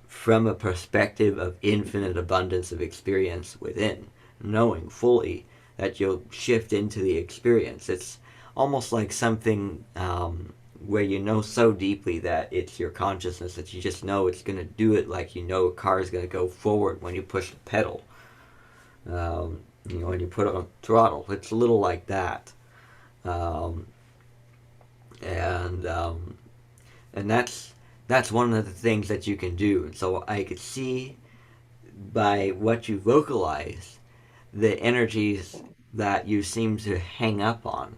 from a perspective of infinite abundance of experience within, knowing fully that you'll shift into the experience. It's almost like something where you know so deeply that it's your consciousness that you just know it's going to do it, like you know a car is going to go forward when you push the pedal. When you put on throttle, it's a little like that. Um, and and that's one of the things that you can do. And so I could see by what you vocalize the energies that you seem to hang up on,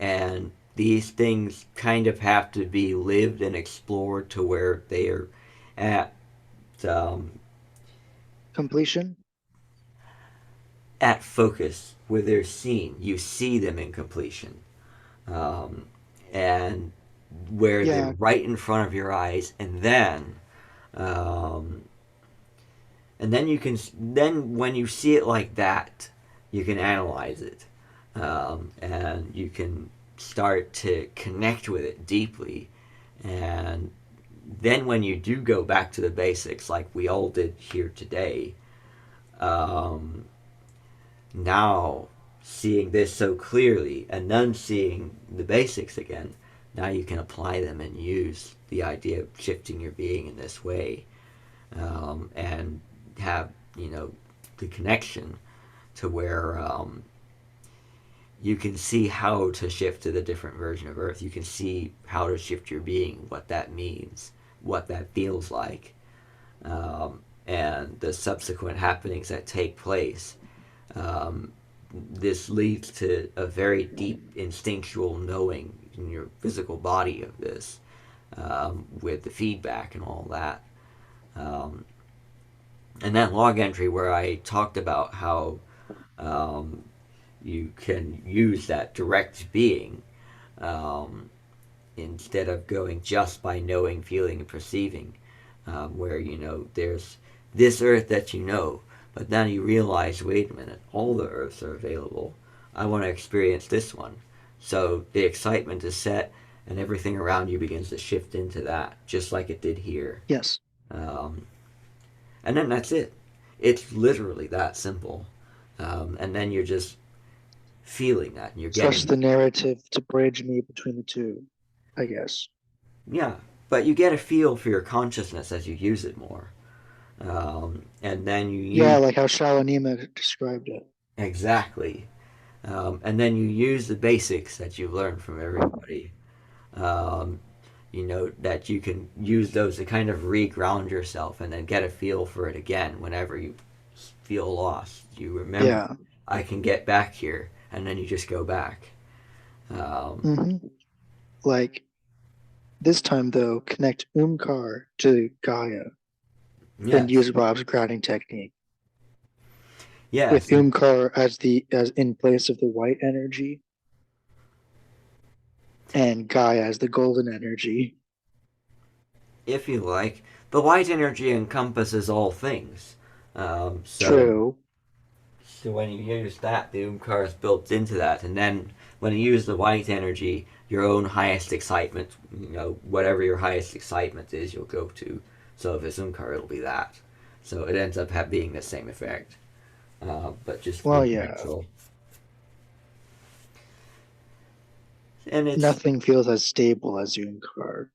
and these things kind of have to be lived and explored to where they are at um, Completion. at focus, where they're seen. You see them in completion, and where they're Yeah. right in front of your eyes, and then um, and then then when you see it like that, you can analyze it, and you can start to connect with it deeply, and then when you do go back to the basics, like we all did here today, um, now seeing this so clearly and then seeing the basics again, now you can apply them and use the idea of shifting your being in this way, and have, the connection to where, you can see how to shift to the different version of Earth. You can see how to shift your being, what that means, what that feels like, and the subsequent happenings that take place. Um, this leads to a very deep instinctual knowing in your physical body of this, with the feedback and all that. Um, and that log entry where I talked about how, um, you can use that direct being, um, instead of going just by knowing, feeling, and perceiving, where there's this Earth that but now you realize, wait a minute, all the Earths are available. I want to experience this one. So the excitement is set, and everything around you begins to shift into that, just like it did here. Yes. Um, and then that's it. It's literally that simple. And then you're just feeling that, and you're Trust getting, the narrative to bridge me between the two, I guess. yeah. But you get a feel for your consciousness as you use it more. And then you Yeah, use, like how Shalanima described it. exactly. And then you use the basics that you learned from everybody. Um, that you can use those to kind of re-ground yourself and then get a feel for it again whenever you feel lost. You remember, Yeah. I can get back here, and then you just go back. Um, hmm Like this time though, connect Umkar to Gaia, then yes, use Rob's grounding technique with yes. Umkar as in place of the white energy and Gaia as the golden energy. If you like, the light energy encompasses all things. Um, so True. So when you use that, the Umkar is built into that, and then when you use the white energy, your own highest excitement, whatever your highest excitement is, you'll go to. So if it's Umkar, it'll be that. So it ends up being the same effect, but just Well, yeah. incremental. And it's Nothing feels as stable as Umkar.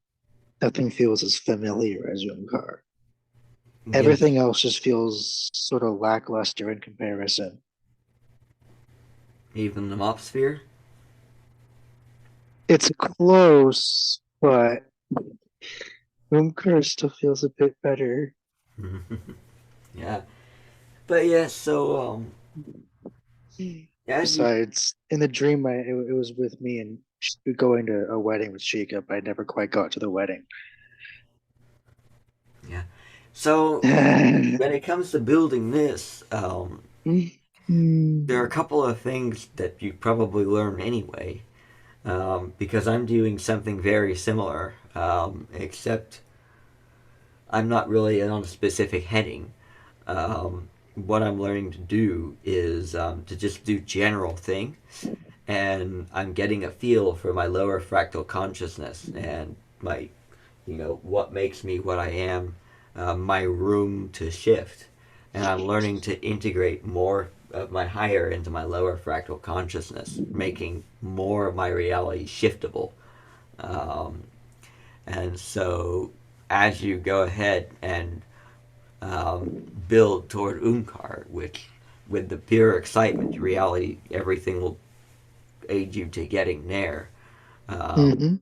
Nothing feels as familiar as Umkar. yes, Everything else just feels sort of lackluster in comparison. even the mop sphere. It's close, but Umkar still feels a bit better. Yeah, but yeah. So as you Besides, in the dream, it was with me and going to a wedding with Sheikah, but I never quite got to the wedding. yeah. So when it comes to building this, there are a couple of things that you probably learn anyway, because I'm doing something very similar, except I'm not really on a specific heading. What I'm learning to do is, to just do general things, and I'm getting a feel for my lower fractal consciousness and my, what makes me what I am, my room to shift, and I'm learning to integrate more of my higher into my lower fractal consciousness, making more of my reality shiftable. Um, and so, as you go ahead and, um, build toward Unkar, which, with the pure excitement, reality, everything will aid you to getting there. Um, hmm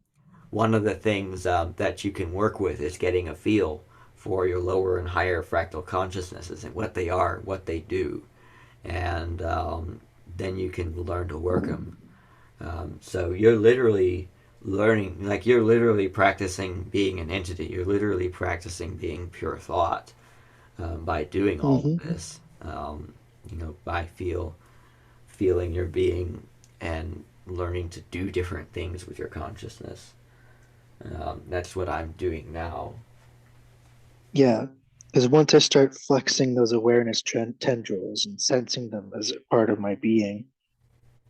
one of the things, that you can work with is getting a feel for your lower and higher fractal consciousnesses and what they are, what they do, and, then you can learn to work them. So you're literally learning, like you're literally practicing being an entity. You're literally practicing being pure thought, by doing all hmm of this. By feeling your being and learning to do different things with your consciousness. That's what I'm doing now. Yeah. Because once I start flexing those awareness tendrils and sensing them as a part of my being,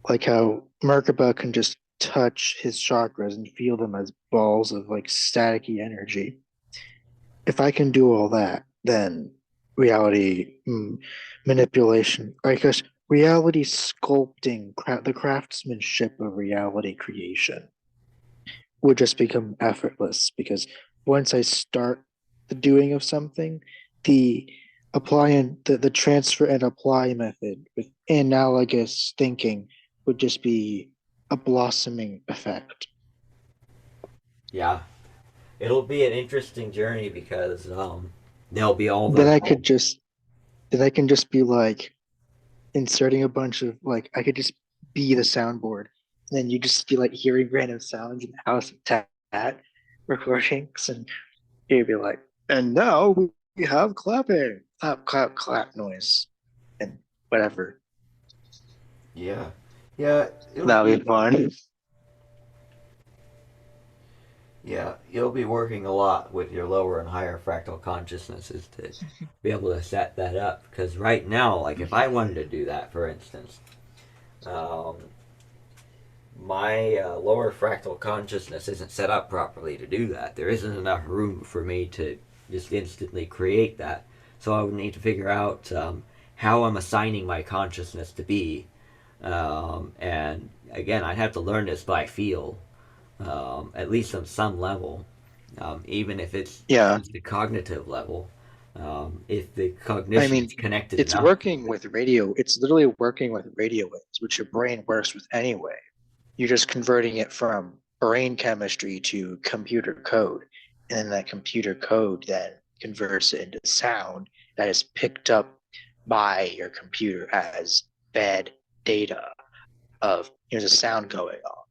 like how Merkaba can just touch his chakras and feel them as balls of like staticky energy. If I can do all that, then reality manipulation, I guess reality sculpting, the craftsmanship of reality creation would just become effortless because once I start the doing of something, the the transfer and apply method with analogous thinking would just be a blossoming effect. Yeah, it'll be an interesting journey because there'll be all Then the I could just then I can just be like inserting a bunch of like I could just be the soundboard. And then you just be like hearing random sounds in the house of TAT recordings and you'd be like, and now we have clapping, clap, clap, clap noise, and whatever. yeah, yeah. It'll That'll be be fun. Yeah, you'll be working a lot with your lower and higher fractal consciousnesses to be able to set that up. Because right now, like if I wanted to do that, for instance, um, my lower fractal consciousness isn't set up properly to do that. There isn't enough room for me to just instantly create that. So I would need to figure out how I'm assigning my consciousness to be. And again, I'd have to learn this by feel, at least on some level, even if it's Yeah, just the cognitive level. If the I cognition mean, is connected it's enough to working it. with radio. It's literally working with radio waves, which your brain works with anyway. You're just converting it from brain chemistry to computer code. And then that computer code then converts it into sound that is picked up by your computer as fed data of here's a sound going on.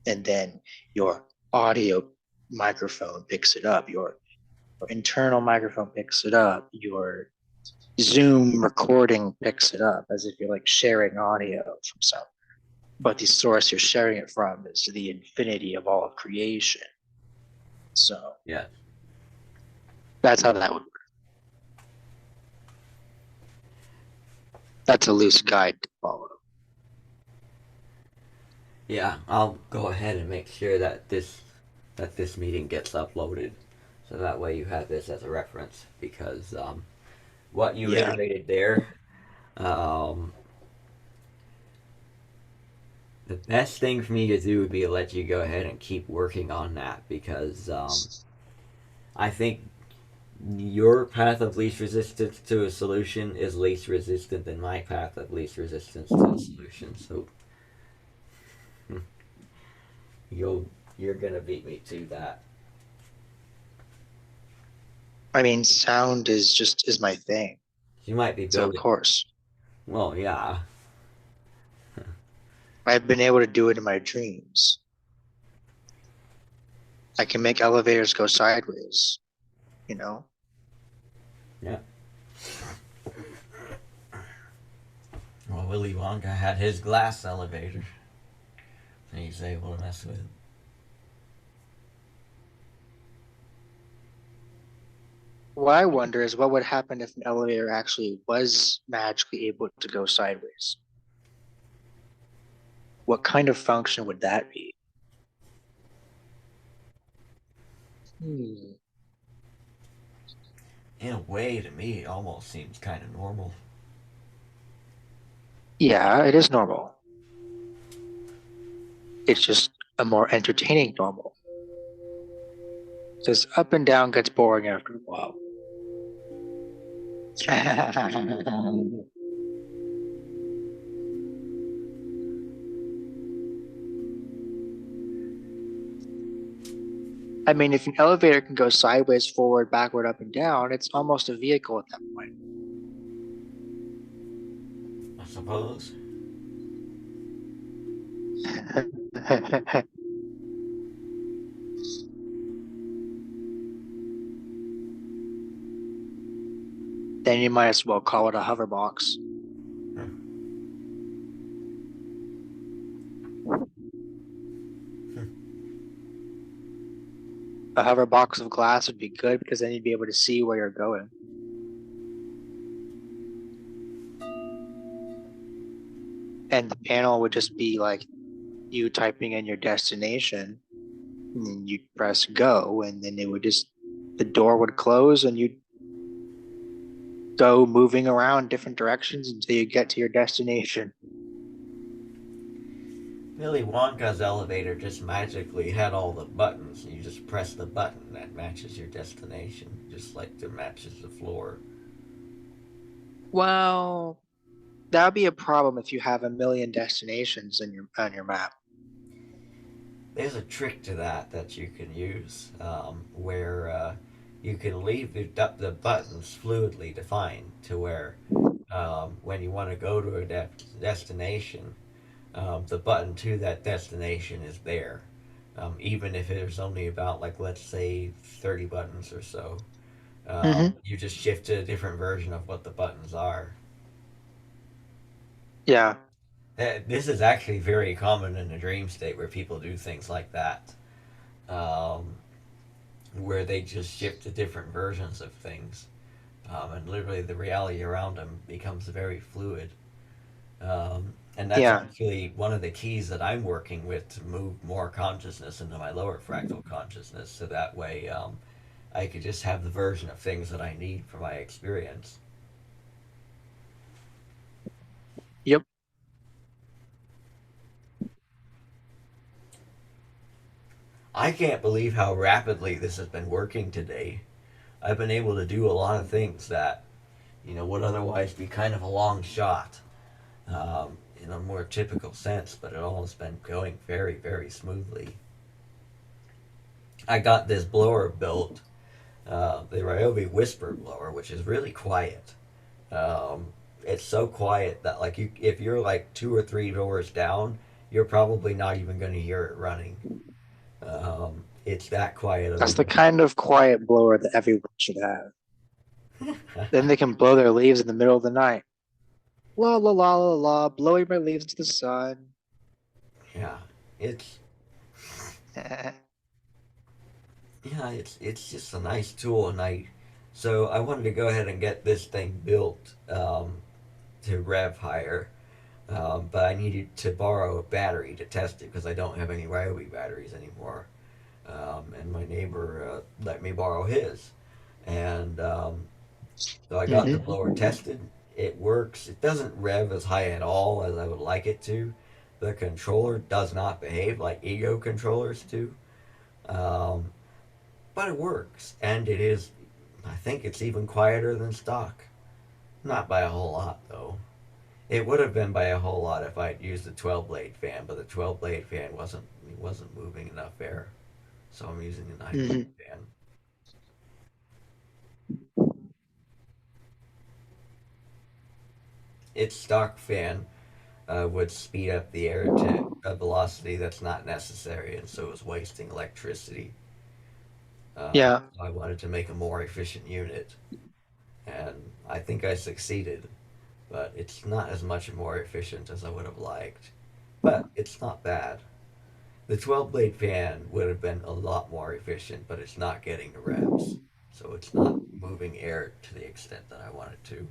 And then your audio microphone picks it up, your internal microphone picks it up, your Zoom recording picks it up as if you're like sharing audio from some, but the source you're sharing it from is the infinity of all of creation. So Yeah. that's how that would work. That's a loose guide to follow. Yeah, I'll go ahead and make sure that this meeting gets uploaded, so that way you have this as a reference. Because what you Yeah. iterated there, um, the best thing for me to do would be to let you go ahead and keep working on that. Because I think your path of least resistance to a solution is least resistant than my path of least resistance to a solution. So you're gonna beat me to that. I mean, sound is my thing. You might be So of building. course, Well, yeah. I've been able to do it in my dreams. I can make elevators go sideways, you know? Yeah. Well, Willy Wonka had his glass elevator, and he's able to mess with it. What I wonder is what would happen if an elevator actually was magically able to go sideways? What kind of function would that be? In a way, to me, it almost seems kind of normal. Yeah, it is normal. It's just a more entertaining normal. Because up and down gets boring after a while. I mean, if an elevator can go sideways, forward, backward, up, and down, it's almost a vehicle at that I suppose. point. Then you might as well call it a hoverbox. A hoverbox of glass would be good because then you'd be able to see where you're going. and the panel would just be like you typing in your destination, and then you'd press go, and then the door would close, and you'd go moving around different directions until you get to your destination. Willy Wonka's elevator just magically had all the buttons. You just press the button that matches your destination, just like it matches the floor. Well, that would be a problem if you have a million destinations on your map. There's a trick to that you can use, where you can leave the buttons fluidly defined to where when you want to go to a destination, the button to that destination is there. Even if there's only about, like, let's say 30 buttons or so, Mm-hmm. you just shift to a different version of what the buttons are. Yeah. This is actually very common in the dream state where people do things like that, um, where they just shift to different versions of things, and literally the reality around them becomes very fluid. And that's Yeah. actually one of the keys that I'm working with to move more consciousness into my lower fractal consciousness, so that way I could just have the version of things that I need for my experience. Yep. I can't believe how rapidly this has been working today. I've been able to do a lot of things that, would otherwise be kind of a long shot, in a more typical sense, but it all has been going very, very smoothly. I got this blower built, the Ryobi Whisper blower, which is really quiet. Um, it's so quiet that, like, if you're like 2 or 3 doors down, you're probably not even going to hear it running. It's that quiet of That's the kind of quiet blower that everyone should have. Then they can blow their leaves in the middle of the night. La la la la la, blowing my leaves into the sun. Yeah, it's it's just a nice tool, and I wanted to go ahead and get this thing built, to rev higher, but I needed to borrow a battery to test it because I don't have any Ryobi batteries anymore, and my neighbor let me borrow his, and so I got the Mm-hmm. blower tested. It works. It doesn't rev as high at all as I would like it to. The controller does not behave like ego controllers do. Um, but it works, and it is. I think it's even quieter than stock. Not by a whole lot, though. It would have been by a whole lot if I'd used the 12 blade fan, but the 12 blade fan wasn't moving enough air, so I'm using the 9 blade Mm-hmm. fan. Its stock fan would speed up the air to a velocity that's not necessary, and so it was wasting electricity. Yeah. I wanted to make a more efficient unit, and I think I succeeded. But it's not as much more efficient as I would have liked. But it's not bad. The 12 blade fan would have been a lot more efficient, but it's not getting the revs. So it's not moving air to the extent that I want it to.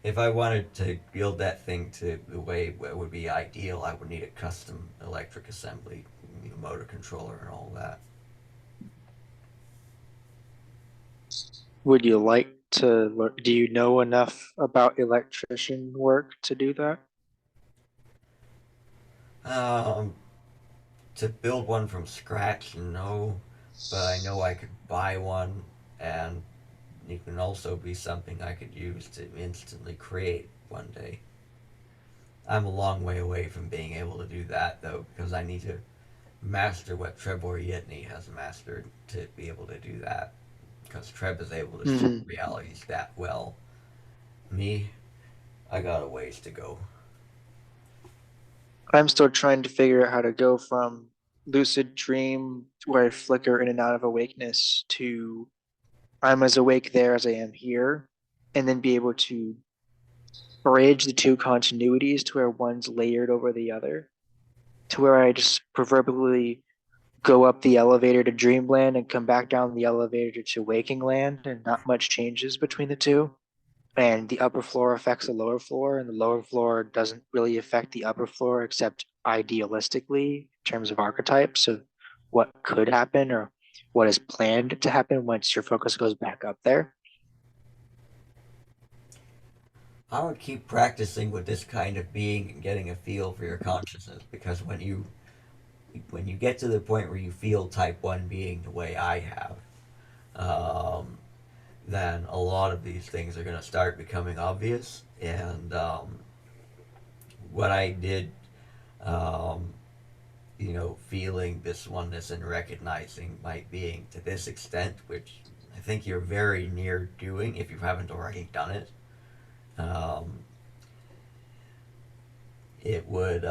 If I wanted to build that thing to the way it would be ideal, I would need a custom electric assembly, motor controller, and all that. Would you like to learn? Do you know enough about electrician work to do that? Um, to build one from scratch, no, but I know I could buy one, and it can also be something I could use to instantly create one day. I'm a long way away from being able to do that, though, because I need to master what Trebor Yetny has mastered to be able to do that. Because Treb is able to see Mm-hmm. realities that well. Me, I got a ways to go. I'm still trying to figure out how to go from lucid dream where I flicker in and out of awakeness to I'm as awake there as I am here, and then be able to bridge the two continuities to where one's layered over the other, to where I just proverbially go up the elevator to dreamland and come back down the elevator to waking land, and not much changes between the two. And the upper floor affects the lower floor, and the lower floor doesn't really affect the upper floor except idealistically in terms of archetypes of what could happen or what is planned to happen once your focus goes back up there. I would keep practicing with this kind of being and getting a feel for your consciousness, because when you get to the point where you feel type 1 being the way I have, um, then a lot of these things are going to start becoming obvious. And what I did, um, feeling this oneness and recognizing my being to this extent, which I think you're very near doing if you haven't already done it. Um, it would,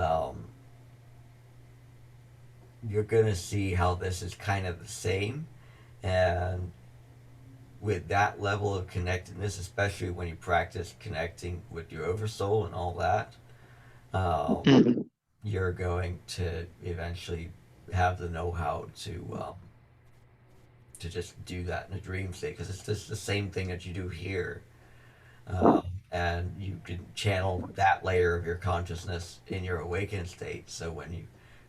you're going to see how this is kind of the same. And with that level of connectedness, especially when you practice connecting with your oversoul and all that, Mhm. you're going to eventually have the know-how to just do that in a dream state, because it's just the same thing that you do here, and you can channel that layer of your consciousness in your awakened state. So when you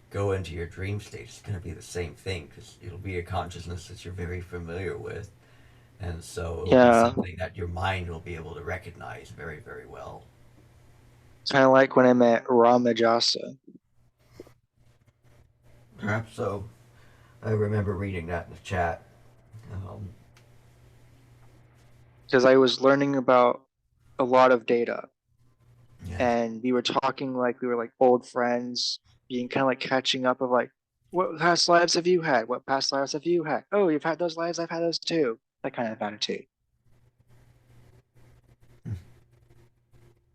go into your dream state, it's going to be the same thing, because it'll be a consciousness that you're very familiar with, and so it'll be Yeah, something that your mind will be able to recognize very, very well. kind of like when I met Ramajasa. Perhaps so. I remember reading that in the chat. Um, Because I was learning about a lot of data, yeah. and we were talking like we were like old friends, being kind of like catching up of like, what past lives have you had? What past lives have you had? Oh, you've had those lives, I've had those too. That kind of attitude.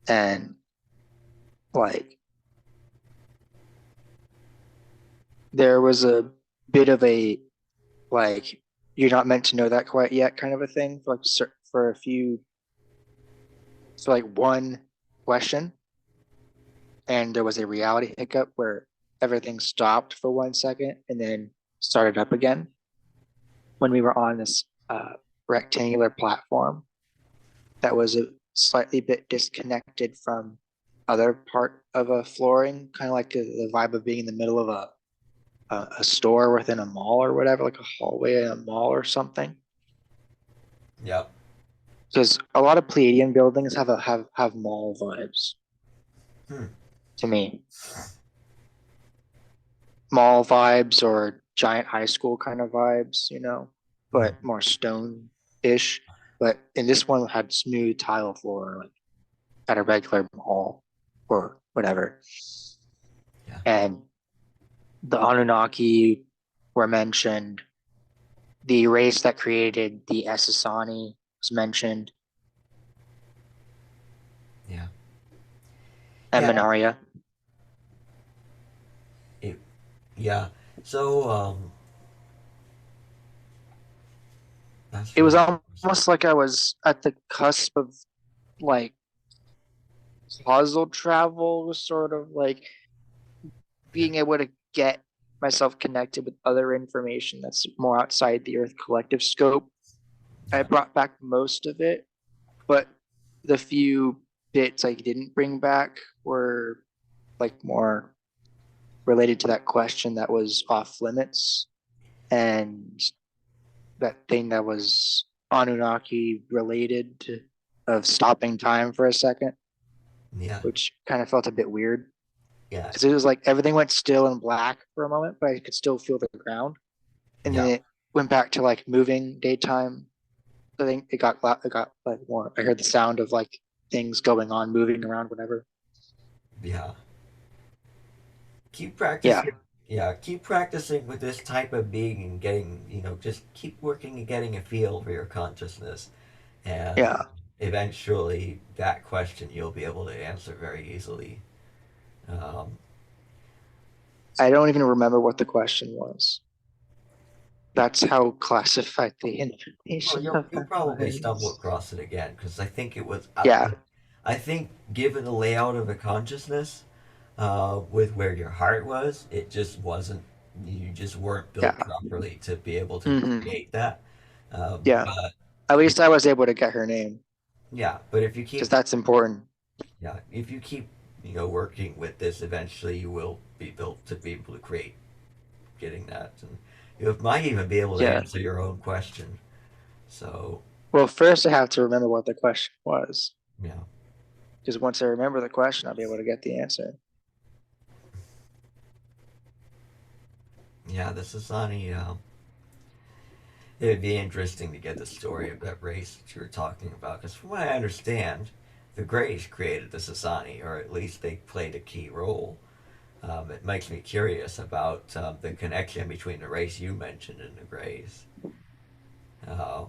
And like there was a bit of a like you're not meant to know that quite yet kind of a thing for like for a few for like one question, and there was a reality hiccup where everything stopped for 1 second and then started up again when we were on this rectangular platform that was a slightly bit disconnected from other part of a flooring, kind of like the vibe of being in the middle of a store within a mall or whatever, like a hallway in a mall or something. Yep. Because a lot of Pleiadian buildings have mall vibes Hmm. to me. Mall vibes or giant high school kind of vibes, but more stone-ish. But in this one had smooth tile floor, like at a regular mall or whatever. Yeah. And the Anunnaki were mentioned. The race that created the Essassani was mentioned. Yeah. And Yeah. Minaria. Yeah. So, that's It was really almost like I was at the cusp of like causal travel, was sort of like yeah. being able to get myself connected with other information that's more outside the Earth collective scope. I brought back most of it, but the few bits I didn't bring back were like more related to that question that was off limits, and that thing that was Anunnaki related of stopping time for a second, Yeah. which kind of felt a bit weird Yeah. because it was like everything went still and black for a moment, but I could still feel the ground. And then Yeah. it went back to like moving daytime. I think it got like more. I heard the sound of like things going on, moving around, whatever. Yeah. Keep Yeah, practicing. Yeah. Keep practicing with this type of being and getting, just keep working and getting a feel for your consciousness. And yeah. eventually, that question you'll be able to answer very easily. Um, I don't even remember what the question was. That's how classified the well, information you'll of you'll that probably stumble was. across it again, because I think it was. Yeah, I think given the layout of the consciousness, with where your heart was, it just wasn't You just weren't built Yeah. properly to be able to Mhm. create that. Yeah. But At least I was able to get her name yeah, but if you because keep that's important. yeah, if you keep working with this, eventually you will be built to be able to create getting that, and you might even be able to Yeah. answer your own question. So Well, first I have to remember what the question was yeah, because once I remember the question, I'll be able to get the answer. yeah, the Sasani. It would be interesting to get the story of that race that you were talking about, because from what I understand, the Greys created the Sasani, or at least they played a key role. It makes me curious about the connection between the race you mentioned and the Greys. Um,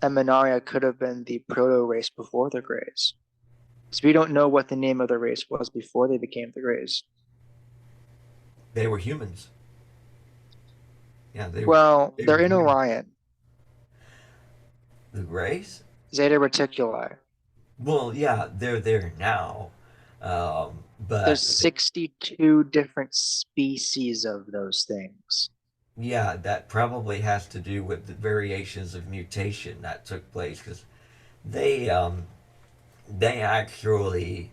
Eminaria could have been the proto race before the Greys. Because we don't know what the name of the race was before they became the Greys. they were humans. Yeah, Well, they they're were in humans. Orion, The Greys? Zeta Reticuli. Well, yeah, they're there now. There's But 62 different species of those things. yeah, that probably has to do with the variations of mutation that took place, because they they actually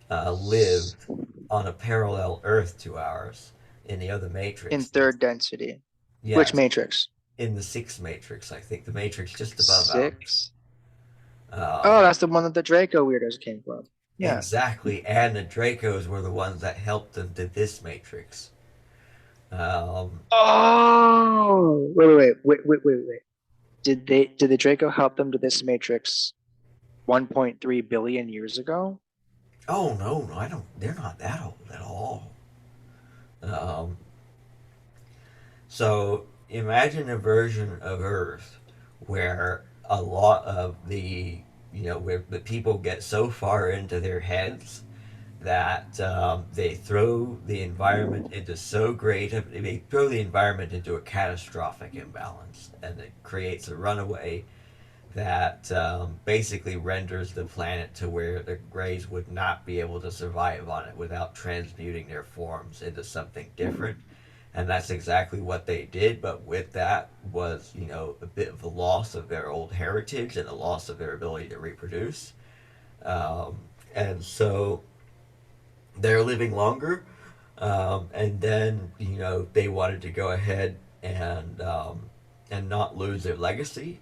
lived on a parallel Earth to ours in the other In Matrix. third density. Which Yes, matrix? in the sixth Matrix, I think the Matrix just above ours. 6? Oh, Um, that's the one that the Draco weirdos came from. Yeah. exactly, and the Dracos were the ones that helped them to this Matrix. Um, Oh, wait. Did the Draco help them to this matrix 1.3 billion years ago? oh no, I don't. They're not that old at all. Um, So imagine a version of Earth where a lot of where the people get so far into their heads that they throw the environment into so great, they throw the environment into a catastrophic imbalance, and it creates a runaway that basically renders the planet to where the Greys would not be able to survive on it without transmuting their forms into something different. And that's exactly what they did, but with that was, a bit of a loss of their old heritage and a loss of their ability to reproduce. Um, and so they're living longer, and then they wanted to go ahead and not lose their legacy.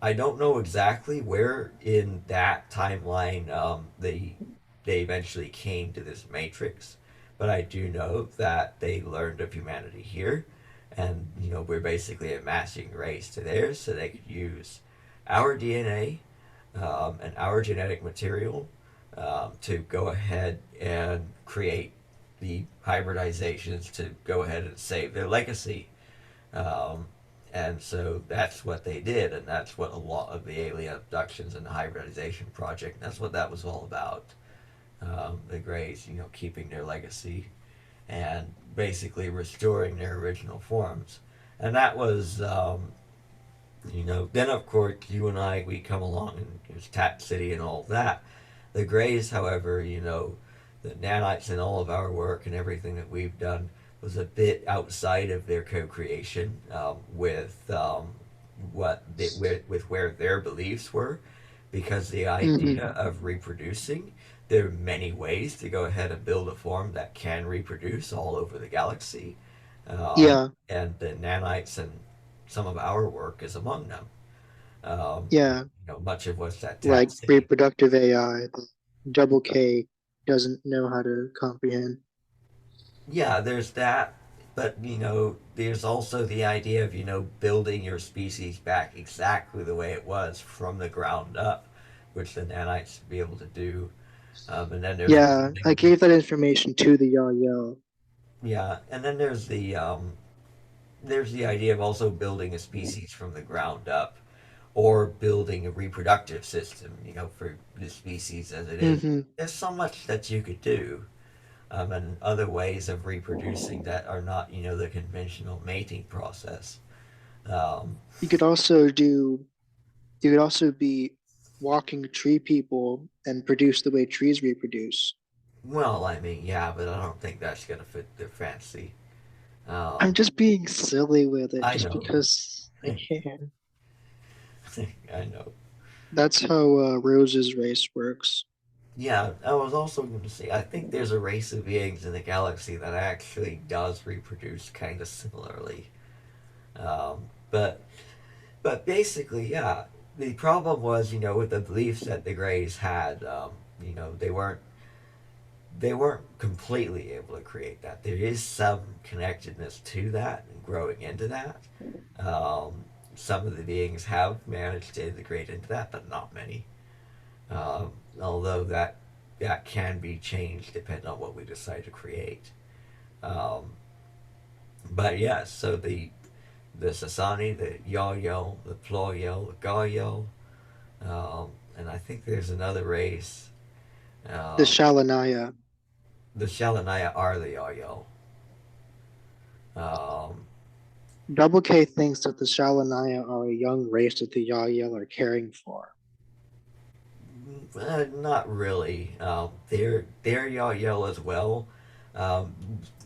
I don't know exactly where in that timeline they eventually came to this matrix, but I do know that they learned of humanity here, and we're basically amassing race to theirs, so they could use our DNA and our genetic material to go ahead and create the hybridizations to go ahead and save their legacy. Um, and so that's what they did, and that's what a lot of the alien abductions and the hybridization project, that's what that was all about. The Greys, keeping their legacy and basically restoring their original forms. And that was, then of course you and I, we come along and there's TAT City and all that. The Greys, however, the nanites and all of our work and everything that we've done was a bit outside of their co-creation with with where their beliefs were, because the idea Mm-hmm. of reproducing, there are many ways to go ahead and build a form that can reproduce all over the galaxy, um, Yeah, and the nanites and some of our work is among them. Um, yeah. much of what's at Like TAT City. reproductive AI, that double K doesn't know how to comprehend. Yeah, there's that, but there's also the idea of building your species back exactly the way it was from the ground up, which the nanites be able to do. And then there's Yeah, I building, gave that information to the Yayo. yeah, and then there's the idea of also building a species from the ground up, or building a reproductive system, for the species as it is. Mm-hmm. There's so much that you could do, and other ways of reproducing that are not, the conventional mating process. Um, You could also do, you could also be walking tree people and produce the way trees reproduce. well, I mean, yeah, but I don't think that's going to fit their fancy. I'm Um, just being silly with it I just know. because I can. I know. That's how Rose's race works. Yeah, I was also going to say, I think there's a race of beings in the galaxy that actually does reproduce kind of similarly. But basically, yeah, the problem was, with the beliefs that the Greys had, they weren't completely able to create that. There is some connectedness to that and growing into that. Um, some of the beings have managed to integrate into that, but not many. Although that can be changed depending on what we decide to create. Um, but yes, so the Sasani, the Yayo, the Ployo, the Gayo, and I think there's another race. The Um, Shalanaya. the Shalanaya are the Yayo. Um, Double K thinks that the Shalanaya are a young race that the Yahyel are caring for. Not really. They're Yayo as well. Um,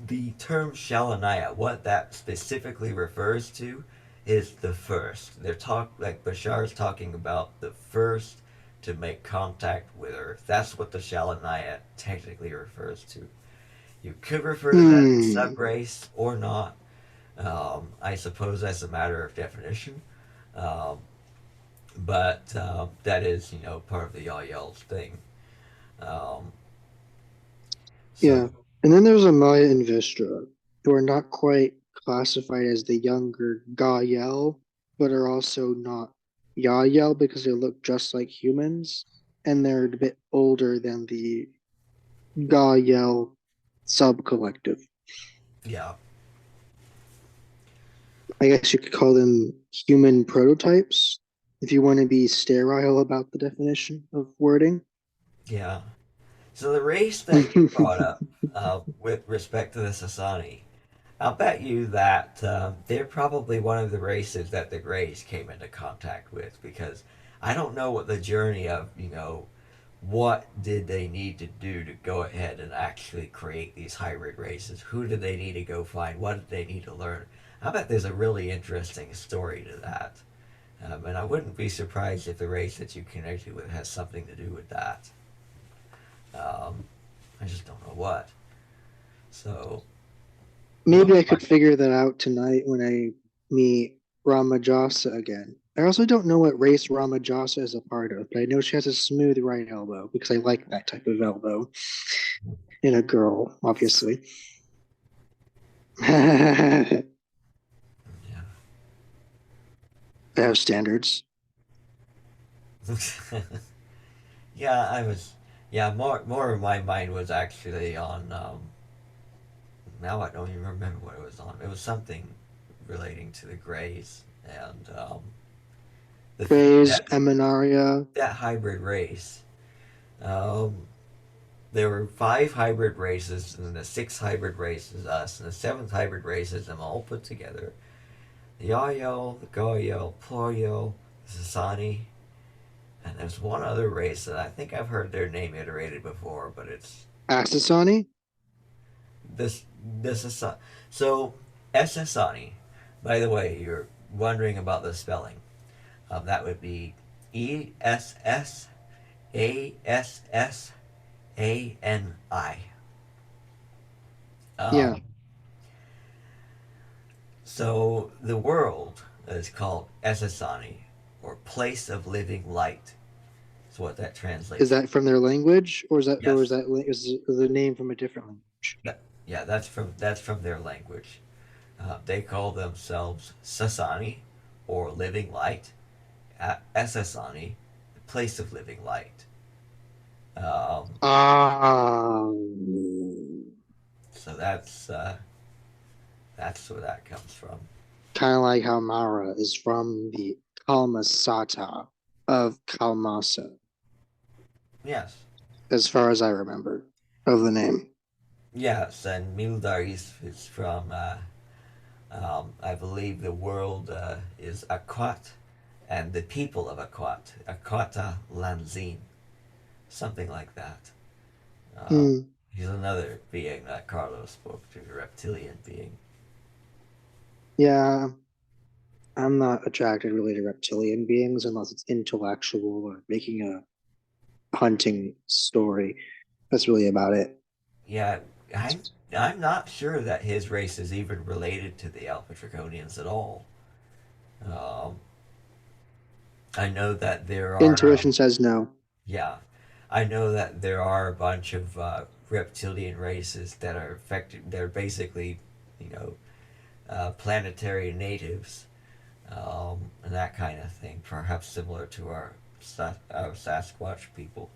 the term Shalanaya, what that specifically refers to, is the first. They're like Bashar's talking about the first to make contact with Earth. That's what the Shalanaya technically refers to. You could refer to that as Hmm. subrace or not. I suppose that's a matter of definition. Um, but that is, part of the Yahyel's thing. Um, Yeah. so And then there's a Maya and Vistra, who are not quite classified as the younger Gael, but are also not Yahyel because they look just like humans. And they're a bit older than the Gael sub-collective. yeah, I guess you could call them human prototypes if you want to be sterile about the definition of wording. yeah. So the race that you brought up with respect to the Sasani, I'll bet you that they're probably one of the races that the Greys came into contact with because I don't know what the journey of, what did they need to do to go ahead and actually create these hybrid races? Who did they need to go find? What did they need to learn? I bet there's a really interesting story to that. And I wouldn't be surprised if the race that you connected with has something to do with that. Um, I just don't know what. So, Maybe looks I could like, figure that out tonight when I meet Ramajasa again. I also don't know what race Ramajasa is a part of, but I know she has a smooth right elbow because I like that type of elbow in a girl, obviously. I have standards. yeah. Yeah, I was. Yeah, more of my mind was actually on. Now I don't even remember what it was on. It was something relating to the Greys and Praise that Eminaria. hybrid race. Um, there were 5 hybrid races, and the 6th hybrid race is us, and the 7th hybrid race is them all put together. The Yayo, the Goyo, Ployo, the Sasani, and there's one other race that I think I've heard their name iterated before, but it's Accessani? this this is so Sasani. By the way, you're wondering about the spelling. That would be Essassani. Yeah. Um, so the world is called Essassani, or place of living light. Is what that Is translates. that from their language, or is that Yes. is the name from a different language? Yeah, that's from their language. They call themselves Sasani, or living light. Essassani, the place of living light. Um, Ah, so that's where that comes from. kind of like how Mara is from the Kalmasata of Kalmasa, Yes, as far as I remember of the name. yes, and Mildar is from. I believe the world is Aquat, and the people of Aquat, Aquata Lanzin, something like that. Um, Hmm. he's another being that Carlos spoke to, a reptilian being. Yeah, I'm not attracted really to reptilian beings unless it's intellectual or making a hunting story. That's really about it. Yeah, I'm not sure that his race is even related to the Alpha Draconians at all. Um, I know that there are, Intuition says no. yeah, I know that there are a bunch of reptilian races that are affected. They're basically, you know, planetary natives, and that kind of thing. Perhaps similar to our Sasquatch people.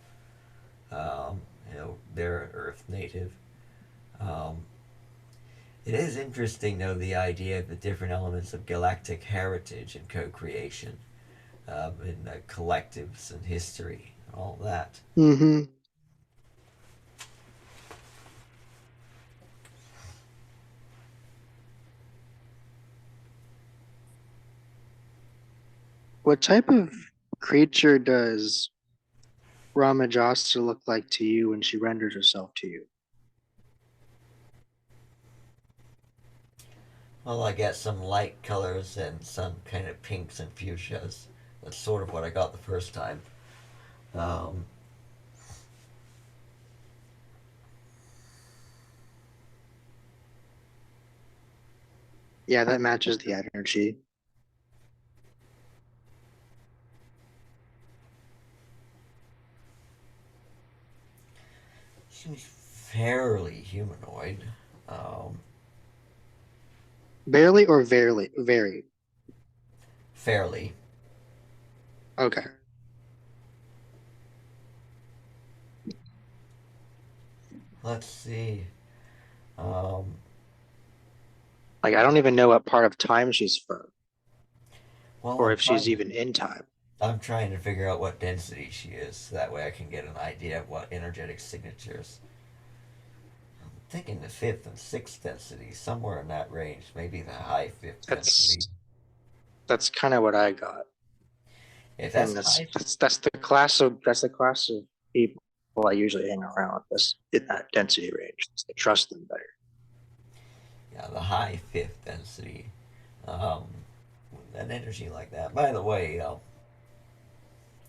You know, they're Earth native. Um, it is interesting, though, the idea of the different elements of galactic heritage and co-creation, in the collectives and history and all that. Mm-hmm. What type of creature does Ramajasta look like to you when she renders herself to you? Well, I get some light colors and some kind of pinks and fuchsias. That's sort of what I got the first time. Um, Yeah, that matches the energy. seems fairly humanoid. Um, Barely or very? Very. fairly. Okay. Let's see. Um, Like I don't even know what part of time she's from, well, or if she's even in time. I'm trying to figure out what density she is, so that way I can get an idea of what energetic signatures. I'm thinking the fifth and sixth density, somewhere in that range, maybe the high fifth That's density. that's kind of what I got, If and that's high, that's the class of people I usually hang around. That's in that density range. I trust them better. yeah, the high fifth density, um, an energy like that. By the way,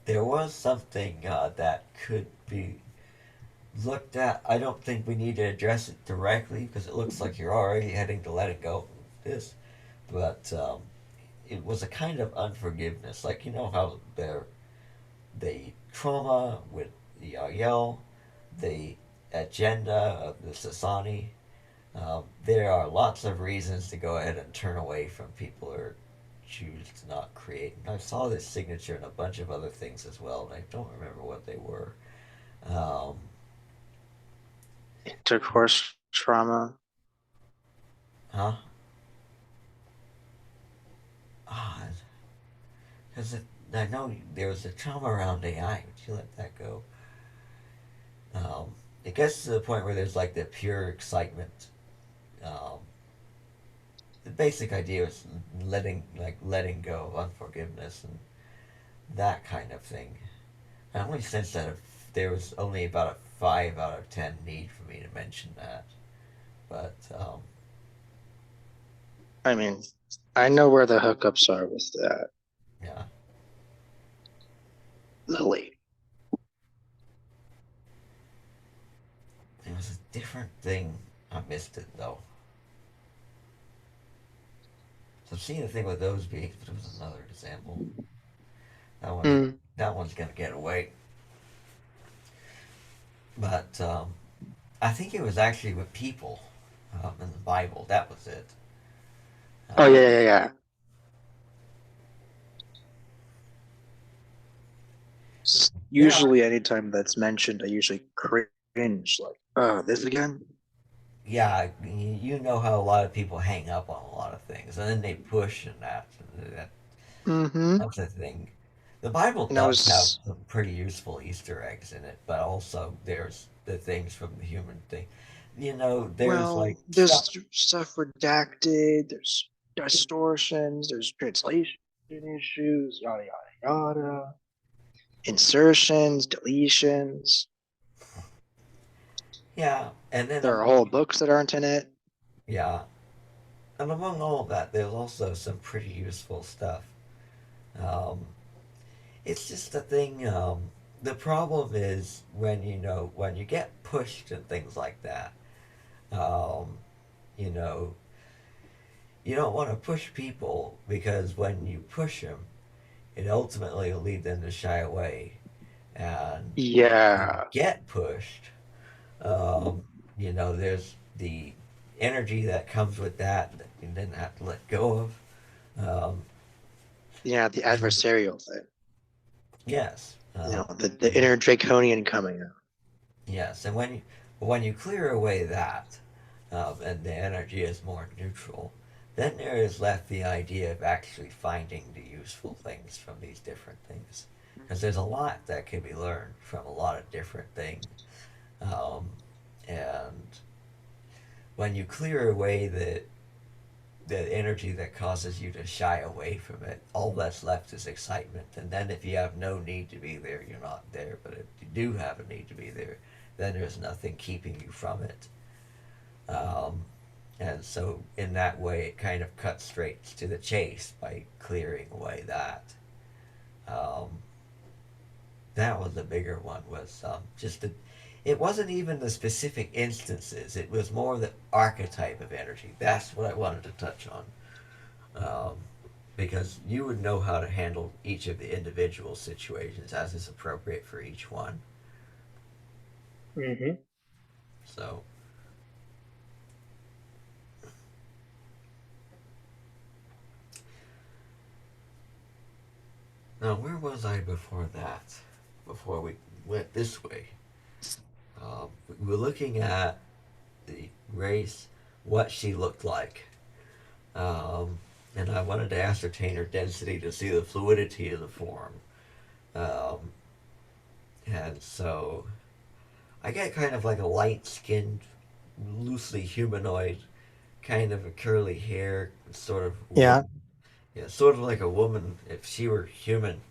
there was something that could be looked at. I don't think we need to address it directly because it looks like you're already heading to letting go of this. But it was a kind of unforgiveness. Like, you know how the trauma with the Ariel, the agenda of the Sasani. There are lots of reasons to go ahead and turn away from people or choose to not create. And I saw this signature and a bunch of other things as well, and I don't remember what they were. Um, Intercourse trauma. huh? Ah, because I know there was a trauma around AI. Would you let that go? Um, it gets to the point where there's like the pure excitement. Um, the basic idea is letting go of unforgiveness and that kind of thing. I only sense that if there was only about a 5 out of 10 need for me to mention that, but I mean, I know where the hookups are with that. yeah, Lily. it was a different thing. I missed it though. So I've seen the thing with those beings, but it was another example. That one's Mm. that one's gonna get away. But I think it was actually with people in the Bible. That was it. Oh Uh, yeah. there are, Usually, anytime that's mentioned, I usually cringe. Like, oh, this again? yeah, you know how a lot of people hang up on a lot of things, and then they push and that Mm-hmm. that's a thing. The Bible And I does have was, some pretty useful Easter eggs in it, but also there's the things from the human thing. You know, there's like well, stuff. there's stuff redacted. There's distortions. There's translation issues. Yada yada yada. Insertions, deletions. Yeah, and then There are whole books that aren't in it. yeah, and among all of that, there's also some pretty useful stuff. Um, it's just a thing. The problem is when when you get pushed and things like that. Um, you know, you don't want to push people because when you push them, it ultimately will lead them to shy away. And you Yeah. get pushed, um, there's the energy that comes with that you then have to let go of. Um, Yeah, the adversarial thing. yes, The inner draconian coming out. yes, and when you clear away that, and the energy is more neutral, then there is left the idea of actually finding the useful things from these different things, because there's a lot that can be learned from a lot of different things, and when you clear away the energy that causes you to shy away from it, all that's left is excitement. And then if you have no need to be there, you're not there. But if you do have a need to be there, then there's nothing keeping you from it. Um, and so in that way, it kind of cuts straight to the chase by clearing away that. Um, that was the bigger one. Was just the. It wasn't even the specific instances. It was more the archetype of energy. That's what I wanted to touch on. Um, because you would know how to handle each of the individual situations as is appropriate for each one. Mm-hmm. So, now where was I before that? Before we went this way, we were looking at the race, what she looked like, um, and I wanted to ascertain her density to see the fluidity of the form. Um, and so I get kind of like a light skinned, loosely humanoid, kind of a curly hair, sort of Yeah. woman. Yeah, sort of like a woman. If she were human,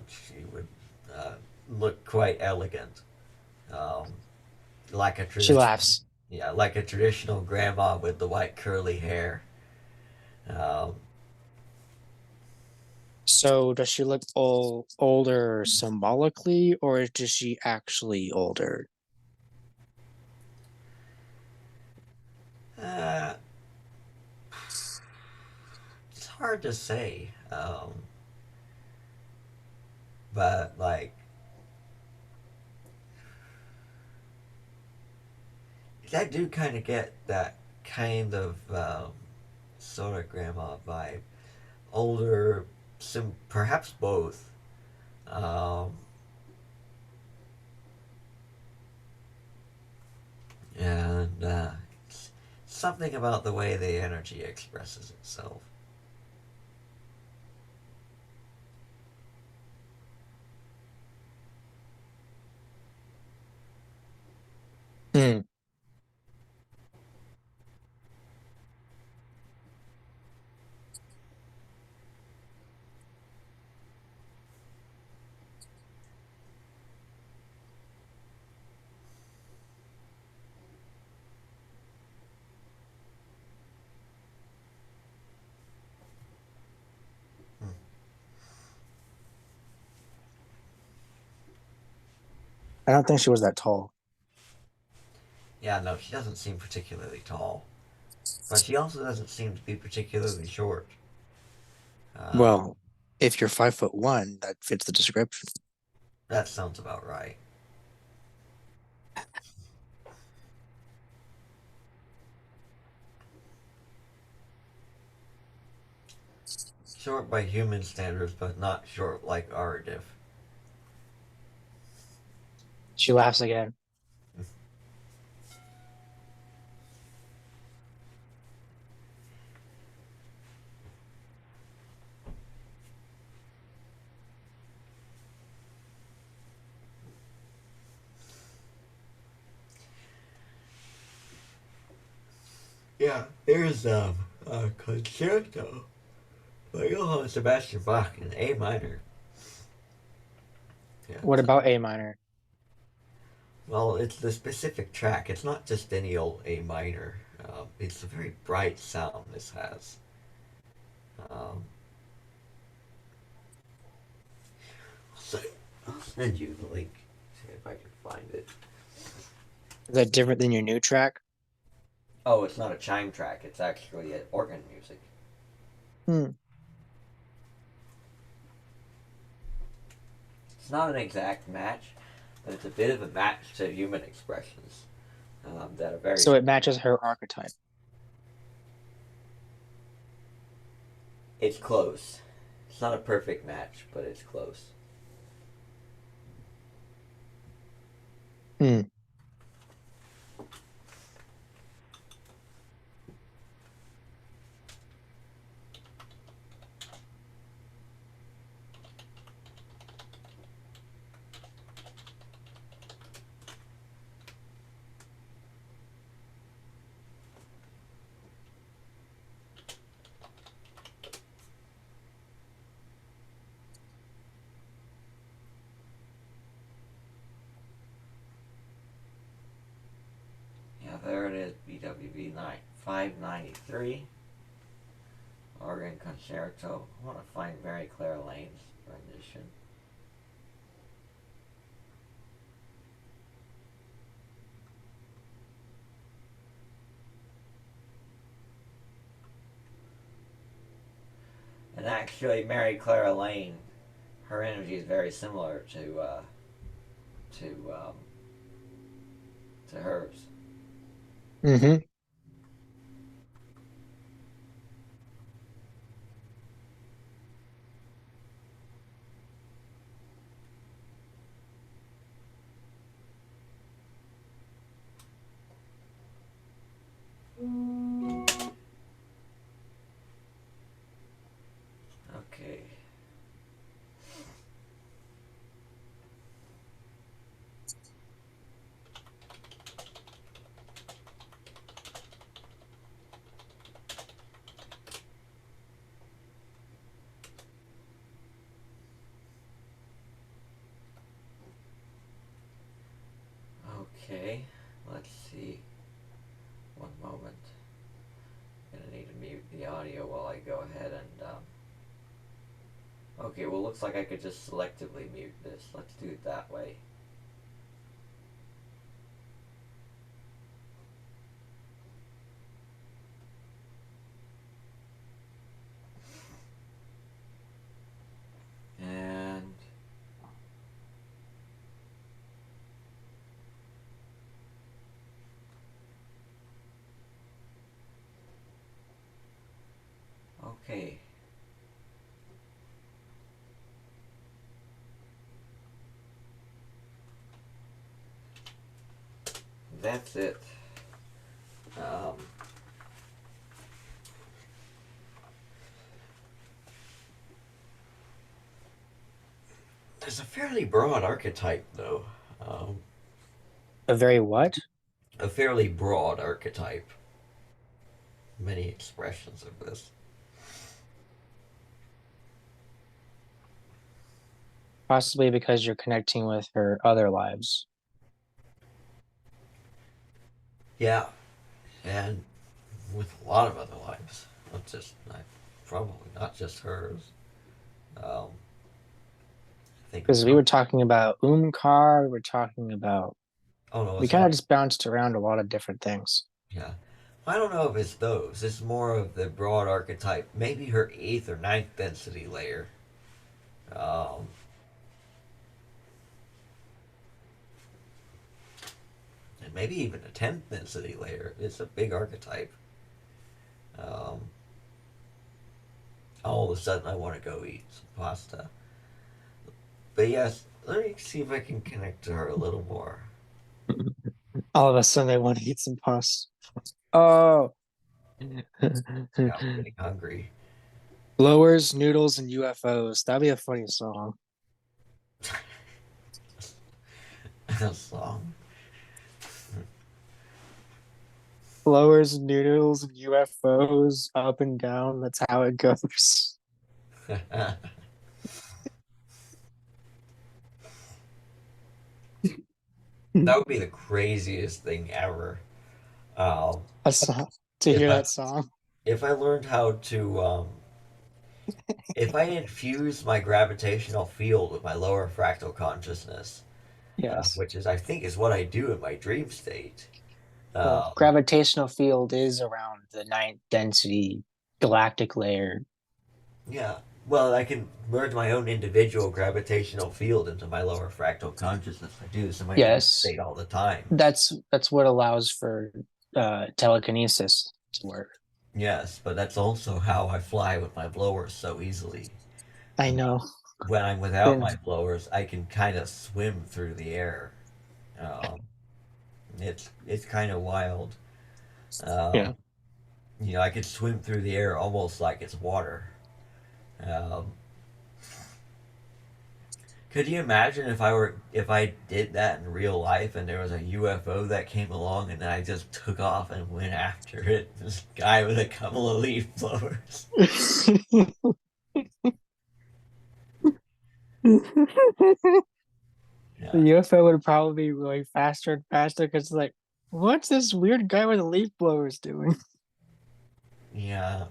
she would uh, look quite elegant, um, like a She traditional. laughs. Yeah, like a traditional grandma with the white curly hair. Um, So does she look older symbolically, or is she actually older? uh, it's hard to say, but like I do kind of get that kind of sort of grandma vibe. Older, perhaps both. Um, and something about the way the energy expresses itself. Hmm. Hmm. I don't think she was that tall. Yeah, no, she doesn't seem particularly tall, but she also doesn't seem to be particularly short. Um, Well, if you're 5'1", that fits the description. that sounds about right. Short by human standards, but not short like Aradif. She laughs again. Yeah, there's a concerto by Johann Sebastian Bach in A minor. Yeah, What about A minor? well, it's the specific track. It's not just any old A minor. It's a very bright sound this has. Um, so I'll send you the link. See if I can find it. Is that different than your new track? Oh, it's not a chime track. It's actually organ music. Hmm. It's not an exact match, but it's a bit of a match to human expressions that are very. So it matches her archetype. It's close. It's not a perfect match, but it's close. Hmm. Yeah, there it is. BWV 593. Organ Concerto. I want to find Mary Claire Lane's rendition. And actually, Mary Claire Lane, her energy is very similar to um, to hers. Mm-hmm. Okay. Okay. Let's see. One moment. Gonna need to mute the audio while I go ahead and. Okay, well, looks like I could just selectively mute this. Let's do it that way. And okay. That's it. Um, there's a fairly broad archetype, though. A very what? A fairly broad archetype. Many expressions of this. Possibly because you're connecting with her other lives. Yeah, and with a lot of other lives, probably not just hers. I think. Because we were talking about Umkar, we were talking about, Oh no, we it's kind of not. just bounced around a lot of different things. Yeah, I don't know if it's those. It's more of the broad archetype. Maybe her eighth or ninth density layer. Um, and maybe even a tenth density layer. It's a big archetype. Um, all of a sudden, I want to go eat some pasta. But yes, let me see if I can connect to her a little more. All of a sudden, I want to eat some pasta. Oh. Yeah, I'm getting hungry. Blowers, noodles, and UFOs. That'd be a funny song. A song. Blowers, noodles, and UFOs up and down. That's how it goes. That would be the craziest thing ever. Um, A song. to If hear I that song. if I learned how to if I infuse my gravitational field with my lower fractal consciousness, Yes. which is I think is what I do in my dream state. Well, Um, gravitational field is around the ninth density galactic layer. yeah. Well, I can merge my own individual gravitational field into my lower fractal consciousness. I do this in my dream Yes, state all the time. that's what allows for telekinesis to work. Yes, but that's also how I fly with my blowers so easily. I know. When I'm without Been my blowers, I can kind of swim through the air. Um, it's kind of wild. yeah. Um, I could swim through the air almost like it's water. Um, could you imagine if I did that in real life and there was a UFO that came along and I just took off and went after it? This guy with a couple of leaf blowers. The Yeah, UFO would probably be going faster and faster because, like, what's this weird guy with the leaf blowers doing? yeah.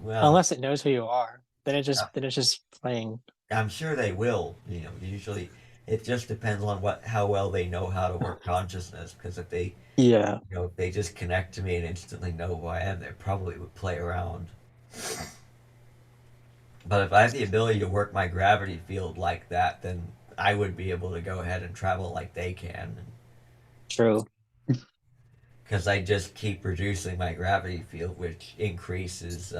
Well, Unless it knows who you are, then it's just playing. I'm sure they will. Usually it just depends on how well they know how to work consciousness. Because if they, Yeah. if they just connect to me and instantly know who I am, they probably would play around. But if I have the ability to work my gravity field like that, then I would be able to go ahead and travel like they can. True. Because I just keep reducing my gravity field, which increases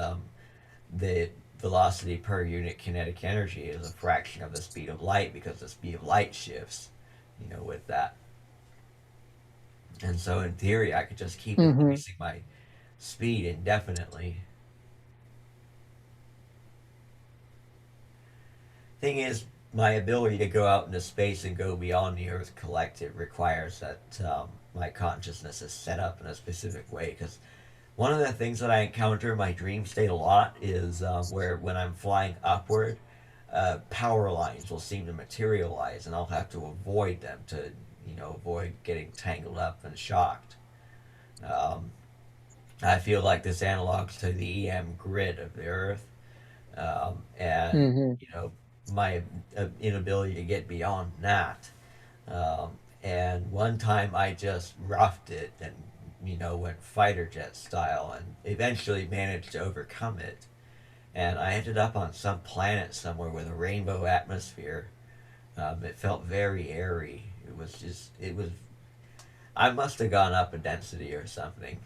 the velocity per unit kinetic energy as a fraction of the speed of light because the speed of light shifts, with that. And so in theory, I could just keep Mm-hmm. increasing my speed indefinitely. Thing is, my ability to go out into space and go beyond the Earth collective requires that my consciousness is set up in a specific way. Because one of the things that I encounter in my dream state a lot is where when I'm flying upward, power lines will seem to materialize, and I'll have to avoid them to, avoid getting tangled up and shocked. Um, I feel like this analogs to the EM grid of the Earth, and Mm-hmm. my inability to get beyond that. Um, and one time I just roughed it and went fighter jet style and eventually managed to overcome it. And I ended up on some planet somewhere with a rainbow atmosphere. It felt very airy. I must have gone up a density or something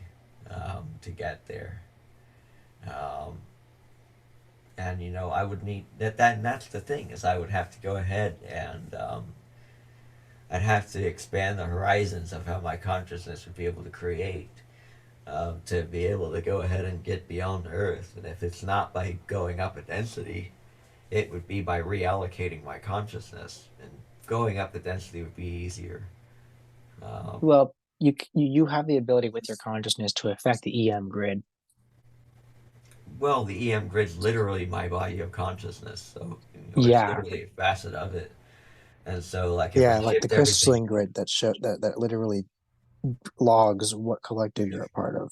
to get there. Um, and I would need and that's the thing is I would have to go ahead and I'd have to expand the horizons of how my consciousness would be able to create to be able to go ahead and get beyond Earth. And if it's not by going up a density, it would be by reallocating my consciousness. And going up the density would be easier. Um, Well, you have the ability with your consciousness to affect the EM grid. well, the EM grid's literally my body of consciousness, so it's Yeah. literally a facet of it. And so, like, if I Yeah, like the shift everything, crystalline grid that literally logs what collective you're a part of.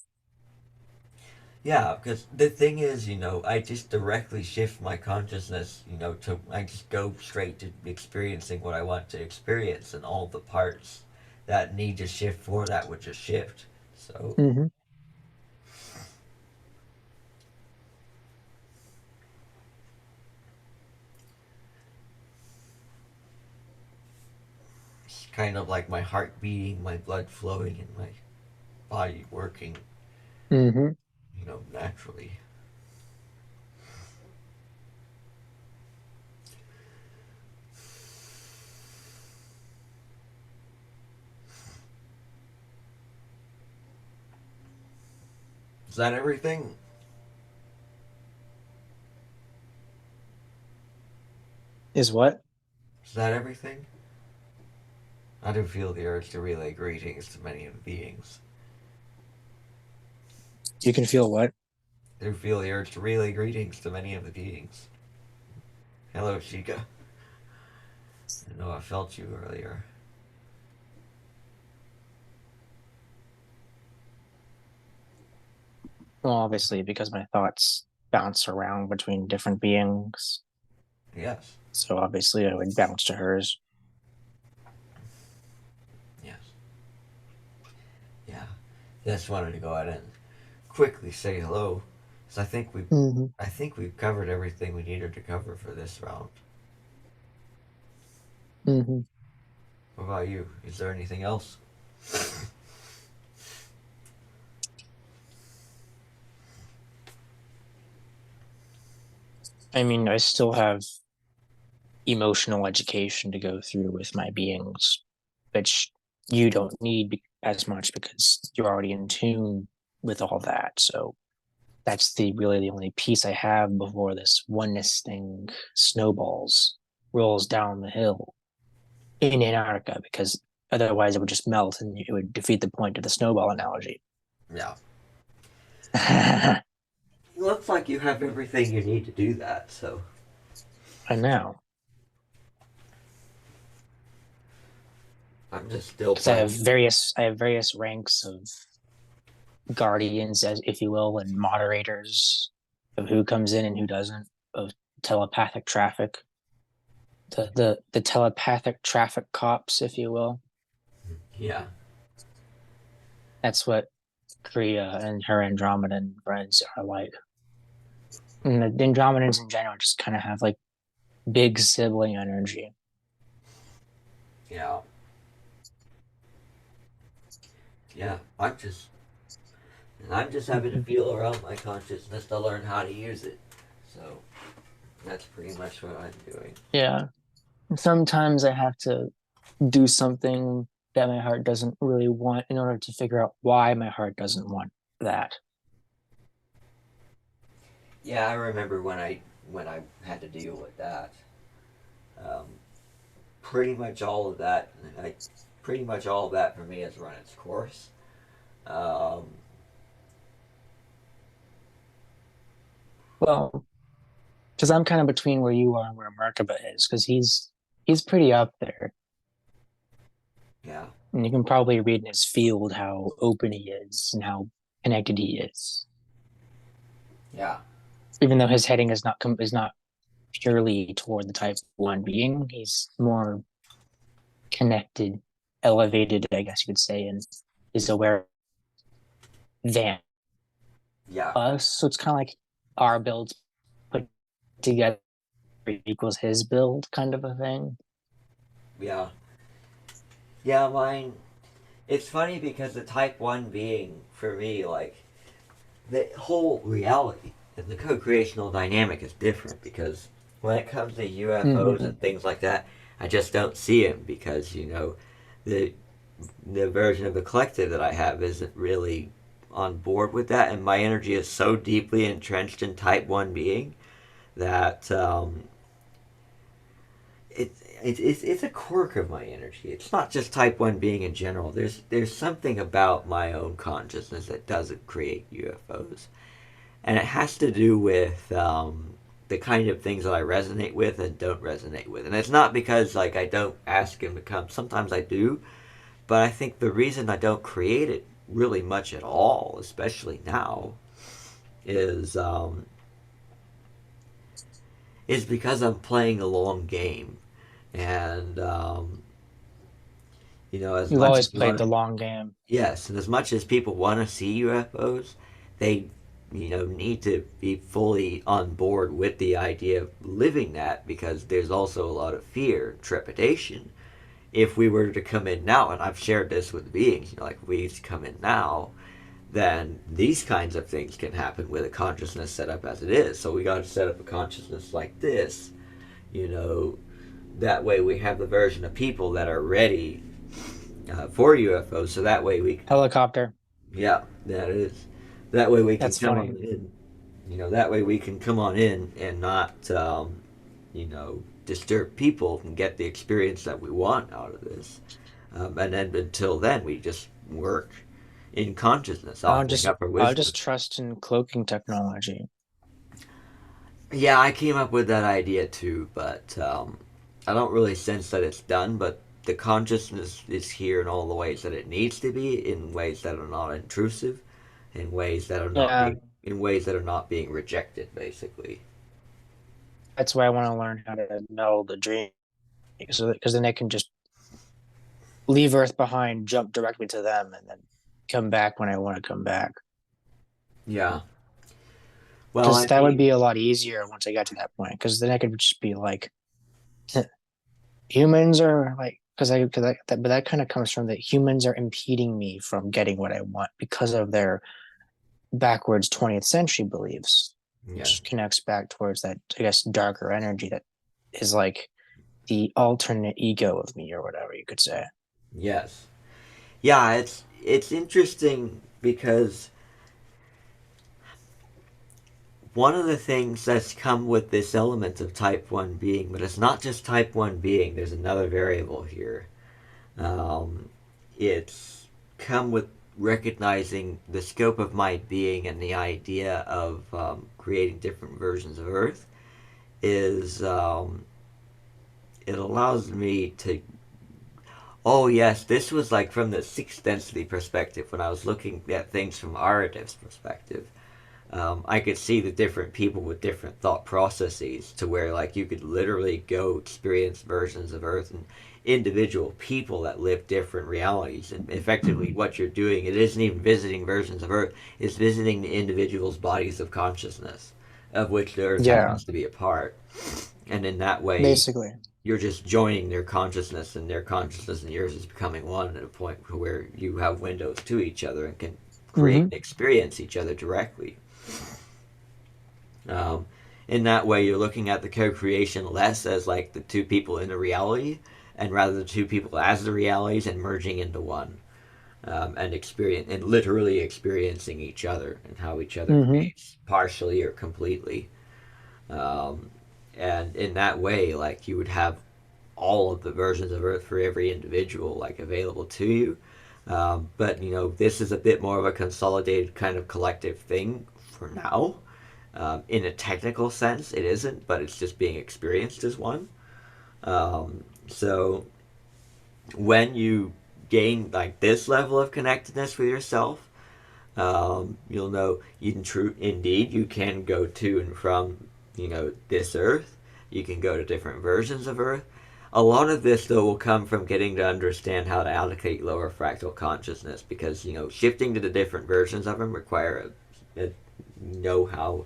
yeah, because the thing is, I just directly shift my consciousness, I just go straight to experiencing what I want to experience, and all the parts that need to shift for that would just shift. So, Mm-hmm. it's kind of like my heart beating, my blood flowing, and my body working, Mm-hmm. naturally. Is that everything? Is what? Is that everything? I do feel the urge to relay greetings to many of the beings. You can feel what? I do feel the urge to relay greetings to many of the beings. Hello, Chica. I know I felt you earlier. Well, obviously, because my thoughts bounce around between different beings. Yes. So obviously, I would bounce to hers. Yes. Yeah. Just wanted to go ahead and quickly say hello, because Mm-hmm. I think we've covered everything we needed to cover for this round. Mm-hmm. What about you? Is there anything else? I mean, I still have emotional education to go through with my beings, which you don't need as much because you're already in tune with all that. So that's really the only piece I have before this oneness thing snowballs, rolls down the hill in Antarctica, because otherwise it would just melt and it would defeat the point of the snowball analogy. Yeah. I Looks like you have everything you need to do that, so. know. I'm just still Because I playing. have various ranks of guardians, as if you will, and moderators of who comes in and who doesn't, of telepathic traffic. The telepathic traffic cops, if you will. Yeah. That's what Kriya and her Andromedan friends are like. And the Andromedans in general just kind of have like big sibling energy. Yeah. Yeah. I'm just having to feel around my consciousness to learn how to use it. So that's pretty much what I'm doing. Yeah. Sometimes I have to do something that my heart doesn't really want in order to figure out why my heart doesn't want that. Yeah, I remember when I had to deal with that. Um, pretty much all of that, pretty much all of that for me has run its course. Um, Well, because I'm kind of between where you are and where Merkaba is, because he's pretty up there. yeah, And you can probably read in his field how open he is and how connected he is. yeah, Even though his heading is not purely toward the type one being, he's more connected, elevated, I guess you could say, and is aware than yeah, us. So it's kind of like our builds put together equals his build, kind of a thing. yeah, yeah. Mine. It's funny because the Type One being for me, like the whole reality and the co-creational dynamic is different because when it comes to UFOs Mm-hmm. and things like that, I just don't see them because the the version of the collective that I have isn't really on board with that, and my energy is so deeply entrenched in Type One being that it's a quirk of my energy. It's not just Type One being in general. There's something about my own consciousness that doesn't create UFOs, and it has to do with the kind of things that I resonate with and don't resonate with. And it's not because like I don't ask him to come. Sometimes I do, but I think the reason I don't create it really much at all, especially now, is is because I'm playing a long game, and as You've much always as you played want the to, long game. yes, and as much as people want to see UFOs, they need to be fully on board with the idea of living that because there's also a lot of fear, trepidation. If we were to come in now, and I've shared this with beings, like if we come in now, then these kinds of things can happen with a consciousness set up as it is. So we got to set up a consciousness like this, you know, that way we have the version of people that are ready for UFOs. So that way we, Helicopter. yeah, that is, that way we can That's come on funny. in. That way we can come on in and not, disturb people and get the experience that we want out of this. And then until then, we just work in consciousness, offering up our I'll wisdom. just trust in cloaking technology. Yeah, I came up with that idea too, but I don't really sense that it's done. But the consciousness is here in all the ways that it needs to be, in ways that are not intrusive, in ways that are not Yeah, in ways that are not being rejected, basically. That's why I want to learn how to meld the dream, because then I can just leave Earth behind, jump directly to them, and then come back when I want to come back. Yeah. Well, Because I that would mean, be a lot easier once I got to that point. Because then I could just be like, humans are like, but that kind of comes from that humans are impeding me from getting what I want because of their backwards 20th century beliefs, yeah. which connects back towards that, I guess, darker energy that is like the alternate ego of me, or whatever you could say. Yes. Yeah, it's interesting because one of the things that's come with this element of type 1 being, but it's not just type 1 being, there's another variable here. Um, it's come with recognizing the scope of my being and the idea of creating different versions of Earth is it allows me to. Oh yes, this was like from the sixth density perspective when I was looking at things from Aradev's perspective. I could see the different people with different thought processes to where like you could literally go experience versions of Earth and individual people that live different realities. And effectively, what you're doing, it isn't even visiting versions of Earth; it's visiting the individual's bodies of consciousness, of which the Earth Yeah, happens to be a part. And in that way, basically. you're just joining their consciousness, and their consciousness and yours is becoming one at a point where you have windows to each other and can create Mm-hmm. and experience each other directly. Um, in that way, you're looking at the co-creation less as like the two people in a reality, and rather the two people as the realities and merging into one, and experience and literally experiencing each other and how each other Mm-hmm. creates partially or completely. Um, and in that way, like you would have all of the versions of Earth for every individual like available to you. But you know, this is a bit more of a consolidated kind of collective thing for now. In a technical sense, it isn't, but it's just being experienced as one. So when you gain like this level of connectedness with yourself, you'll know indeed you can go to and from this Earth. You can go to different versions of Earth. A lot of this though will come from getting to understand how to allocate lower fractal consciousness because shifting to the different versions of them require a know-how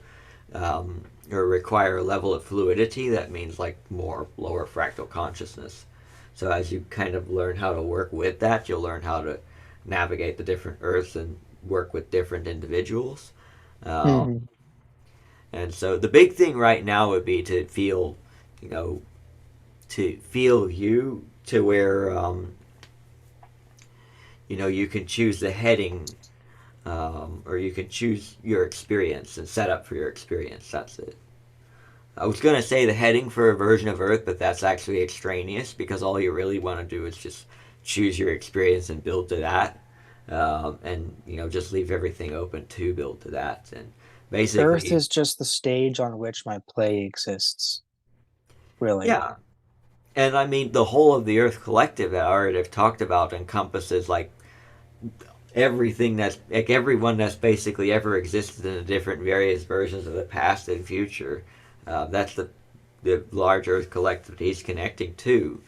or require a level of fluidity that means like more lower fractal consciousness. So as you kind of learn how to work with that, you'll learn how to navigate the different Earths and work with different individuals. Um, Mm-hmm. and so the big thing right now would be to feel, you know, to feel you to where, you can choose the heading, or you can choose your experience and set up for your experience. That's it. I was going to say the heading for a version of Earth, but that's actually extraneous because all you really want to do is just choose your experience and build to that. And just leave everything open to build to that. And Earth basically, is just the stage on which my play exists, really. yeah. And I mean, the whole of the Earth Collective that I already have talked about encompasses like everything that's like everyone that's basically ever existed in the different various versions of the past and future. That's the large Earth collective he's connecting to,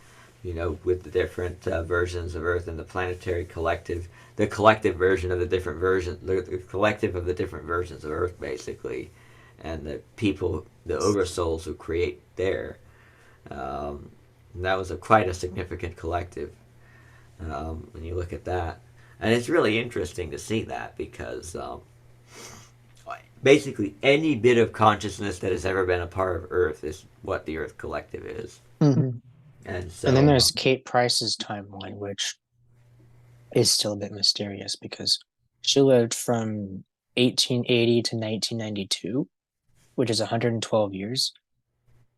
with the different versions of Earth and the planetary collective, the collective version of the different versions, the collective of the different versions of Earth, basically, and the people, the oversouls who create there. And that was quite a significant collective when you look at that. And it's really interesting to see that because basically any bit of consciousness that has ever been a part of Earth is what the Earth Collective is. Mm-hmm. And And then so, there's Kate Price's timeline, which is still a bit mysterious because she lived from 1880 to 1992, which is 112 years.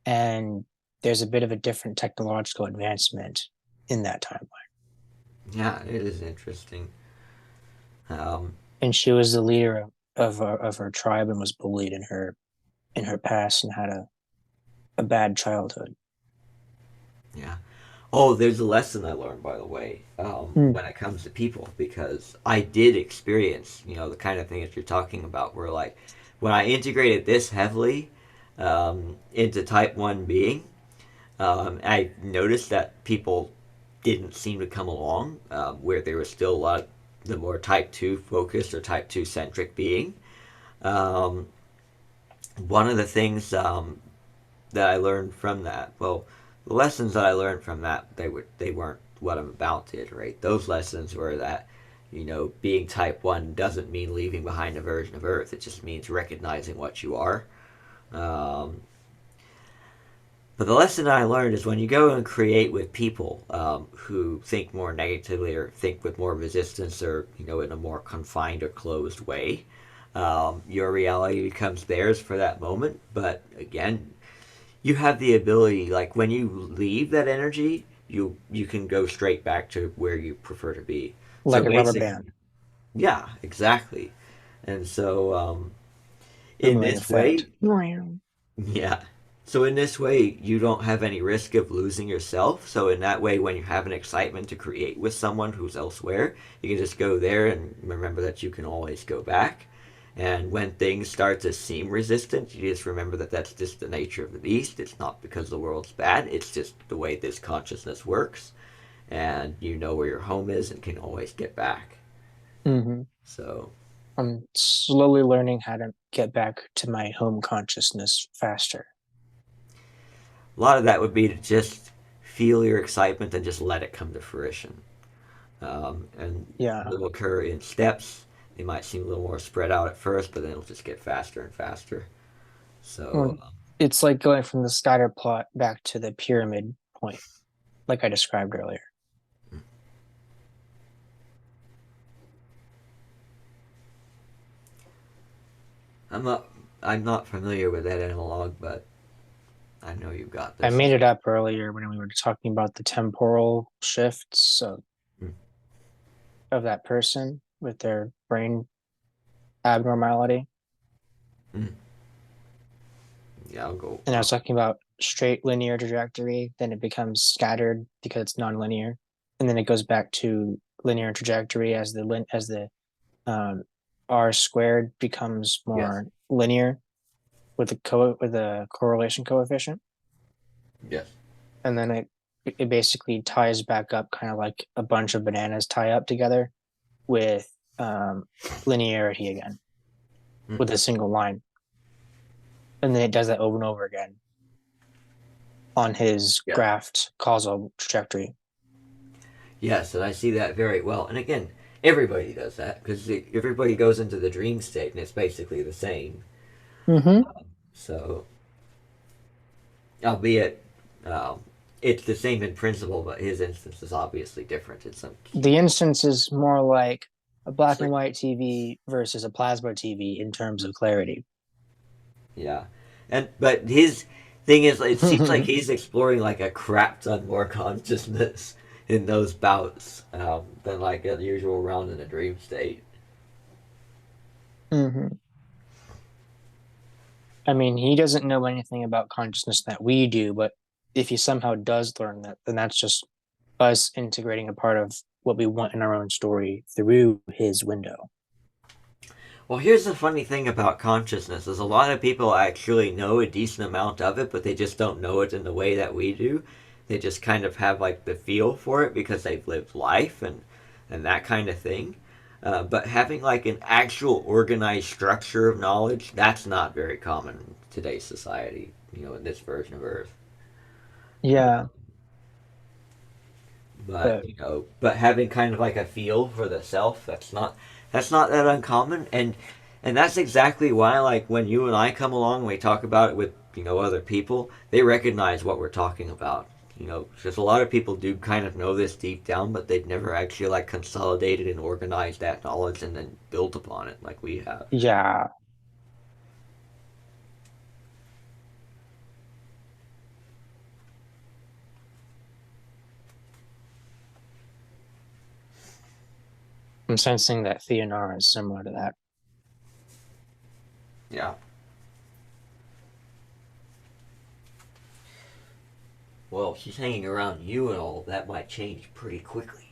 And there's a bit of a different technological advancement in that timeline. yeah, it is interesting. And she was the leader of her tribe and was bullied in her past and had a bad childhood. Yeah. Oh, there's a lesson I learned, by the way, Mm. when it comes to people, because I did experience, the kind of thing that you're talking about, where like when I integrated this heavily into Type 1 being, I noticed that people didn't seem to come along, where there was still a lot of the more Type 2 focused or Type 2 centric being. Um, One of the things that I learned from that, well, the lessons that I learned from that, they weren't what I'm about to iterate. Those lessons were that, being Type 1 doesn't mean leaving behind a version of Earth. It just means recognizing what you are. Um, but the lesson I learned is when you go and create with people who think more negatively or think with more resistance or, in a more confined or closed way, your reality becomes theirs for that moment. But again, you have the ability, like when you leave that energy, you can go straight back to where you prefer to be. Like So a rubber basic, band, yeah, exactly. And so in boomerang this way, effect. yeah. So in this way, you don't have any risk of losing yourself. So in that way, when you have an excitement to create with someone who's elsewhere, you can just go there and remember that you can always go back. And when things start to seem resistant, you just remember that that's just the nature of the beast. It's not because the world's bad. It's just the way this consciousness works. And you know where your home is and can always get back. Mm-hmm. So I'm slowly learning how to get back to my home consciousness faster. a lot of that would be to just feel your excitement and just let it come to fruition. And Yeah. it'll occur in steps. They might seem a little more spread out at first, but then it'll just get faster and faster. So, It's like going from the scatter plot back to the pyramid point, like I described earlier. I'm not I'm not familiar with that analog, but I know you've got I this. made it up earlier when we were talking about the temporal shifts of that person with their brain abnormality. Yeah, I'll go. And I was talking about straight linear trajectory, then it becomes scattered because it's nonlinear, and then it goes back to linear trajectory as the r squared becomes more linear with the correlation coefficient, Yes. and then it basically ties back up, kind of like a bunch of bananas tie up together with linearity again with a single line, and then it does that over and over again on his Yeah. graphed causal trajectory. Yes, and I see that very well. And again, everybody does that because everybody goes into the dream state, and it's basically the same. Mm-hmm. So, albeit it's the same in principle, but his instance is obviously different in some. The instance is more like a black and white TV versus a plasma TV in terms of clarity. Yeah, but his thing is, it seems like he's exploring like a crap ton more consciousness in those bouts than like a usual round in a dream state. Mm-hmm. I mean, he doesn't know anything about consciousness that we do, but if he somehow does learn that, then that's just us integrating a part of what we want in our own story through his window. Well, here's the funny thing about consciousness is a lot of people actually know a decent amount of it, but they just don't know it in the way that we do. They just kind of have like the feel for it because they've lived life and that kind of thing. But having like an actual organized structure of knowledge, that's not very common in today's society, in this version of Earth. Yeah. But but having kind of like a feel for the self, that's not that uncommon, and that's exactly why, like, when you and I come along and we talk about it with other people, they recognize what we're talking about. Because a lot of people do kind of know this deep down, but they've never actually like consolidated and organized that knowledge and then built upon it like we have. Yeah. I'm sensing that Theonara is similar to that. Yeah. Well, if she's hanging around you and all, that might change pretty quickly.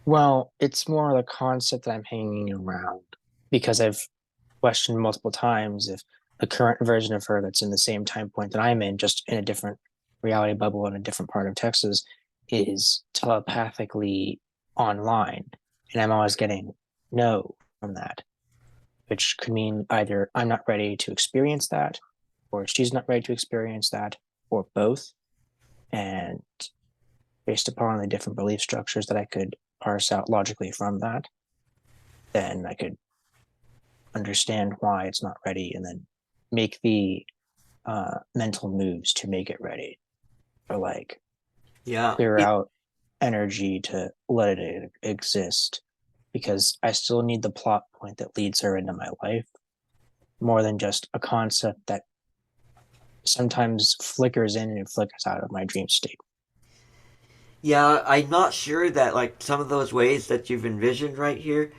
Well, it's more the concept that I'm hanging around because I've questioned multiple times if the current version of her that's in the same time point that I'm in, just in a different reality bubble in a different part of Texas, is telepathically online. And I'm always getting no from that, which could mean either I'm not ready to experience that, or she's not ready to experience that, or both. And based upon the different belief structures that I could parse out logically from that, then I could understand why it's not ready and then make the mental moves to make it ready, or like Yeah. clear out energy to let it exist, because I still need the plot point that leads her into my life more than just a concept that sometimes flickers in and flickers out of my dream state. Yeah, I'm not sure that like some of those ways that you've envisioned right here.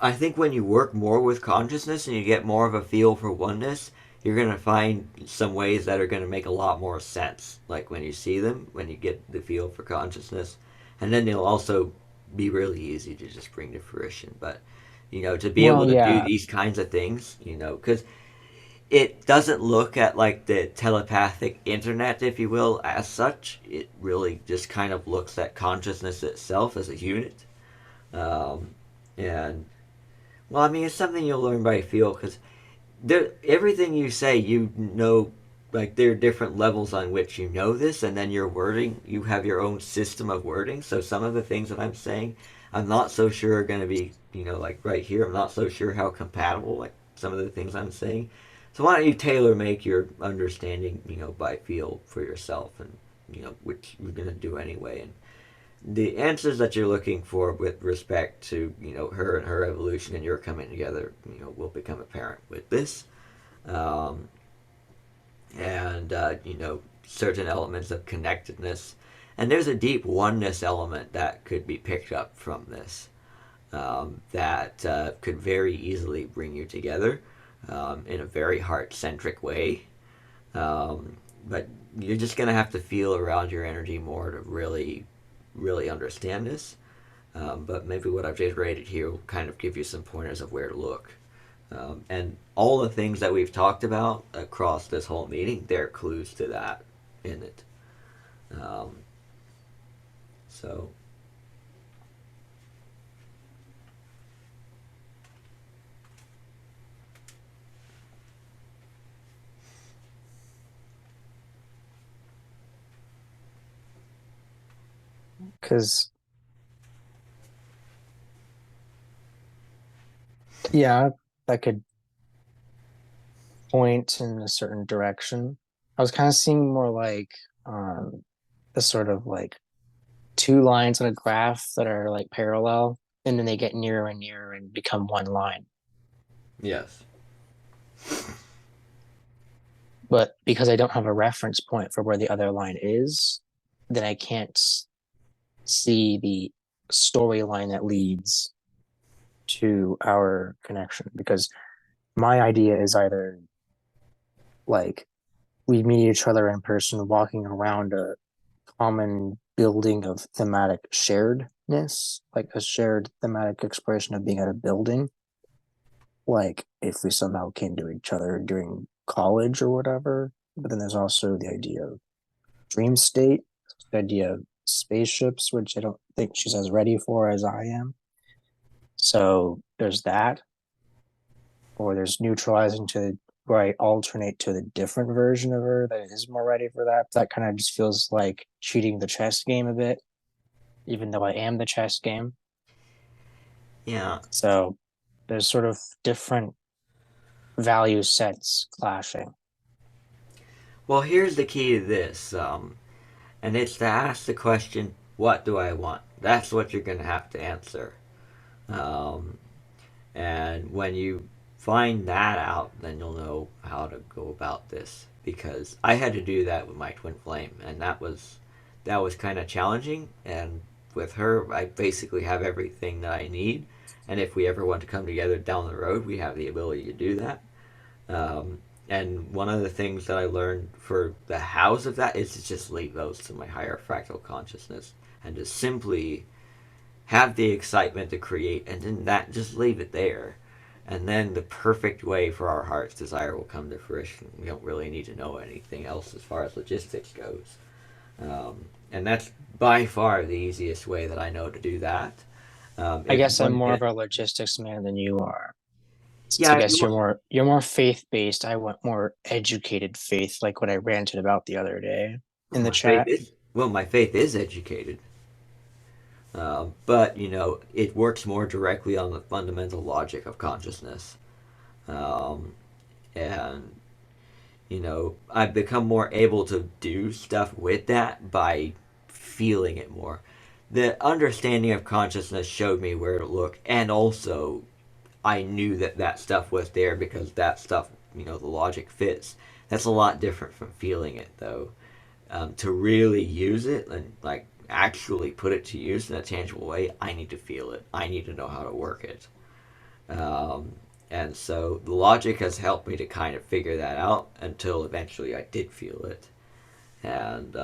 I think when you work more with consciousness and you get more of a feel for oneness, you're gonna find some ways that are gonna make a lot more sense. Like when you see them, when you get the feel for consciousness, and then they'll also be really easy to just bring to fruition. But to be able Well, to do yeah, these kinds of things, because it doesn't look at like the telepathic internet, if you will, as such. It really just kind of looks at consciousness itself as a unit. Um, and well, I mean, it's something you'll learn by feel because everything you say, like there are different levels on which you know this, and then your wording, you have your own system of wording. So some of the things that I'm saying, I'm not so sure are going to be, like right here. I'm not so sure how compatible, like some of the things I'm saying. So why don't you tailor make your understanding, by feel for yourself, and which you're going to do anyway. And the answers that you're looking for with respect to her and her evolution and your coming together, will become apparent with this. Um, and certain elements of connectedness, and there's a deep oneness element that could be picked up from this, that could very easily bring you together, in a very heart-centric way. But you're just going to have to feel around your energy more to really really understand this. But maybe what I've iterated here will kind of give you some pointers of where to look. And all the things that we've talked about across this whole meeting, there are clues to that in it. Um, so, because yeah, that could point in a certain direction. I was kind of seeing more like the sort of like two lines on a graph that are like parallel, and then they get nearer and nearer and become one line. yes. But because I don't have a reference point for where the other line is, then I can't see the storyline that leads to our connection. Because my idea is either like we meet each other in person walking around a common building of thematic sharedness, like a shared thematic expression of being at a building. Like if we somehow came to each other during college or whatever. But then there's also the idea of dream state, the idea of spaceships, which I don't think she's as ready for as I am. So there's that. Or there's neutralizing to where I alternate to the different version of her that is more ready for that. That kind of just feels like cheating the chess game a bit, even though I am the chess game. Yeah. So there's sort of different value sets clashing. Well, here's the key to this, and it's to ask the question, what do I want? That's what you're going to have to answer. Um, And when you find that out, then you'll know how to go about this. Because I had to do that with my twin flame, and that was kind of challenging. And with her, I basically have everything that I need. And if we ever want to come together down the road, we have the ability to do that. And one of the things that I learned for the hows of that is to just leave those to my higher fractal consciousness and to simply have the excitement to create, and then that just leave it there. and then the perfect way for our heart's desire will come to fruition. We don't really need to know anything else as far as logistics goes. And that's by far the easiest way that I know to do that. I guess I'm more of a logistics man than you are. Yeah, I guess you're more faith based. I want more educated faith, like what I ranted about the other day in the chat. My faith is educated. But, it works more directly on the fundamental logic of consciousness. And, I've become more able to do stuff with that by feeling it more. The understanding of consciousness showed me where to look, and also I knew that stuff was there because that stuff, the logic fits. That's a lot different from feeling it, though. To really use it and like actually put it to use in a tangible way, I need to feel it. I need to know how to work it. And so the logic has helped me to kind of figure that out until eventually I did feel it. And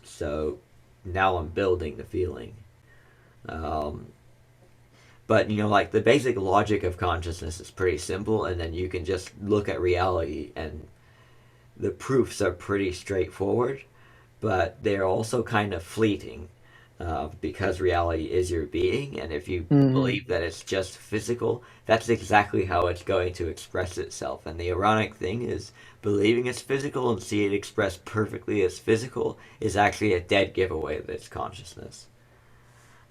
so now I'm building the feeling. But like the basic logic of consciousness is pretty simple, and then you can just look at reality, and the proofs are pretty straightforward, but they're also kind of fleeting, because reality is your being, and if you believe that it's just physical, that's exactly how it's going to express itself. And the ironic thing is, believing it's physical and see it expressed perfectly as physical is actually a dead giveaway of its consciousness.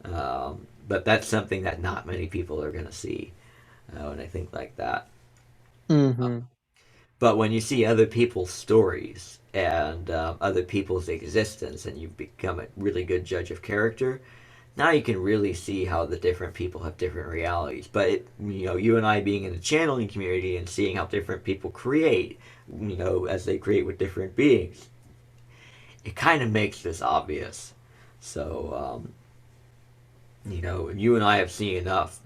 But that's something that not many people are going to see when they think like that. But when you see other people's stories and other people's existence, and you become a really good judge of character, now you can really see how the different people have different realities. But you and I being in the channeling community and seeing how different people create, as they create with different beings, it kind of makes this obvious. So, you and I have seen enough,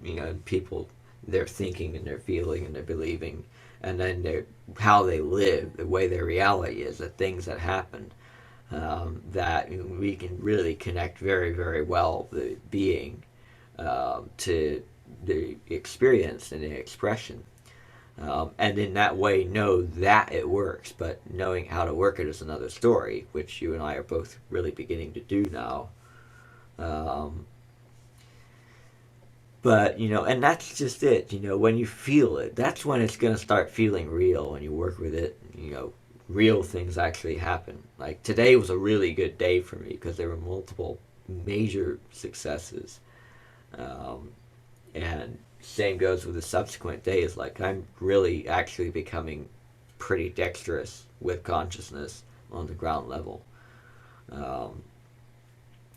people, their thinking and their feeling and their believing, and then how they live, the way their reality is, the things that happen, that we can really connect very, very well the being to the experience and the expression. And in that way know that it works, but knowing how to work it is another story, which you and I are both really beginning to do now. But, and that's just it. When you feel it, that's when it's going to start feeling real. When you work with it, real things actually happen. Like today was a really good day for me because there were multiple major successes. And same goes with the subsequent days. Like I'm really actually becoming pretty dexterous with consciousness on the ground level.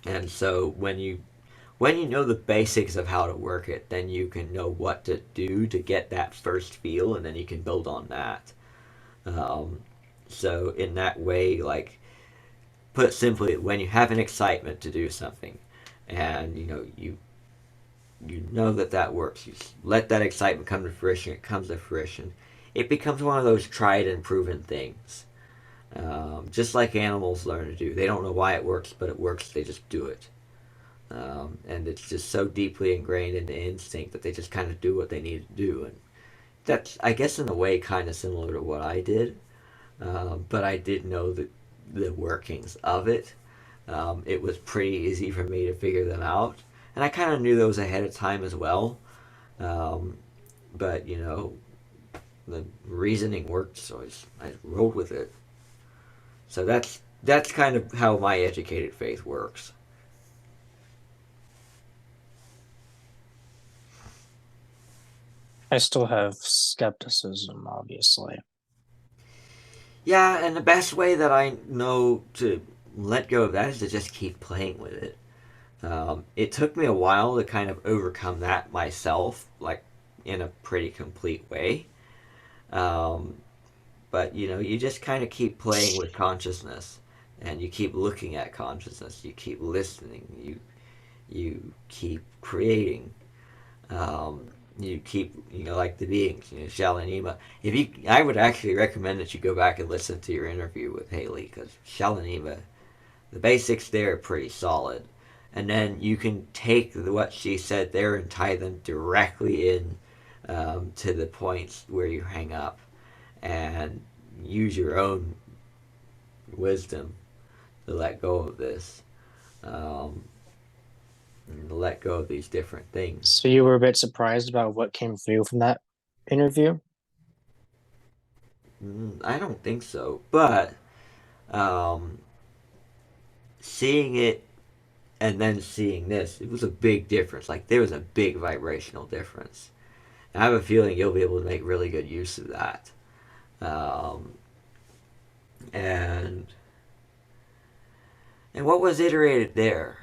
And so when you know the basics of how to work it, then you can know what to do to get that first feel, and then you can build on that. So in that way, like, put simply, when you have an excitement to do something, and you know that works, you let that excitement come to fruition. It comes to fruition. It becomes one of those tried and proven things. Just like animals learn to do. They don't know why it works, but it works. They just do it. And it's just so deeply ingrained in the instinct that they just kind of do what they need to do. And that's, I guess, in a way, kind of similar to what I did. But I did know the workings of it. It was pretty easy for me to figure them out. And I kind of knew those ahead of time as well. But, the reasoning worked, so I rolled with it. So that's kind of how my educated faith works. I still have skepticism, obviously. Yeah, and the best way that I know to let go of that is to just keep playing with it. It took me a while to kind of overcome that myself, like in a pretty complete way. But you just kind of keep playing with consciousness, and you keep looking at consciousness. You keep listening. You keep creating. You keep, like the beings, Shalanima. I would actually recommend that you go back and listen to your interview with Haley, because Shalanima, the basics there are pretty solid. And then you can take what she said there and tie them directly in to the points where you hang up and use your own wisdom to let go of this, and to let go of these different things. So you were a bit surprised about what came through from that interview? I don't think so, but um, seeing it and then seeing this, it was a big difference. Like there was a big vibrational difference. And I have a feeling you'll be able to make really good use of that. Um, and what was iterated there?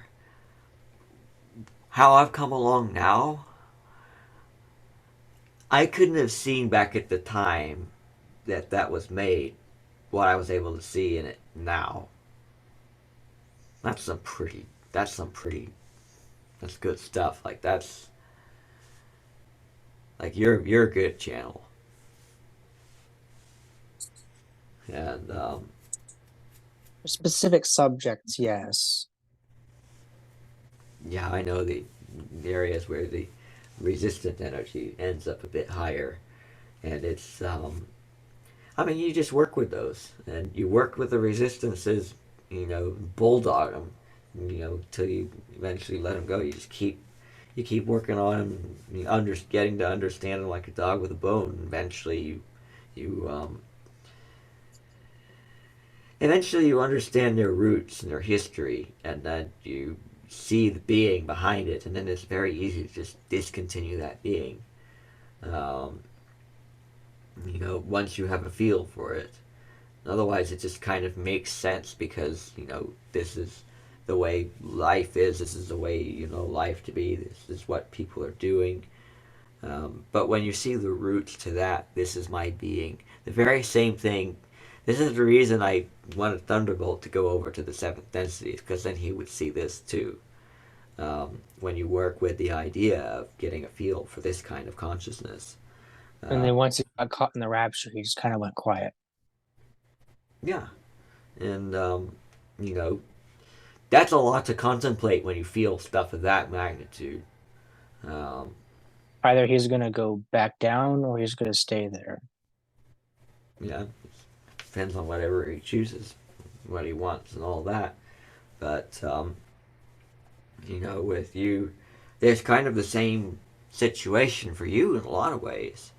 How I've come along now, I couldn't have seen back at the time that that was made what I was able to see in it now. That's some pretty. That's some pretty. That's good stuff. Like that's like you're a good channel. And For specific subjects, yes. yeah, I know the areas where the resistant energy ends up a bit higher, and it's I mean, you just work with those, and you work with the resistances, bulldog them, till you eventually let them go. You keep working on them, getting to understand them like a dog with a bone. You eventually you understand their roots and their history, and then you see the being behind it, and then it's very easy to just discontinue that being. Um, once you have a feel for it. Otherwise, it just kind of makes sense because this is the way life is. This is the way life to be. This is what people are doing. But when you see the roots to that, this is my being. The very same thing. This is the reason I wanted Thunderbolt to go over to the seventh density, because then he would see this too. When you work with the idea of getting a feel for this kind of consciousness. And then once he got caught in the rapture, he just kind of went quiet. Yeah. And, that's a lot to contemplate when you feel stuff of that magnitude. Either he's going to go back down or he's going to stay there. Yeah, depends on whatever he chooses, what he wants, and all that. But, with you, there's kind of the same situation for you in a lot of ways.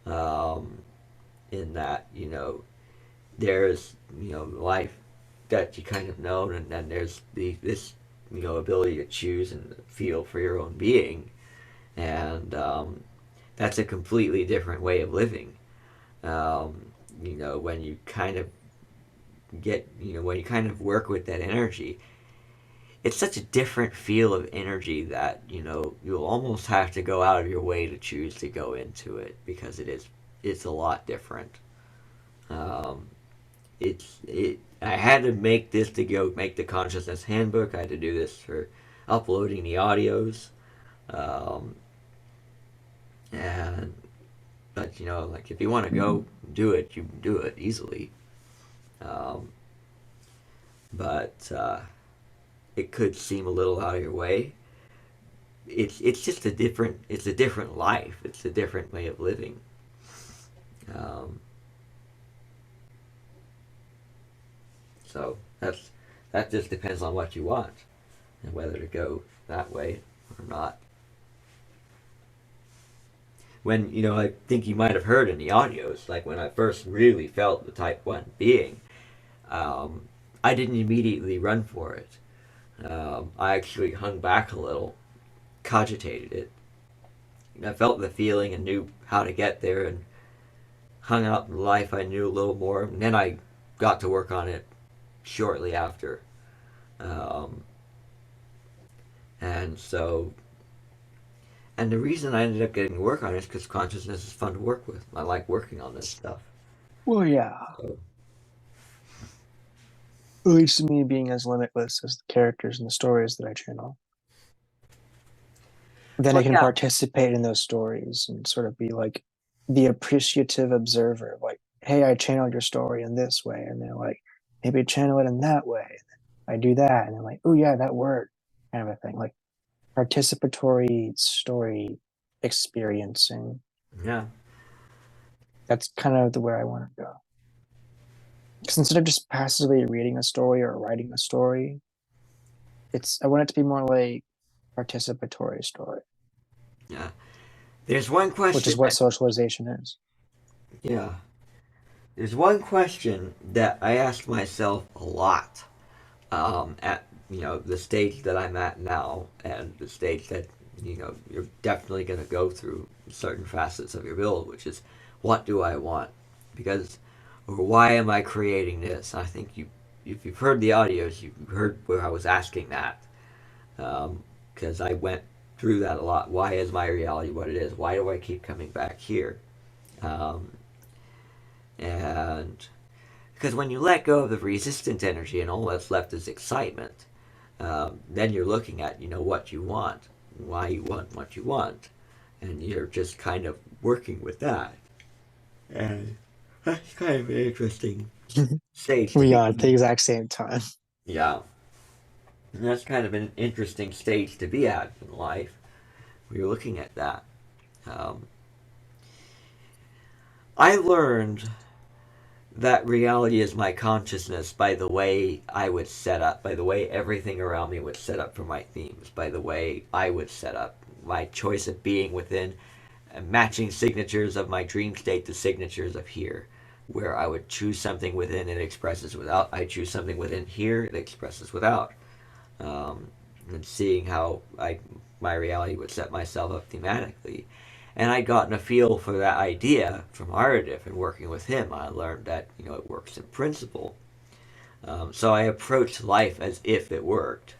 In that, there's, life that you kind of know, and then there's this ability to choose and feel for your own being, and that's a completely different way of living. When you kind of when you kind of work with that energy, it's such a different feel of energy that you'll almost have to go out of your way to choose to go into it, because it's a lot different. Um, I had to make this to go make the consciousness handbook. I had to do this for uploading the audios, um, and but like if you want to go do it, you can do it easily. Um, but it could seem a little out of your way. It's just a different life. It's a different way of living. Um, so that just depends on what you want and whether to go that way or not. When I think you might have heard in the audios, like when I first really felt the Type 1 being, I didn't immediately run for it. I actually hung back a little, cogitated it. I felt the feeling and knew how to get there, and hung out in life. I knew a little more, and then I got to work on it shortly after. Um, and so, and the reason I ended up getting to work on it is because consciousness is fun to work with. I like working on this stuff. Well, yeah. So, At least me being as limitless as the characters and the stories that I channel. Then I can participate in those stories and sort of be like the appreciative observer. Like, hey, I channeled your story in this way. And they're like, maybe channel it in that way. And then I do that. And they're like, oh, yeah, that word, kind of a thing. Like participatory story experiencing. Yeah. That's kind of the where I want to go. Because instead of just passively reading a story or writing a story, I want it to be more like participatory story, Yeah. There's one question. which is what socialization is. Yeah. There's one question that I asked myself a lot at the stage that I'm at now, and the stage that you're definitely going to go through certain facets of your build, which is what do I want? Because or why am I creating this? I think if you've heard the audios, you've heard where I was asking that because I went through that a lot. Why is my reality what it is? Why do I keep coming back here? Um, and because when you let go of the resistant energy and all that's left is excitement, then you're looking at what you want, why you want what you want, and you're just kind of working with that. And that's kind of an interesting stage to We be are at the in. exact same time. Yeah. And that's kind of an interesting stage to be at in life. Where you're looking at that. I learned that reality is my consciousness by the way I would set up, by the way everything around me would set up for my themes, by the way I would set up my choice of being within, matching signatures of my dream state to signatures of here, where I would choose something within, it expresses without. I choose something within here, it expresses without. And seeing how my reality would set myself up thematically. And I'd gotten a feel for that idea from Aradif and working with him. I learned that it works in principle. So I approached life as if it worked,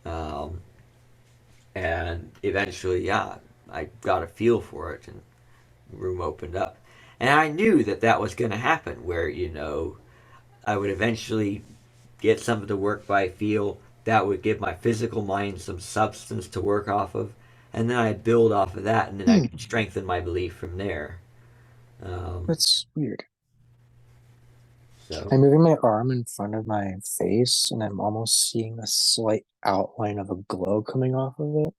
um, and eventually, yeah, I got a feel for it, and the room opened up, and I knew that that was going to happen. Where I would eventually get something to work by feel that would give my physical mind some substance to work off of, and then I'd build off of that, and then I could strengthen my belief from there. That's weird. So I'm moving my arm in front of my face, and I'm almost seeing a slight outline of a glow coming off of it.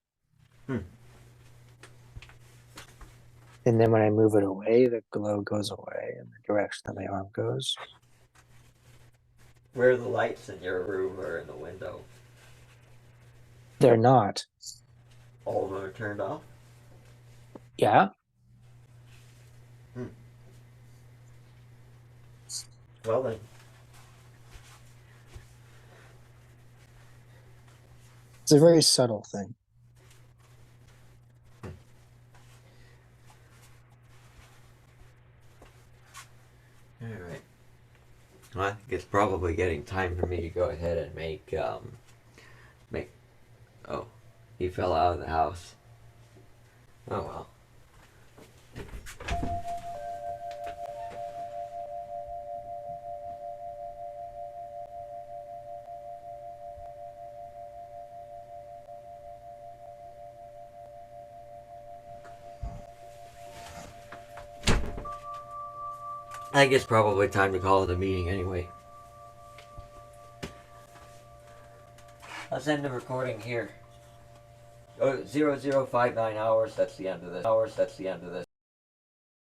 And then when I move it away, the glow goes away in the direction that my arm goes. where are the lights in your room or in the window? They're not. All of them are turned off. Yeah. Well then, It's a very subtle thing. all right. Well, I think it's probably getting time for me to go ahead and make. Oh, he fell out of the house. Oh well. I think it's probably time to call it a meeting anyway. Let's end the recording here. Oh, 0059 hours, that's the end of this.